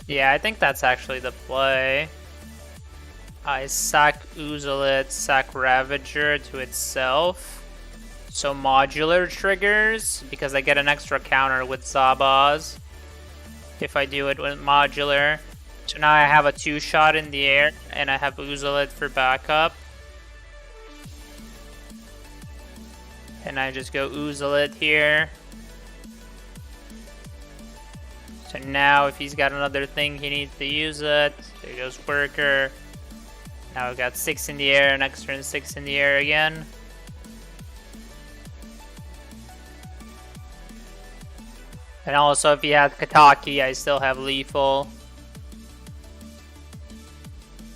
Yeah, I think that's actually the play. I sack Oozalith, sack Ravager to itself. So modular triggers, because I get an extra counter with Zabaz if I do it with modular. So now I have a 2-shot in the air, and I have Oozalith for backup. And I just go Oozalith here. So now if he's got another thing, he needs to use it. There goes Worker. Now we've got 6 in the air, next turn 6 in the air again. And also if he has Kataki, I still have Lethal.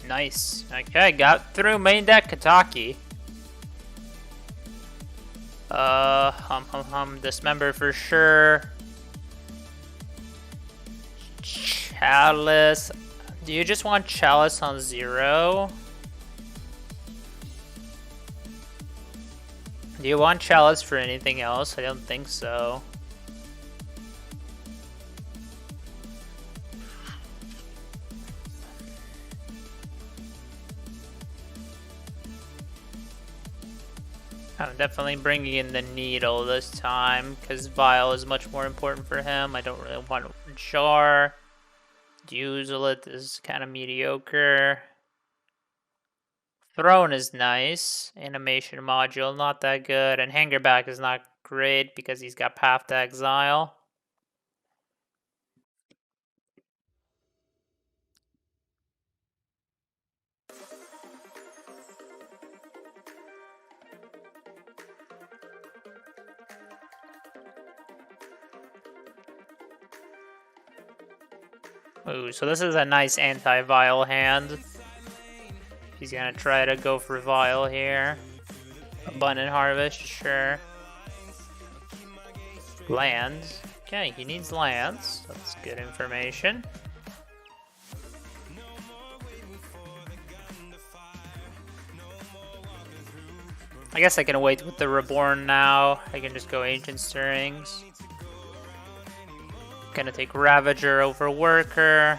Nice. Okay, got through main deck Kataki. Dismember for sure. Chalice. Do you just want Chalice on 0? Do you want Chalice for anything else? I don't think so. I'm definitely bringing in the Needle this time, because Vial is much more important for him. I don't really want Jar. Oozalith is kind of mediocre. Throne is nice. Animation module, not that good. And Hangerback is not great because he's got Path to Exile. Ooh, so this is a nice anti-Vial hand. He's gonna try to go for Vial here. Abundant Harvest, sure. Lands. Okay, he needs lands. That's good information. I guess I can wait with the Reborn now. I can just go Ancient Stirrings. Gonna take Ravager over Worker.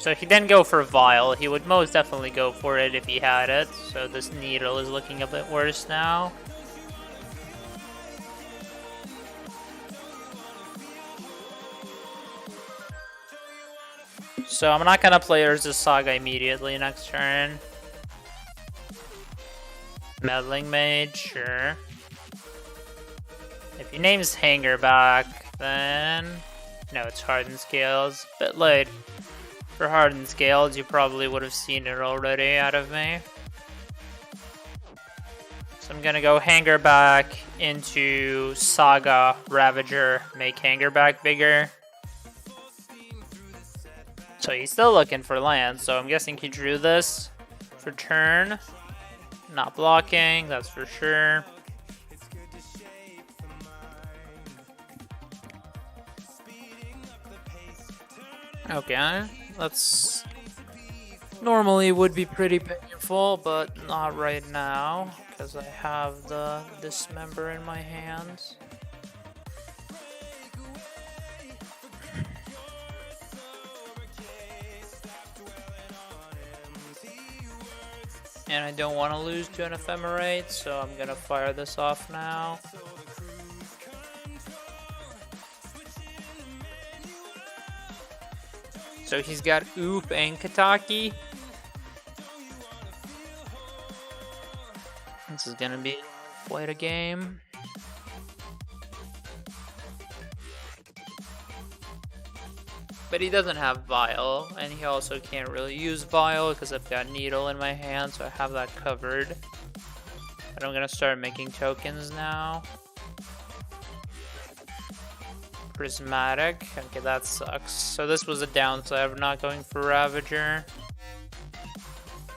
So if he didn't go for Vial, he would most definitely go for it if he had it. So this Needle is looking a bit worse now. So I'm not gonna play Urza Saga immediately next turn. Meddling Mage, sure. If he names Hangerback, then... No, it's Hardened Scales. Bit late. For Hardened Scales, you probably would have seen it already out of me. So I'm gonna go Hangerback into Saga, Ravager, make Hangerback bigger. So he's still looking for land, so I'm guessing he drew this for turn. Not blocking, that's for sure. Okay, that's normally would be pretty painful, but not right now, because I have the Dismember in my hands. And I don't want to lose to an Ephemerate, so I'm gonna fire this off now. So he's got Oop and Kataki. This is gonna be quite a game. But he doesn't have Vial, and he also can't really use Vial because I've got Needle in my hand, so I have that covered. But I'm gonna start making tokens now. Prismatic. Okay, that sucks. So this was a downside of not going for Ravager.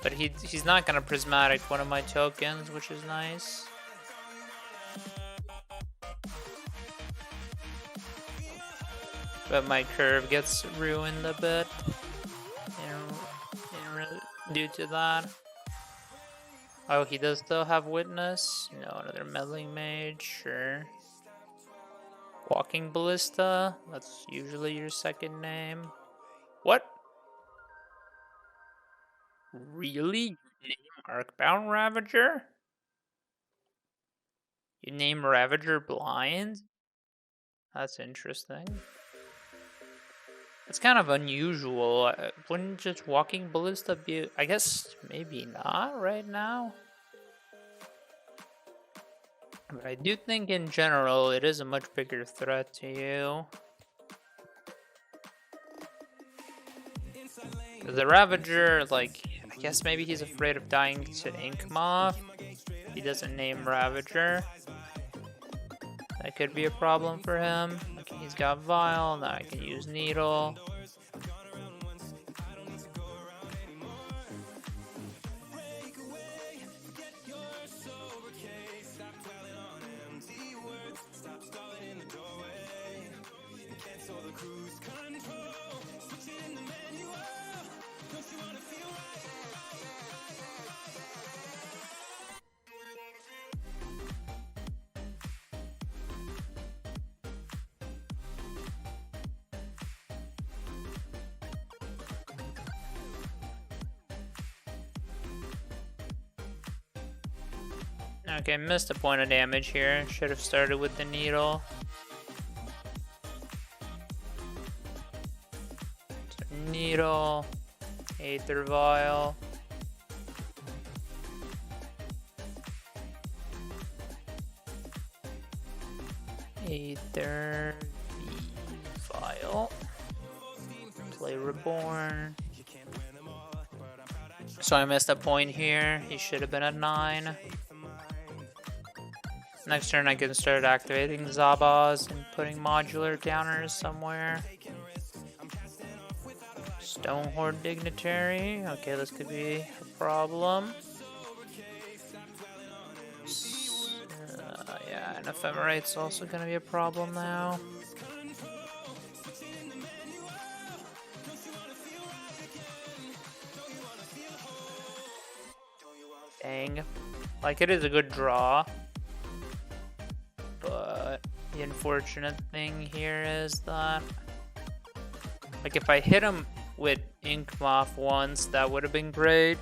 But he's not gonna prismatic one of my tokens, which is nice. But my curve gets ruined a bit due to that. Oh, he does still have witness? No, another meddling mage, sure. Walking ballista, that's usually your second name. What? Really? You name Arcbound Ravager? You name Ravager blind? That's interesting. It's kind of unusual. Wouldn't just Walking Ballista be... I guess maybe not right now. But I do think in general it is a much bigger threat to you. The Ravager, like, I guess maybe he's afraid of dying to Inkmoth. He doesn't name Ravager. That could be a problem for him. Okay, he's got Vial, now I can use Needle. Okay, missed a point of damage here. Should have started with the Needle. So Needle, Aether Vial. Aether Vial. Play Reborn. So I missed a point here. He should have been at 9. Next turn I can start activating Zabas and putting modular counters somewhere. Stonehorde Dignitary. Okay, this could be a problem. Yeah, and Ephemerate's also gonna be a problem now. Dang. Like, it is a good draw. But the unfortunate thing here is that, like, if I hit him with Inkmoth once, that would have been great.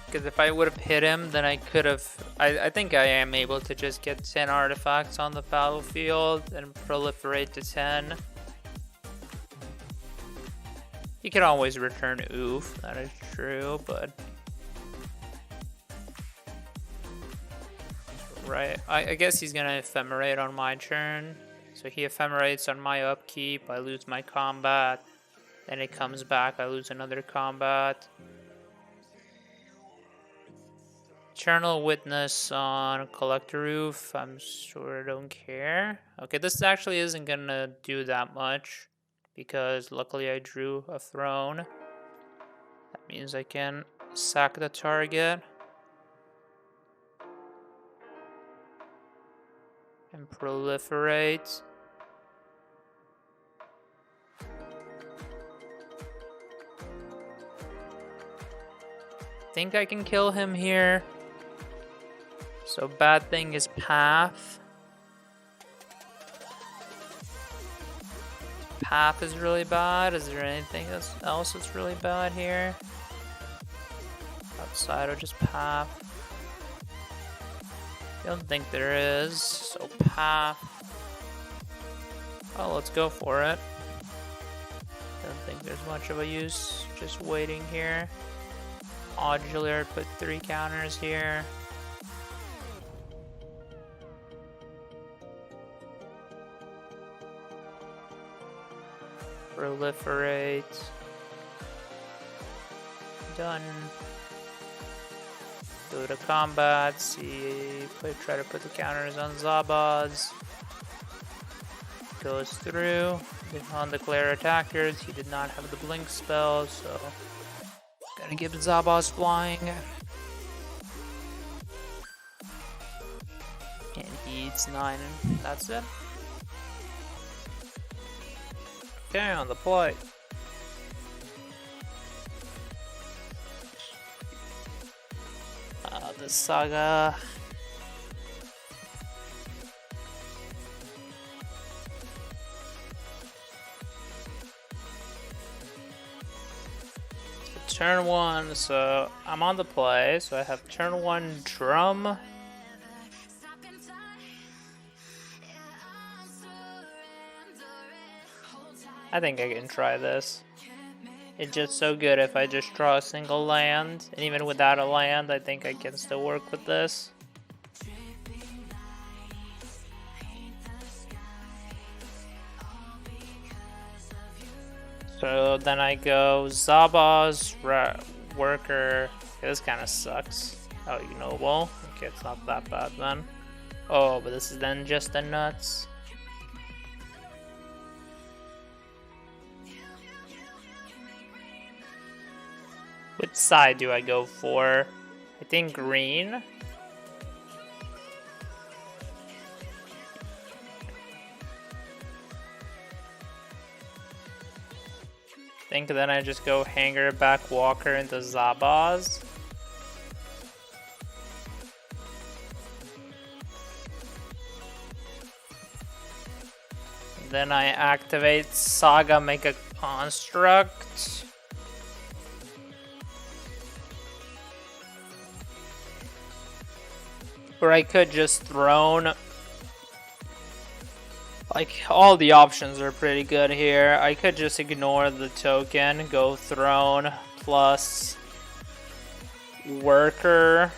Because if I would have hit him, then I could have... I think I am able to just get 10 artifacts on the battlefield and proliferate to 10. You can always return Oof, that is true, but... Right, I guess he's gonna Ephemerate on my turn. So he Ephemerates on my upkeep, I lose my combat. Then it comes back, I lose another combat. Eternal Witness on Collector Roof, I'm sure I don't care. Okay, this actually isn't gonna do that much, because luckily I drew a throne. That means I can sack the target. And proliferate. Think I can kill him here. So bad thing is Path. Path is really bad. Is there anything else that's really bad here? Outside of just Path. Don't think there is. So Path. Oh, let's go for it. Don't think there's much of a use. Just waiting here. Modular, put 3 counters here. Proliferate. Done. Go to combat, try to put the counters on Zabaz. Goes through. undeclared attackers. He did not have the blink spell, so gotta give Zabas flying. And he eats 9, and that's it. Okay, on the play. The Saga. Turn 1, so I'm on the play, so I have turn 1 drum. I think I can try this. It's just so good if I just draw a single land, and even without a land, I think I can still work with this. So then I go Zabas, Worker. Okay, this kind of sucks. Oh, Ignoble. Okay, it's not that bad then. Oh, but this is then just the nuts. Which side do I go for? I think green. I think then I just go Hanger back Walker into Zabas. Then I activate Saga, make a construct. Or I could just Throne. Like, all the options are pretty good here. I could just ignore the token, go Throne plus Worker.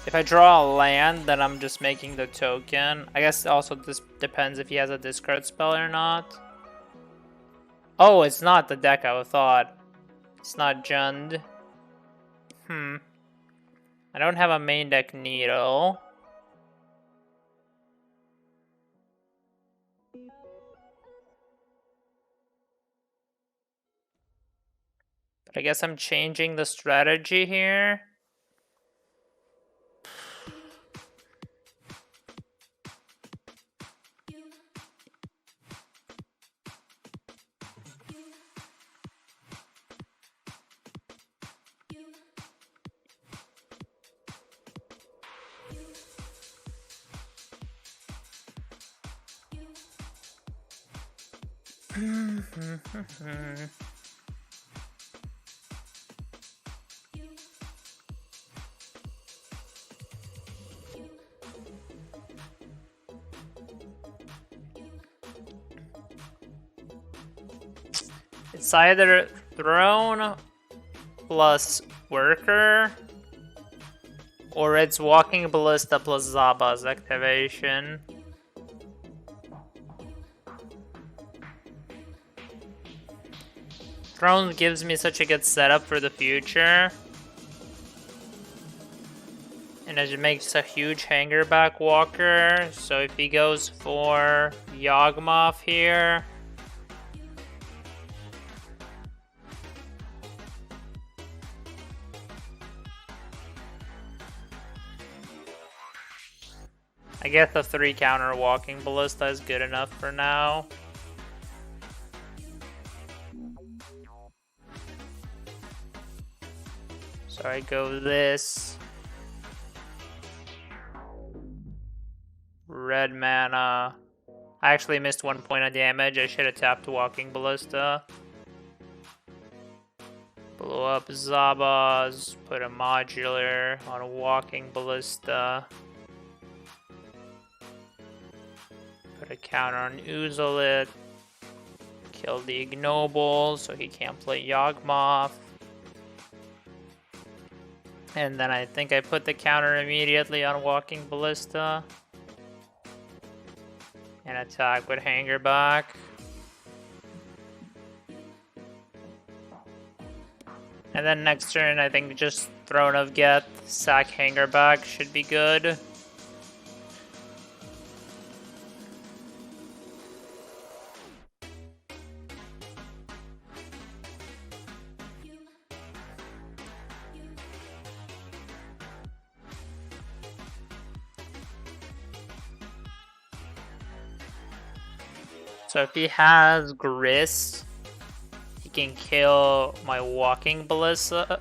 If I draw a land, then I'm just making the token. I guess also this depends if he has a discard spell or not. Oh, it's not the deck I would thought. It's not Jund. I don't have a main deck Needle. But I guess I'm changing the strategy here. It's either Throne plus Worker, or it's Walking Ballista plus Zaba's activation. Throne gives me such a good setup for the future. And it makes a huge hanger back Walker. So if he goes for Yawgmoth here, I guess the 3 counter Walking Ballista is good enough for now. So I go this. Red mana. I actually missed 1 point of damage. I should have tapped Walking Ballista. Blow up Zabas. Put a modular on a Walking Ballista. Put a counter on Uzolit. Kill the Ignoble so he can't play Yawgmoth. And then I think I put the counter immediately on Walking Ballista. And attack with Hanger back. And then next turn I think just Throne of Geth, sack Hanger back should be good. So if he has Grist, he can kill my walking ballista,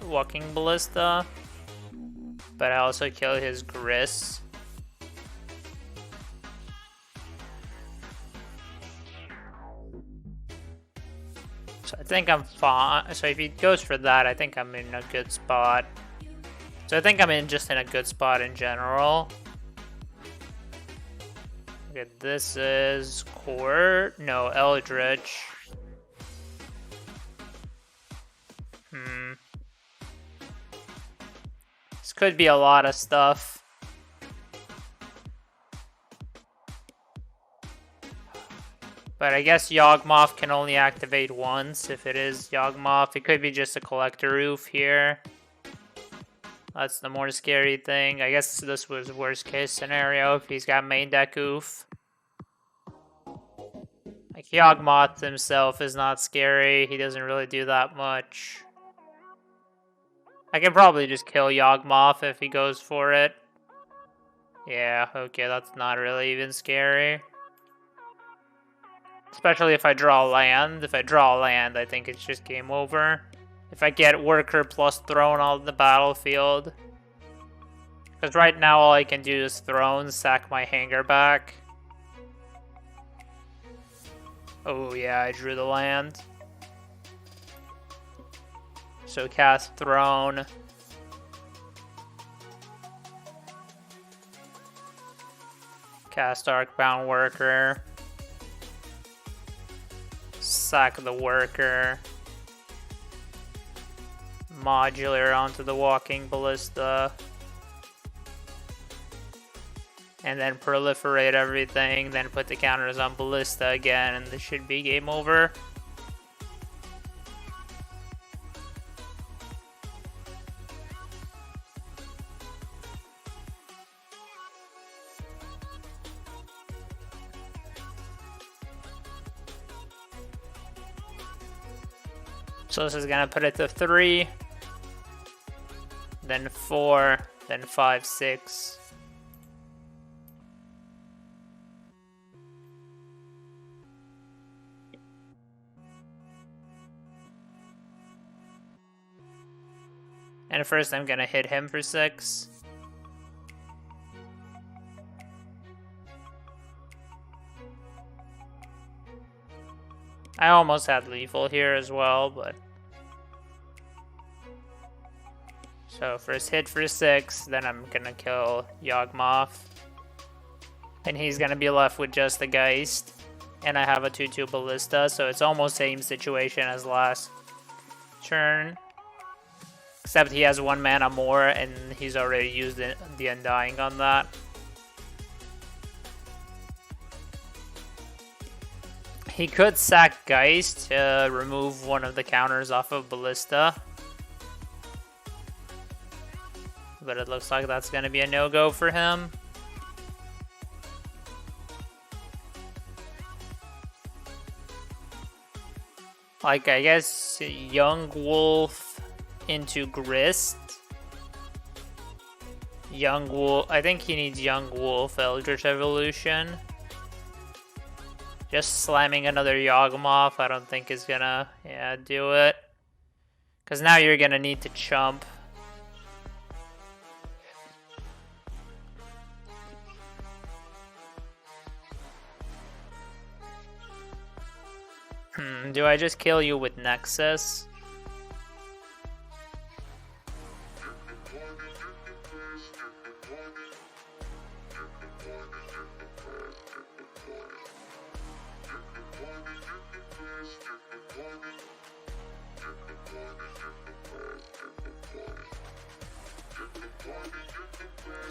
but I also kill his Grist. So I think I'm fine. So if he goes for that, I think I'm in a good spot. So I think I'm just in a good spot in general. Okay, this is Court. No, Eldritch. This could be a lot of stuff. But I guess Yawgmoth can only activate once if it is Yawgmoth. It could be just a Collector Roof here. That's the more scary thing. I guess this was worst case scenario if he's got main deck Oof. Like Yawgmoth himself is not scary. He doesn't really do that much. I can probably just kill Yawgmoth if he goes for it. Yeah, okay, that's not really even scary. Especially if I draw land. If I draw land, I think it's just game over. If I get Worker plus Throne on the battlefield. Because right now all I can do is Throne, sack my Hanger back. Oh yeah, I drew the land. So cast Throne. Cast Arcbound Worker. Sack the Worker. Modular onto the Walking Ballista. And then proliferate everything, then put the counters on Ballista again, and this should be game over. So this is gonna put it to 3, then 4, then 5, 6. And first I'm gonna hit him for 6. I almost had lethal here as well, but... So first hit for 6, then I'm gonna kill Yawgmoth. And he's gonna be left with just the Geist. And I have a 2/2 Ballista, so it's almost same situation as last turn. Except he has 1 mana more, and he's already used the Undying on that. He could sack Geist to remove one of the counters off of Ballista. But it looks like that's going to be a no-go for him. Like, I guess Young Wolf into Grist. Young Wolf. I think he needs Young Wolf Eldritch Evolution. Just slamming another Yawgmoth I don't think is gonna do it. Because now you're gonna need to chump. Do I just kill you with Nexus?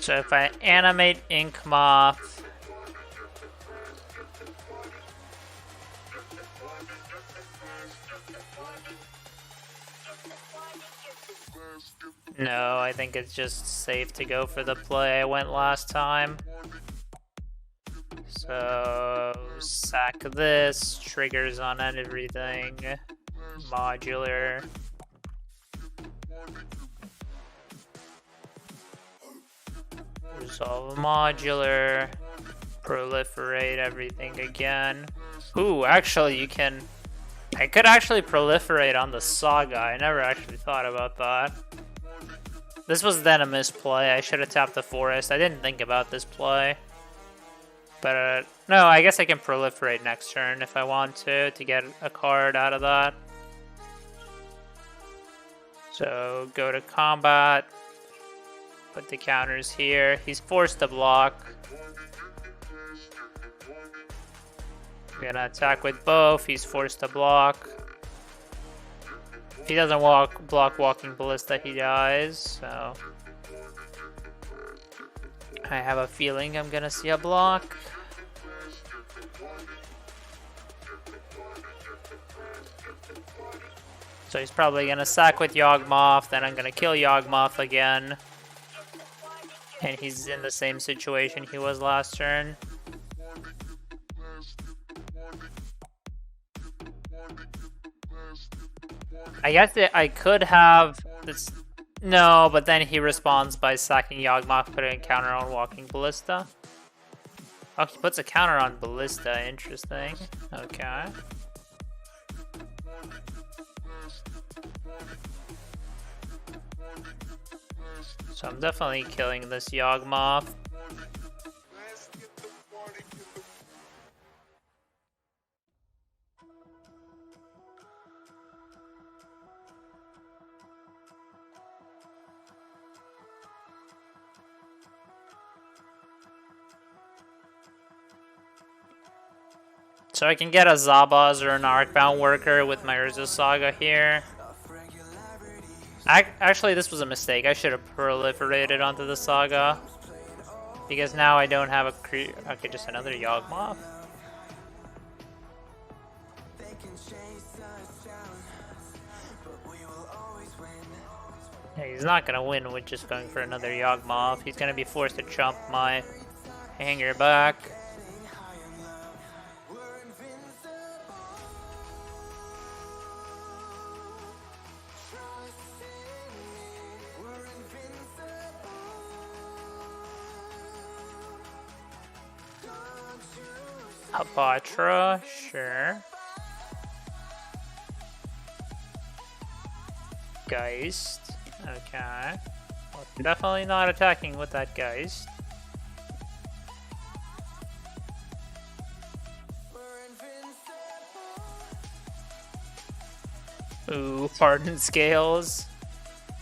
So if I animate Inkmoth, no, I think it's just safe to go for the play I went last time. So sack this, triggers on everything, modular. Resolve modular, proliferate everything again. Ooh, actually you can... I could actually proliferate on the Saga. I never actually thought about that. This was then a misplay. I should have tapped the Forest. I didn't think about this play. But, no, I guess I can proliferate next turn if I want to get a card out of that. So, go to combat. Put the counters here. He's forced to block. I'm gonna attack with both. He's forced to block. If he doesn't block Walking Ballista, he dies, so... I have a feeling I'm gonna see a block. So he's probably gonna sack with Yawgmoth, then I'm gonna kill Yawgmoth again. And he's in the same situation he was last turn. I guess I could have this. No, but then he responds by sacking Yawgmoth, putting a counter on Walking Ballista. Oh, he puts a counter on Ballista. Interesting. Okay. So I'm definitely killing this Yawgmoth. So I can get a Zabaz or an Arcbound Worker with my Urza Saga here. Actually, this was a mistake. I should have proliferated onto the Saga. Because now I don't have a okay, just another Yawgmoth. Yeah, he's not gonna win with just going for another Yawgmoth. He's gonna be forced to chump my hanger back. Apatra, sure. Geist, okay. Well, definitely not attacking with that Geist. Ooh, Hardened Scales.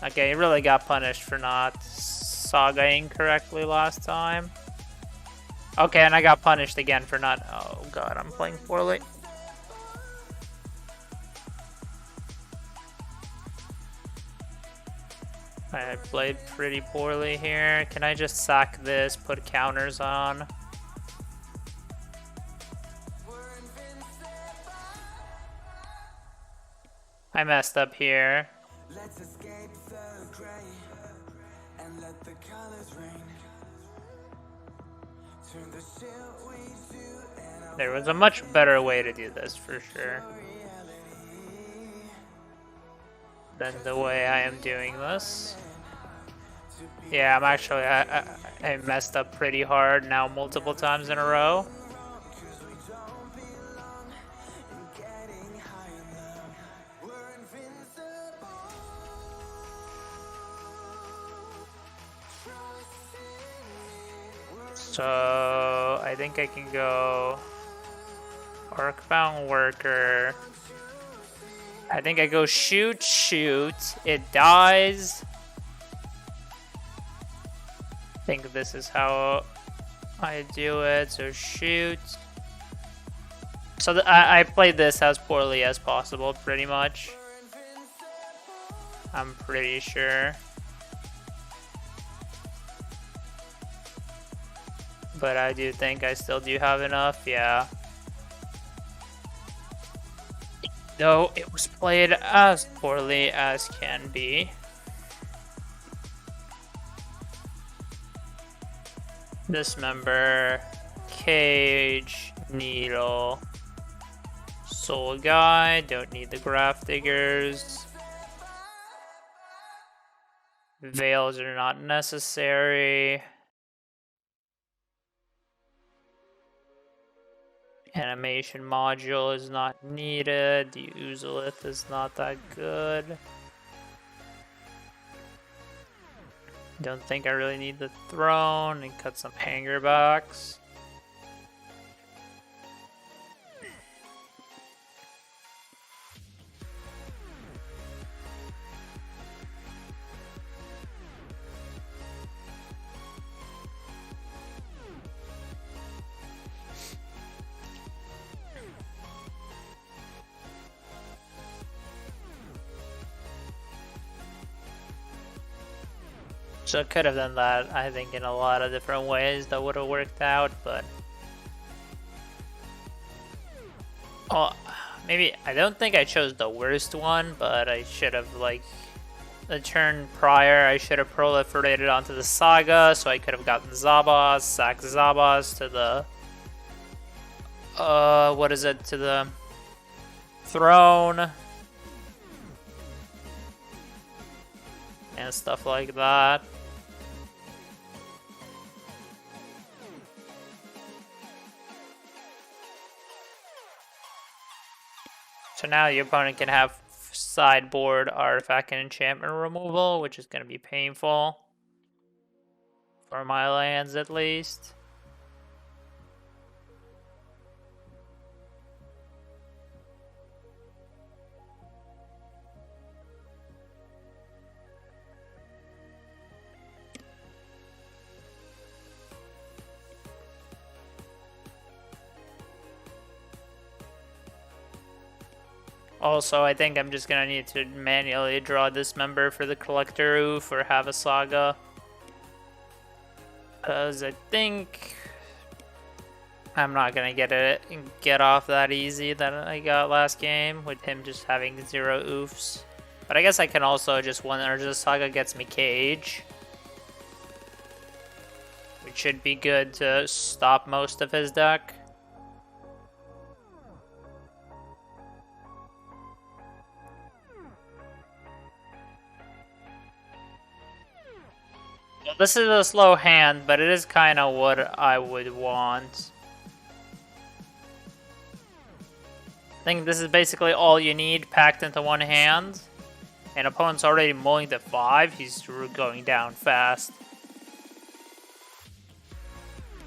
Okay, he really got punished for not Sagaing correctly last time. Okay, and I got punished again for not... Oh god, I'm playing poorly. I played pretty poorly here. Can I just sack this, put counters on? I messed up here. Let's escape the gray and let the colors rain. There was a much better way to do this, for sure, than the way I am doing this. Yeah, I'm actually, I messed up pretty hard now multiple times in a row. So I think I can go Arcbound Worker. I think I go shoot, it dies. I think this is how I do it, so shoot. So I played this as poorly as possible, pretty much. I'm pretty sure. But I do think I still do have enough, yeah. Though it was played as poorly as can be. Dismember, Cage, Needle, Soul Guy, don't need the Graph Diggers. Veils are not necessary. Animation module is not needed. The Oozolith is not that good. Don't think I really need the throne, and cut some hanger backs. So I could have done that, I think, in a lot of different ways that would have worked out, but... Oh, maybe, I don't think I chose the worst one, but I should have, like, the turn prior, I should have proliferated onto the Saga, so I could have gotten Zabas, sacked Zabas to the... what is it? To the... throne. And stuff like that. So now the opponent can have sideboard artifact and enchantment removal, which is going to be painful. For my lands, at least. Also, I think I'm just gonna need to manually draw this member for the Collector Oof or have a Saga. Because I think I'm not gonna get off that easy that I got last game with him just having 0 oofs. But I guess I can also just one Urza Saga gets me Cage, which should be good to stop most of his deck. This is a slow hand, but it is kind of what I would want. I think this is basically all you need packed into one hand. And opponent's already mulling to 5, he's going down fast.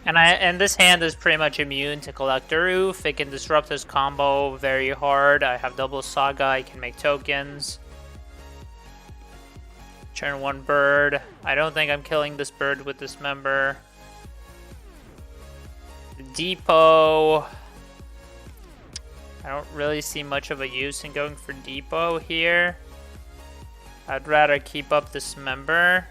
And this hand is pretty much immune to Collector Oof. It can disrupt his combo very hard. I have double Saga, I can make tokens. Turn 1 bird. I don't think I'm killing this bird with this member. Depot. I don't really see much of a use in going for Depot here. I'd rather keep up this member.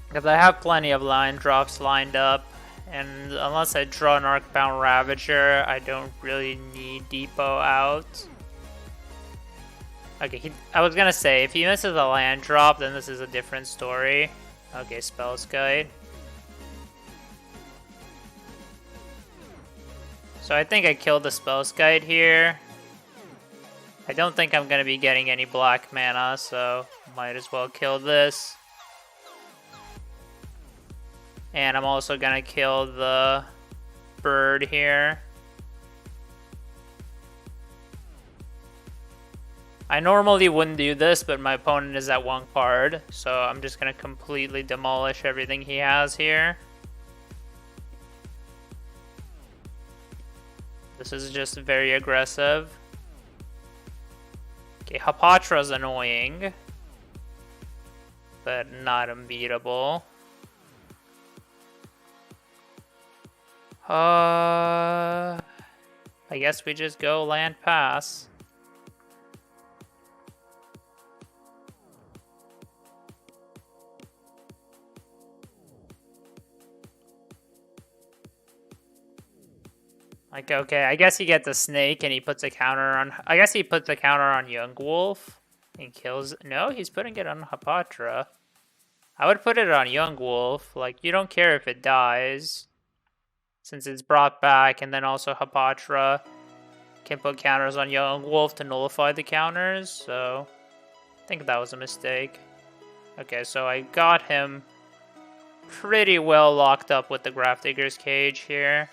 Because I have plenty of line drops lined up. And unless I draw an Arcbound Ravager, I don't really need Depot out. Okay, I was gonna say, if he misses a land drop, then this is a different story. Okay, Spell's Guide. So I think I killed the Spell's Guide here. I don't think I'm gonna be getting any black mana, so might as well kill this. And I'm also gonna kill the bird here. I normally wouldn't do this, but my opponent is at 1 card, so I'm just going to completely demolish everything he has here. This is just very aggressive. Okay, Hapatra's annoying, but not unbeatable. I guess we just go land pass. Like, okay, I guess he gets a snake and he puts a counter on... I guess he puts a counter on Young Wolf and kills... No, he's putting it on Hapatra. I would put it on Young Wolf. Like, you don't care if it dies, since it's brought back, and then also Hapatra can put counters on Young Wolf to nullify the counters, so... I think that was a mistake. Okay, so I got him pretty well locked up with the Grafdigger's Cage here.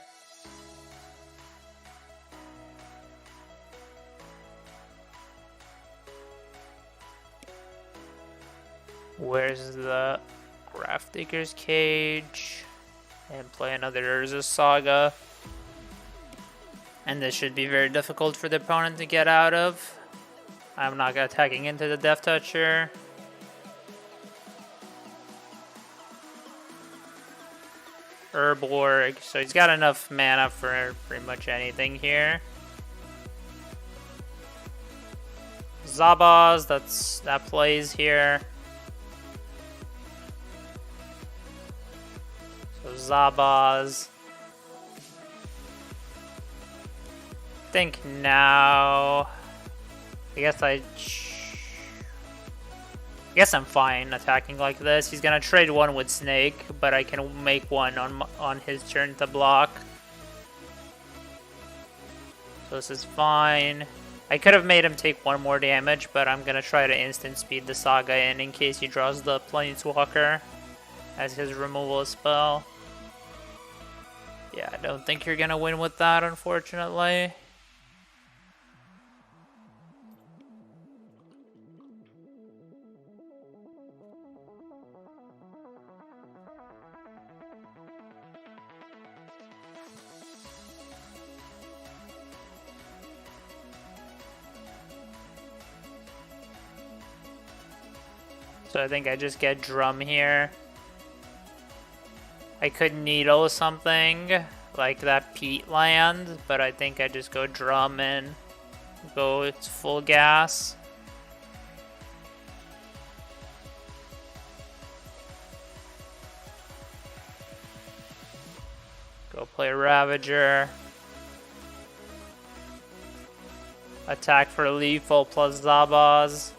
Where's the Grafdigger's Cage? And play another Urza Saga. And this should be very difficult for the opponent to get out of. I'm not attacking into the Death Toucher. Urborg, so he's got enough mana for pretty much anything here. Zabaz, that plays here. So Zabaz. I think now, I guess I'm fine attacking like this. He's gonna trade one with Snake, but I can make one on his turn to block. So this is fine. I could have made him take one more damage, but I'm gonna try to instant speed the Saga in case he draws the Planeswalker as his removal spell. Yeah, I don't think you're gonna win with that, unfortunately. So I think I just get Drum here. I could Needle something, like that Peat land, but I think I just go Drum and go it's full gas. Go play Ravager. Attack for lethal plus Zabaz.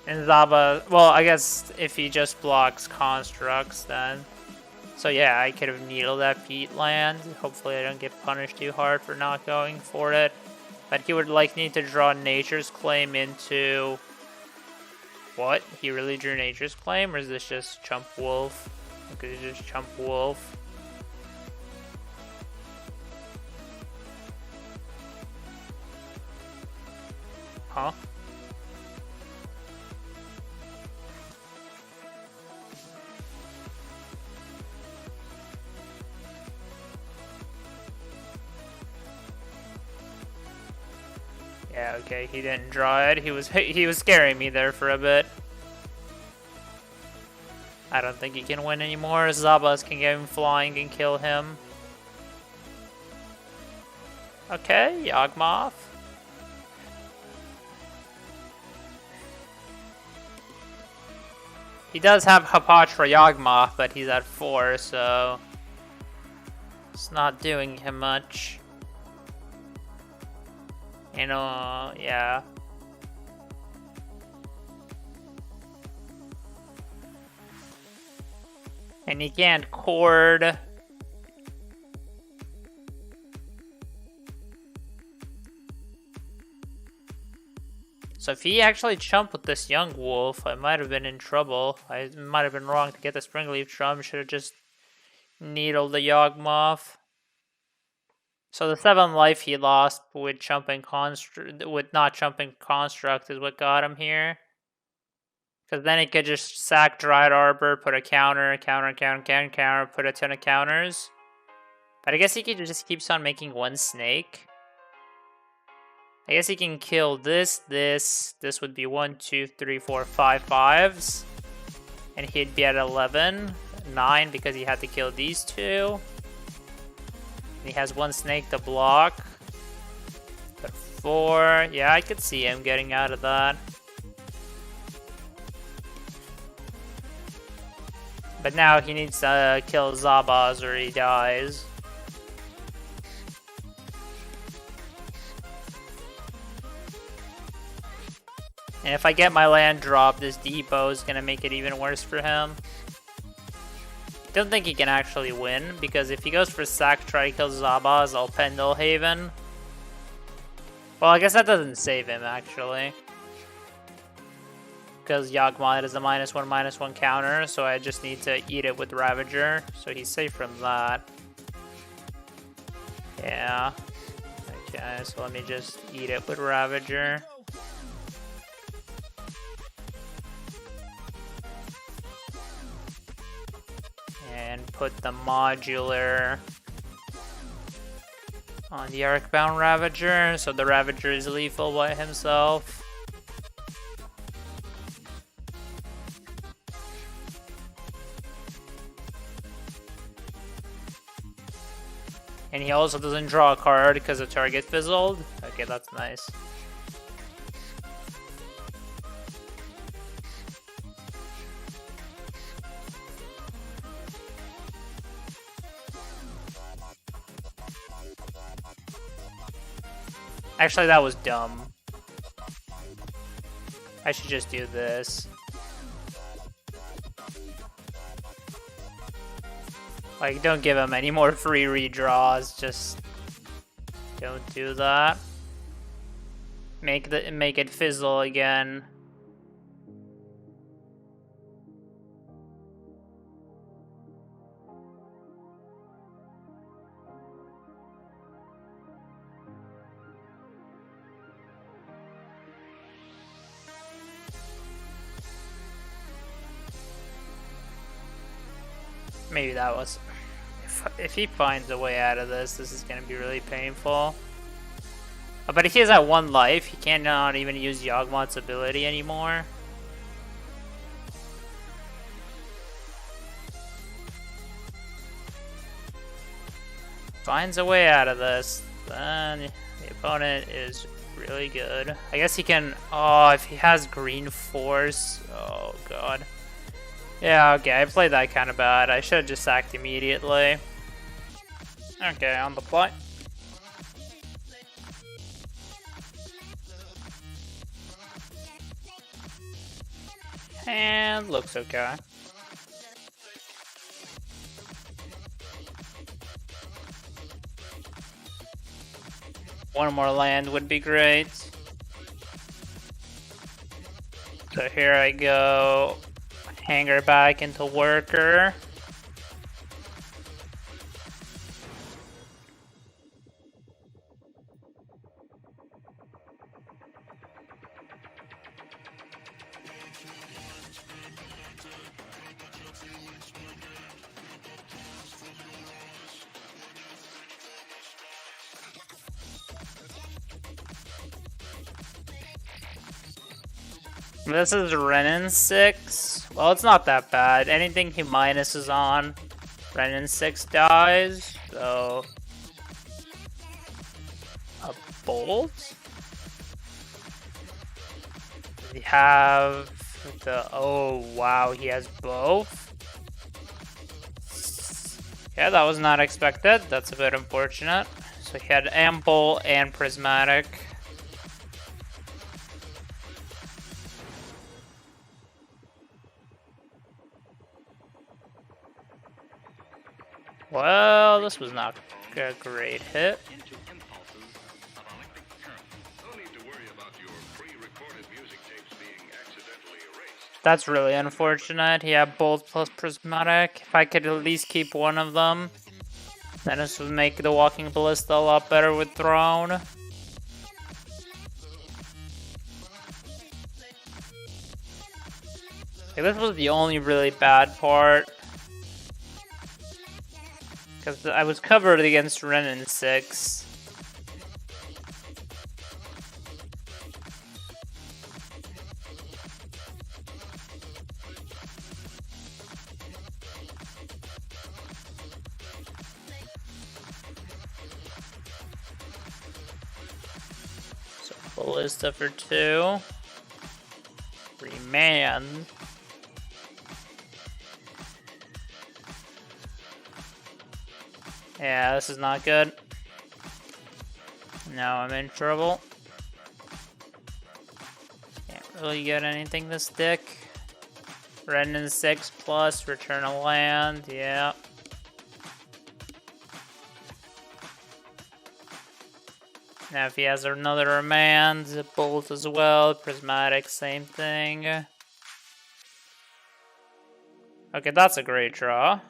And Zaba, well, I guess if he just blocks constructs, then. So yeah, I could have needled that Peat land. Hopefully I don't get punished too hard for not going for it. But he would like need to draw Nature's Claim into... What? He really drew Nature's Claim, or is this just Chump Wolf? Because it's just Chump Wolf. Huh? Yeah, okay, he didn't draw it. He was scaring me there for a bit. I don't think he can win anymore. Zabaz can get him flying and kill him. Okay, Yawgmoth. He does have Hapatra Yawgmoth, but he's at 4, so it's not doing him much. You know, yeah. And he can't Chord. So if he actually chumped with this young wolf, I might have been in trouble. I might have been wrong to get the Springleaf Drum. Should have just needled the Yawgmoth. So the 7 life he lost with not chumping construct is what got him here. Because then he could just sack Dried Arbor, put a counter, put a ton of counters. But I guess he could just keeps on making one snake. I guess he can kill this. This would be 1, 2, 3, 4, 5 5s. And he'd be at 11. 9 because he had to kill these 2. He has 1 snake to block. But 4. Yeah, I could see him getting out of that. But now he needs to kill Zabaz or he dies. And if I get my land drop, this depot is going to make it even worse for him. Don't think he can actually win, because if he goes for sack, try to kill Zabaz, I'll Pendelhaven. Well, I guess that doesn't save him, actually. because Yawgmoth is a -1/-1 counter, so I just need to eat it with Ravager, so he's safe from that. Yeah. Okay, so let me just eat it with Ravager. And put the modular on the Arcbound Ravager, so the Ravager is lethal by himself. And he also doesn't draw a card because the target fizzled. Okay, that's nice. Actually, that was dumb. I should just do this. Like, don't give him any more free redraws. Just don't do that. Make it fizzle again. Maybe that was... If he finds a way out of this, this is going to be really painful. But if he has that 1 life, he cannot even use Yawgmoth's ability anymore. Finds a way out of this, then the opponent is really good. I guess he can... Oh, if he has Green Force... Oh, God. Yeah, okay, I played that kind of bad. I should have just sacked immediately. Okay, on the play. And looks okay. One more land would be great. So here I go. Hanger back into worker. This is Renin 6. Well, it's not that bad. Anything he minuses on, Renin 6 dies. So, a bolt. We have the... Oh, wow, he has both. Yeah, that was not expected. That's a bit unfortunate. So he had Ample and Prismatic. Well, this was not a great hit. That's really unfortunate. He had Bolt plus Prismatic. If I could at least keep one of them, then this would make the Walking Ballista a lot better with Throne. Okay, this was the only really bad part. Because I was covered against Renin 6. So Ballista for 2. Remand. Yeah, this is not good. Now I'm in trouble. Can't really get anything to stick. Renin 6 plus, return a land, yeah. Now if he has another remand, Bolt as well, Prismatic, same thing. Okay, that's a great draw.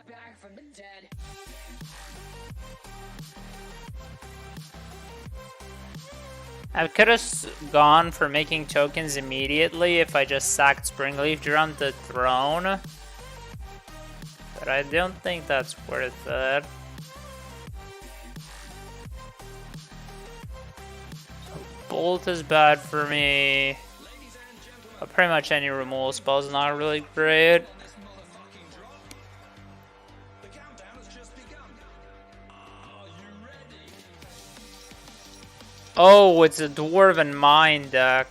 Back from the dead.
I could have gone for making tokens immediately if I just sacked Springleaf Drum to Throne. But I don't think that's worth it. Bolt is bad for me. But pretty much any removal spell is not really great. Oh, it's a Dwarven Mine deck.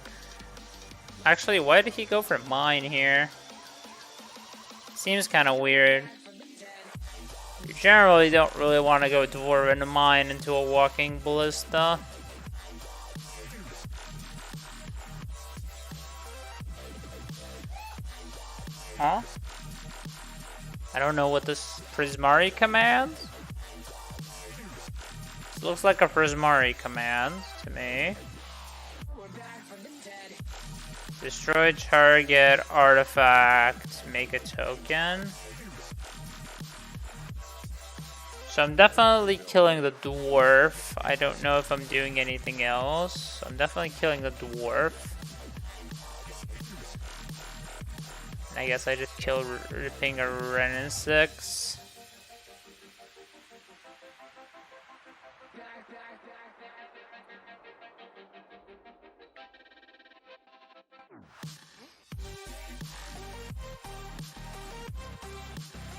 Actually, why did he go for Mine here? Seems kind of weird. You generally don't really want to go Dwarven Mine into a Walking Ballista. Huh? I don't know what this Prismari commands. This looks like a Prismari command to me. Destroy target artifact, make a token. So I'm definitely killing the dwarf. I don't know if I'm doing anything else. I'm definitely killing the dwarf. I guess I just kill ripping a Renin 6.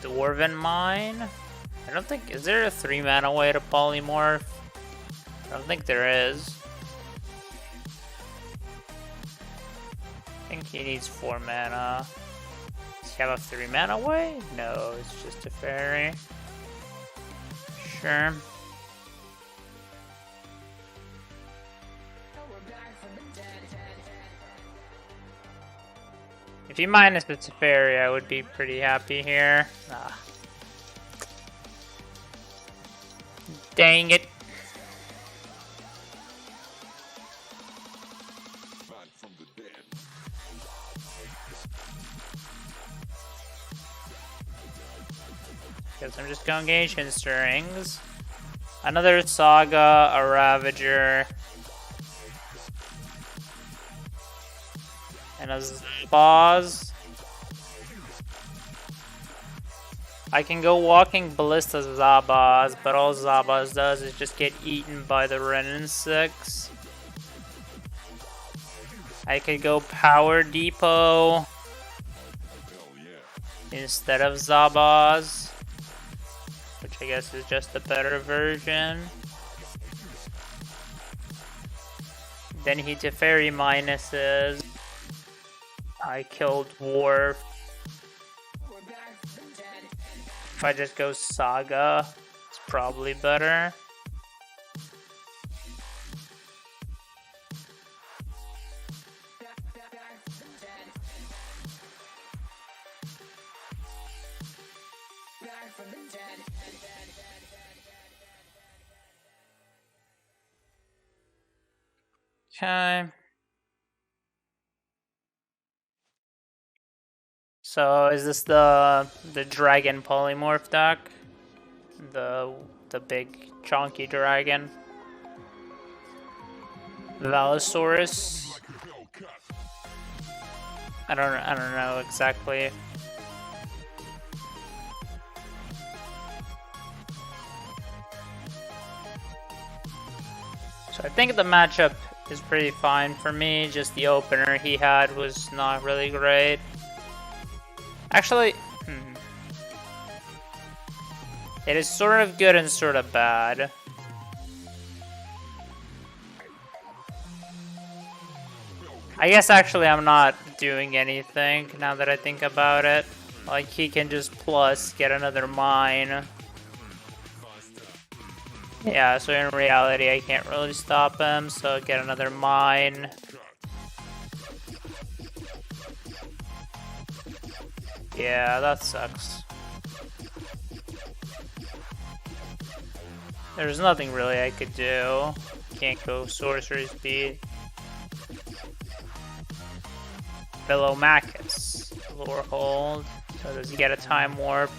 Dwarven Mine? I don't think, is there a 3 mana way to polymorph? I don't think there is. I think he needs 4 mana. Does he have a 3 mana way? No, it's just a fairy. Sure. If he minus the Teferi, I would be pretty happy here. Ah. Dang it. Guess I'm just going Ancient Stirrings. Another Saga, a Ravager. And a Zabaz. I can go Walking Ballista Zabaz, but all Zabaz does is just get eaten by the Renin 6. I could go Power Depot instead of Zabaz, which I guess is just a better version. Then he Teferi minuses. I killed Dwarf. If I just go Saga, it's probably better. Okay. So is this the dragon polymorph deck? The big chunky dragon? Valosaurus? I don't know exactly. So I think the matchup is pretty fine for me. Just the opener he had was not really great. Actually, it is sort of good and sort of bad. I guess actually I'm not doing anything now that I think about it. Like, he can just plus get another mine. Yeah, so in reality I can't really stop him, so get another mine. Yeah, that sucks. There's nothing really I could do. Can't go sorcery speed. Philomachus. Lure hold. So does he get a time warp?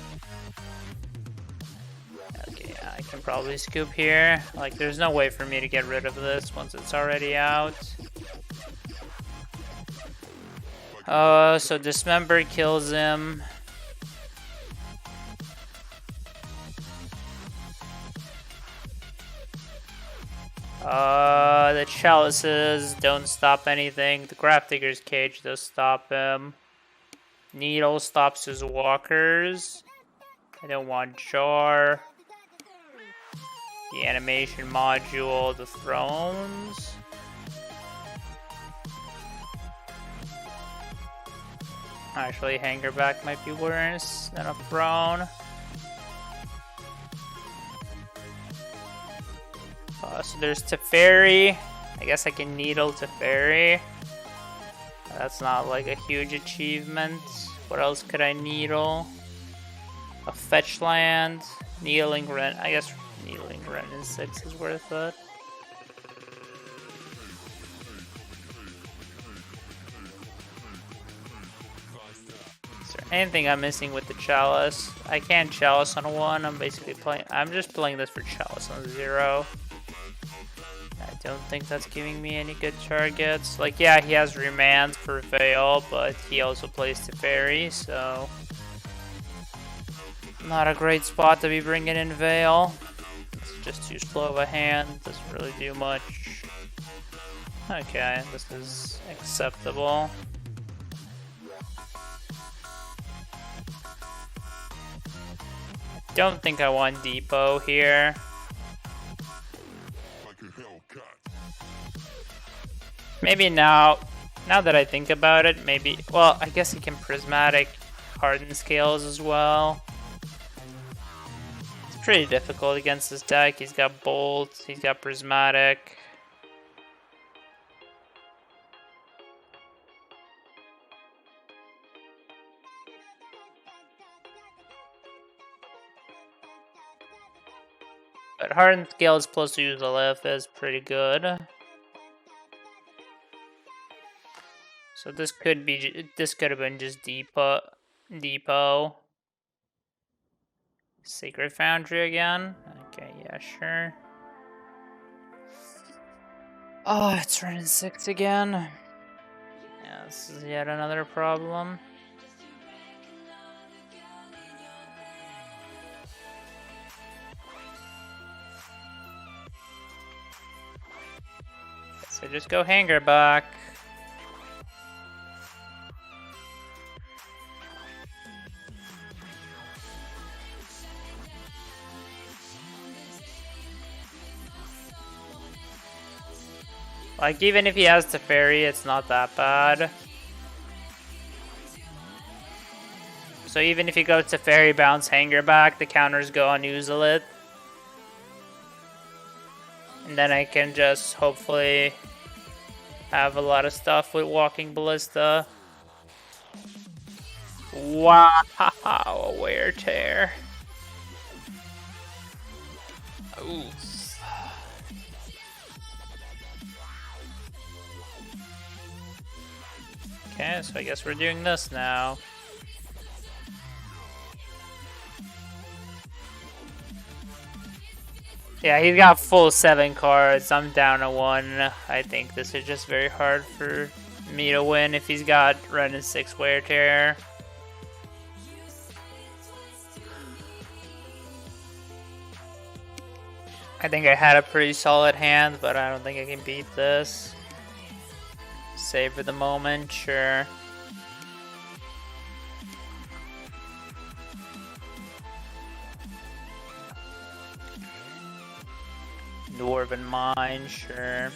Okay, I can probably scoop here. Like, there's no way for me to get rid of this once it's already out. So Dismember kills him. The chalices don't stop anything. The Grafdigger's Cage does stop him. Needle stops his walkers. I don't want Jar. The animation module, the thrones. Actually, Hangerback might be worse than a throne. So there's Teferi. I guess I can Needle Teferi. That's not like a huge achievement. What else could I Needle? A Fetch Land. Needling Rent. I guess Needling Rent in 6 is worth it. Is there anything I'm missing with the Chalice? I can't Chalice on 1. I'm just playing this for Chalice on 0. I don't think that's giving me any good targets. Like, yeah, he has Remand for Veil, but he also plays Teferi, so not a great spot to be bringing in Veil. It's just too slow of a hand. Doesn't really do much. Okay, this is acceptable. Don't think I want Depot here. Maybe now that I think about it, maybe, well, I guess he can Prismatic Hardened Scales as well. It's pretty difficult against this deck. He's got Bolt, he's got Prismatic. But Hardened Scales plus use a lift is pretty good. So this could have been just Depot. Sacred Foundry again. Okay, yeah, sure. Oh, it's running 6 again. Yeah, this is yet another problem. So just go Hangerback. Like, even if he has Teferi, it's not that bad. So even if he goes Teferi, bounce Hangerback, the counters go on Uzalit. And then I can just hopefully have a lot of stuff with Walking Ballista. Wow, a Wear Tear. Ooh. Okay, so I guess we're doing this now. Yeah, he's got full 7 cards. I'm down to 1. I think this is just very hard for me to win if he's got Ren and 6 Wear Tear. I think I had a pretty solid hand, but I don't think I can beat this. Save for the moment, sure. Dwarven Mine, sure.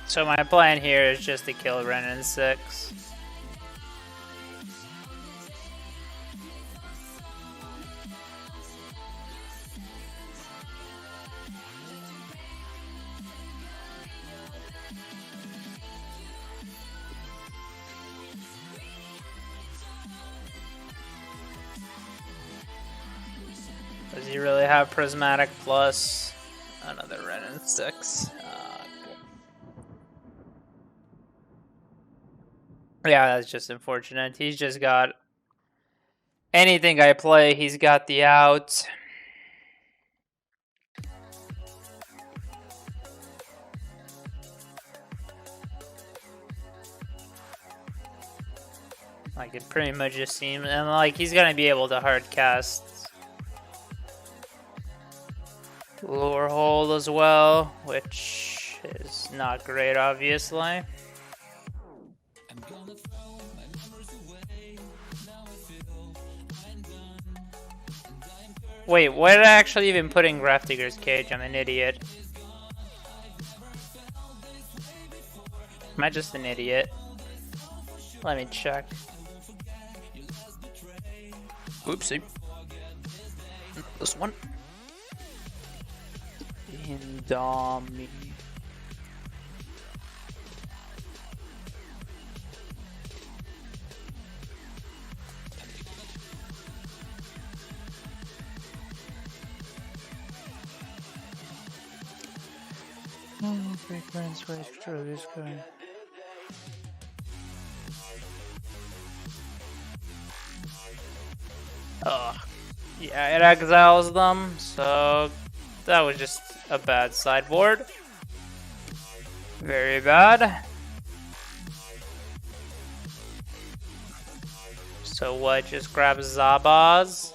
So my plan here is just to kill Ren in 6. Does he really have Prismatic plus another Ren in 6? Yeah, that's just unfortunate. He's just got anything I play, he's got the out. Like, it pretty much just seems, and like, he's gonna be able to hard cast Lure Hold as well, which is not great, obviously. Wait, why did I actually even put in Grafdigger's Cage? I'm an idiot. Am I just an idiot? Let me check. Oopsie. This one. Indomie. Frequency switch through this guy. Oh, yeah, it exiles them, so that was just a bad sideboard. Very bad. So what, just grab Zabaz?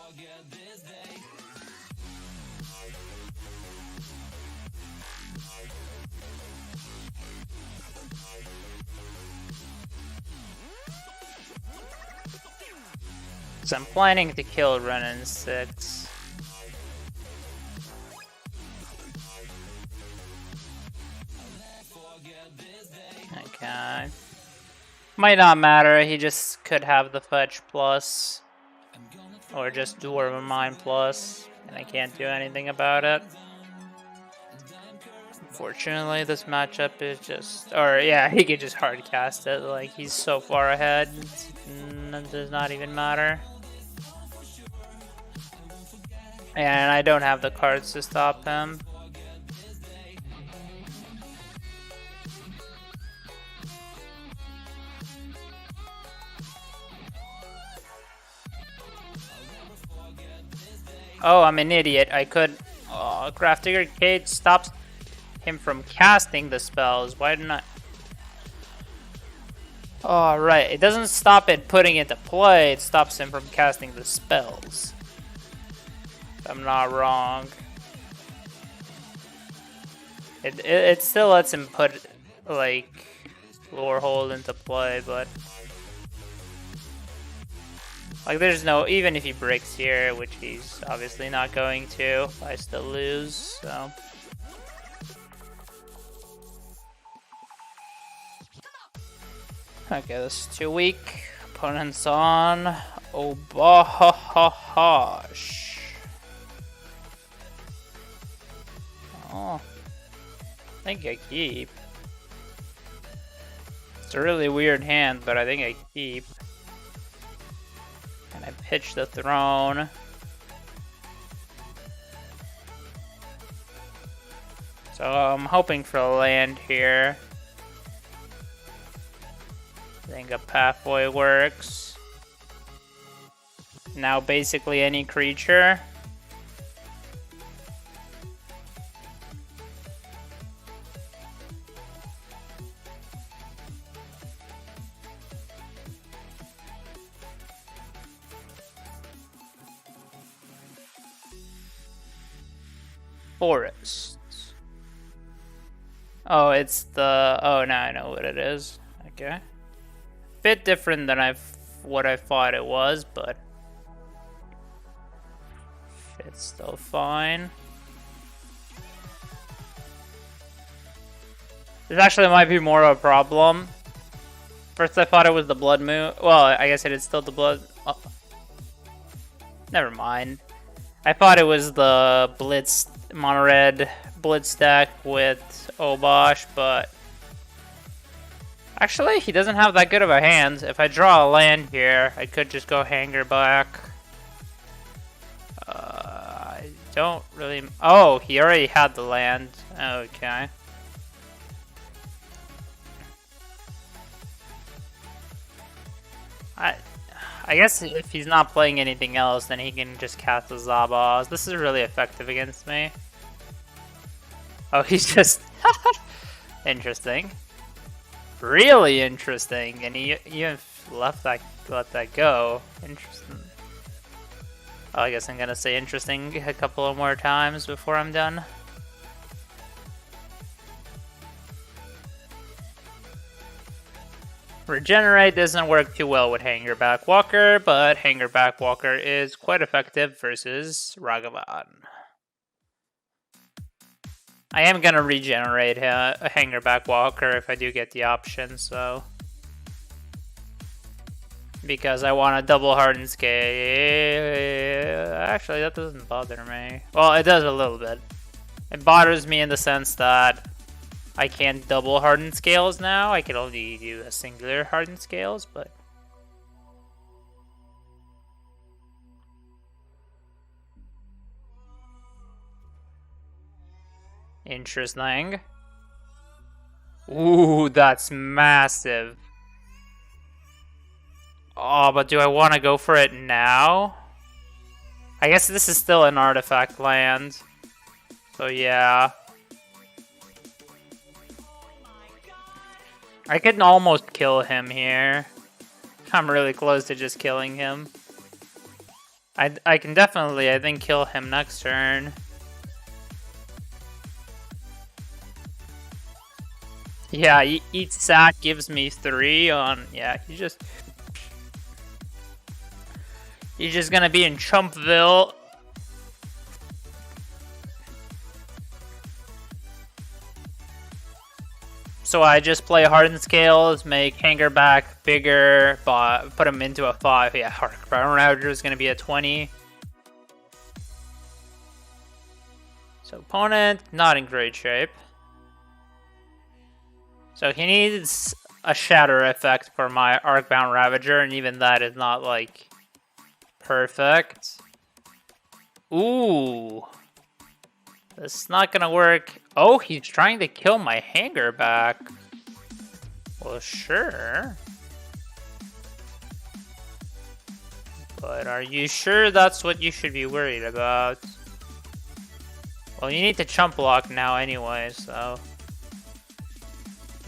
So I'm planning to kill Ren in 6. Okay. Might not matter, he just could have the Fetch plus. Or just Dwarf of Mine plus. And I can't do anything about it. Unfortunately, this matchup is just... Or, yeah, he could just hard cast it. Like, he's so far ahead. It does not even matter. And I don't have the cards to stop him. Oh, I'm an idiot. I could... Oh, Grafdigger Cage stops him from casting the spells. Why didn't I... Oh, right. It doesn't stop it putting it to play. It stops him from casting the spells. If I'm not wrong. It still lets him put, like, Lure Hold into play, but... Like, there's no... Even if he breaks here, which he's obviously not going to, I still lose, so... Okay, this is too weak. Opponent's on Obahahash. Oh, I think I keep. It's a really weird hand, but I think I keep. And I pitch the throne. So I'm hoping for a land here. I think a pathway works. Now basically any creature. Forests. Oh, it's the... Oh, now I know what it is. Okay. Bit different than what I thought it was, but it's still fine. This actually might be more of a problem. First I thought it was the Blood Moon. Well, I guess it is still the Blood... Oh. Never mind. I thought it was the Blitz, Mono Red Blitz deck with Obosh, but... Actually, he doesn't have that good of a hand. If I draw a land here, I could just go Hanger back. I don't really... Oh, he already had the land. Okay. I guess if he's not playing anything else, then he can just cast the Zabaz. This is really effective against me. Oh, he's just... Interesting. Really interesting. And he even let that go. Interesting. Oh, I guess I'm gonna say interesting a couple of more times before I'm done. Regenerate doesn't work too well with Hangerback Walker, but Hangerback Walker is quite effective versus Ragavan. I am gonna regenerate a Hangerback Walker if I do get the option, so... Because I want a double Hardened Scale... Actually, that doesn't bother me. Well, it does a little bit. It bothers me in the sense that I can't double Hardened Scales now. I can only do a singular Hardened Scales, but... Interesting. Ooh, that's massive. Oh, but do I want to go for it now? I guess this is still an artifact land. So yeah. I could almost kill him here. I'm really close to just killing him. I can definitely, I think, kill him next turn. Yeah, each sack gives me 3 on... Yeah, he's just gonna be in Chumpville. So I just play Hardened Scales, make Hangerback bigger, but put him into a 5. Yeah, Brown Ravager is gonna be a 20. So opponent, not in great shape. So he needs a Shatter effect for my Arcbound Ravager, and even that is not, like, perfect. Ooh. This is not gonna work. Oh, he's trying to kill my Hangerback. Well, sure. But are you sure that's what you should be worried about? Well, you need to chump block now anyway, so...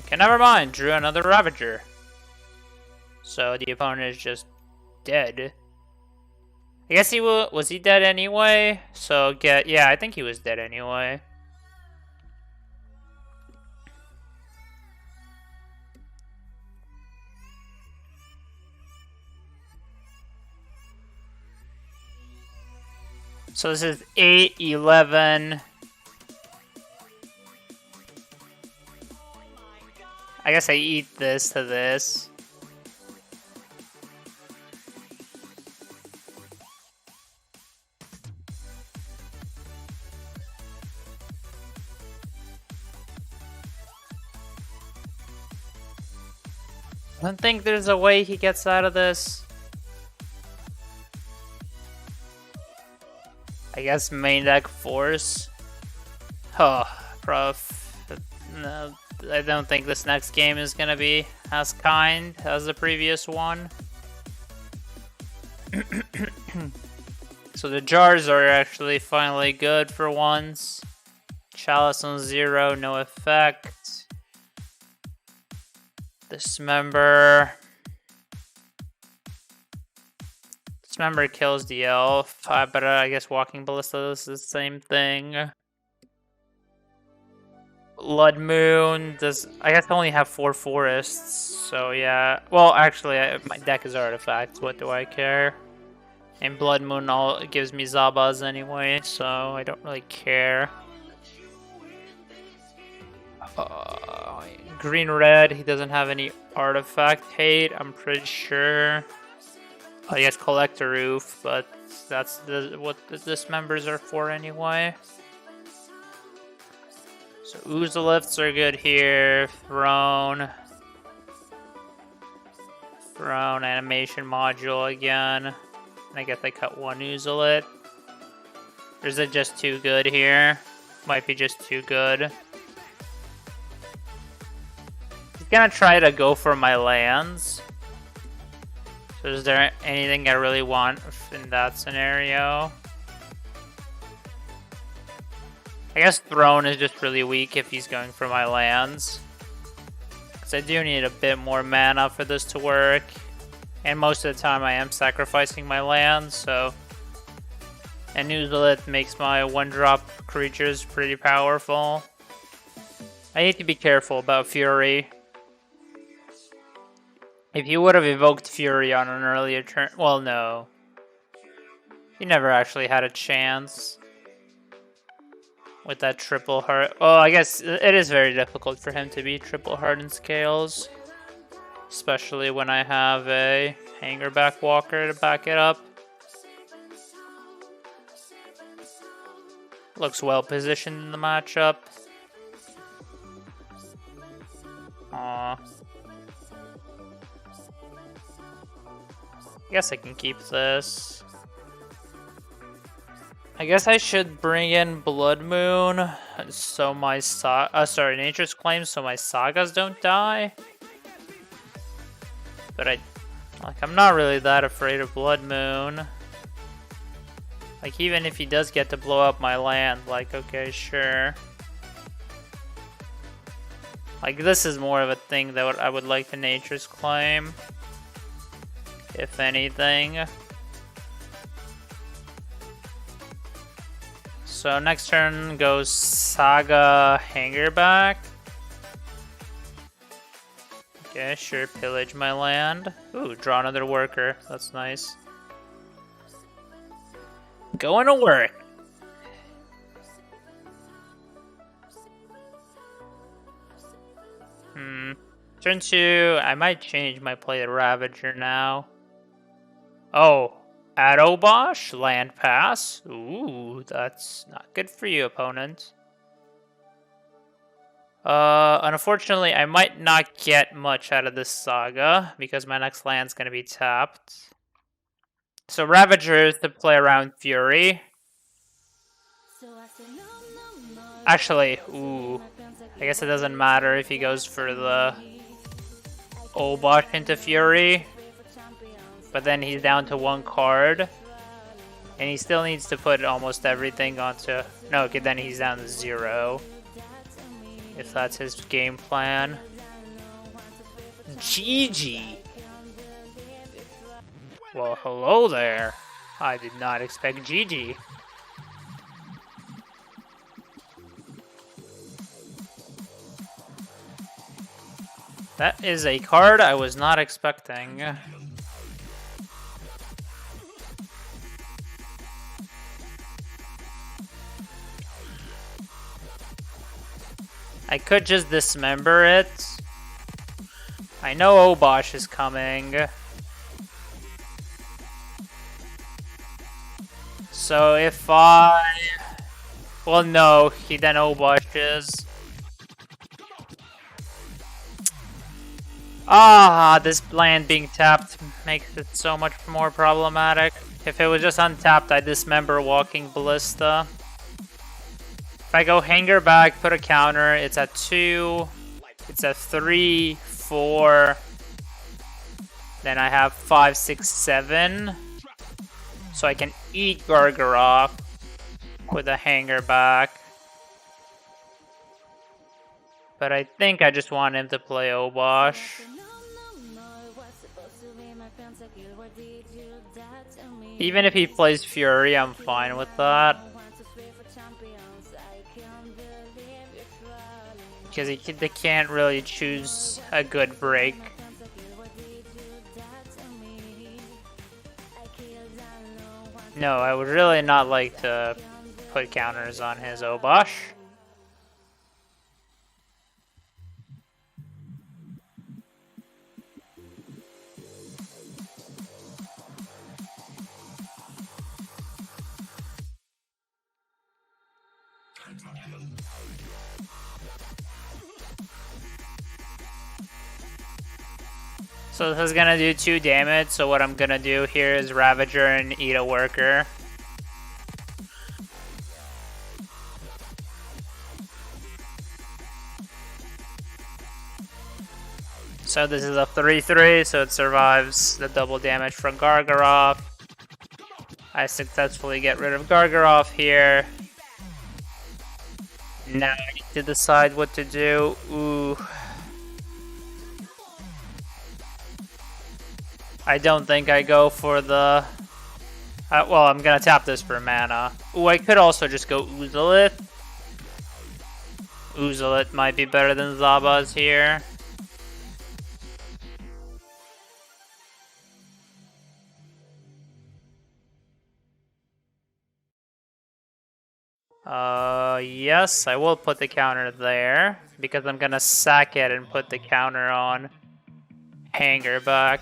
Okay, never mind. Drew another Ravager. So the opponent is just dead. I guess he was he dead anyway? So yeah, I think he was dead anyway. So this is 8, 11. I guess I eat this to this. I don't think there's a way he gets out of this. I guess main deck Force. Oh, prof. No, I don't think this next game is gonna be as kind as the previous one. So the jars are actually finally good for once. Chalice on 0, no effect. Dismember kills the elf, but I guess Walking Ballista is the same thing. Blood Moon does. I guess I only have 4 forests, so yeah. Well, actually, my deck is artifacts. What do I care? And Blood Moon gives me Zabaz anyway, so I don't really care. Green-red, he doesn't have any artifact hate, I'm pretty sure. I guess Collector Roof, but that's what the dismembers are for anyway. So Oozalifts are good here. Throne animation module again. And I guess I cut one Oozalit. Or is it just too good here? Might be just too good. He's gonna try to go for my lands. So is there anything I really want in that scenario? I guess Throne is just really weak if he's going for my lands. Because I do need a bit more mana for this to work. And most of the time I am sacrificing my lands, so... And Oozalit makes my 1-drop creatures pretty powerful. I need to be careful about Fury. If he would have evoked Fury on an earlier turn... Well, no. He never actually had a chance. With that triple heart... Well, I guess it is very difficult for him to beat triple hardened scales. Especially when I have a Hangerback Walker to back it up. Looks well positioned in the matchup. Aww. I guess I can keep this. I guess I should bring in Blood Moon, so my Nature's Claim, so my sagas don't die. But I'm not really that afraid of Blood Moon. Like, even if he does get to blow up my land, like, okay, sure. Like, this is more of a thing that I would like to Nature's Claim. If anything. So next turn goes Saga Hangerback. Okay, sure, pillage my land. Ooh, draw another worker. That's nice. Going to work. Turn 2, I might change my play to Ravager now. Oh, at Obosh, land pass. Ooh, that's not good for you, opponent. Unfortunately, I might not get much out of this saga because my next land's gonna be tapped. So Ravagers to play around Fury. Actually, ooh. I guess it doesn't matter if he goes for the Obosh into Fury. But then he's down to 1 card. And he still needs to put almost everything onto... No, okay, then he's down to 0. If that's his game plan. GG! Well, hello there. I did not expect GG. That is a card I was not expecting. I could just dismember it. I know Obosh is coming. So if I... Well, no, he then Oboshes. Ah, this land being tapped makes it so much more problematic. If it was just untapped, I dismember Walking Ballista. If I go Hanger back, put a counter, it's at 2, it's at 3, 4, then I have 5, 6, 7. So I can eat Gargaroth with a Hanger back. But I think I just want him to play Obosh. Even if he plays Fury, I'm fine with that. Because they can't really choose a good break. No, I would really not like to put counters on his Obosh. So this is gonna do 2 damage, so what I'm gonna do here is Ravager and eat a worker. So this is a 3-3, so it survives the double damage from Gargaroth. I successfully get rid of Gargaroth here. Now I need to decide what to do. Ooh. I don't think I go for the... well, I'm gonna tap this for mana. Ooh, I could also just go Oozalith. Oozalith might be better than Zabaz here. Yes, I will put the counter there, because I'm gonna sack it and put the counter on Hanger back.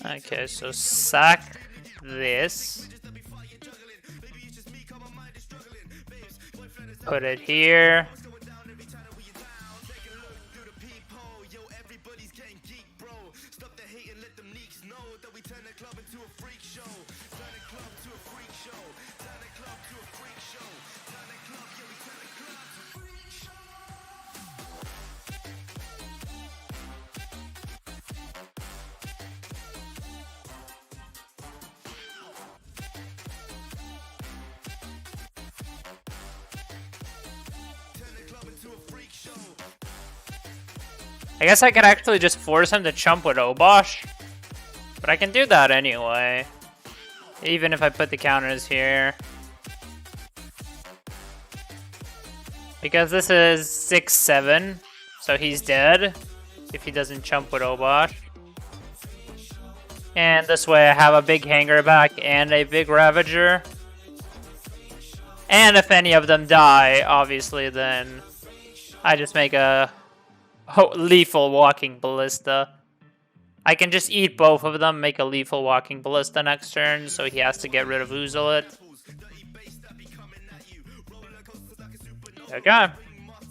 Okay, so sack this. Put it here. I guess I could actually just force him to chump with Obosh, but I can do that anyway, even if I put the counters here. Because this is 6-7, so he's dead if he doesn't chump with Obosh. And this way I have a big Hanger back and a big Ravager. And if any of them die, obviously, then I just make a lethal Walking Ballista. I can just eat both of them, make a lethal Walking Ballista next turn, so he has to get rid of Oozalith. Okay.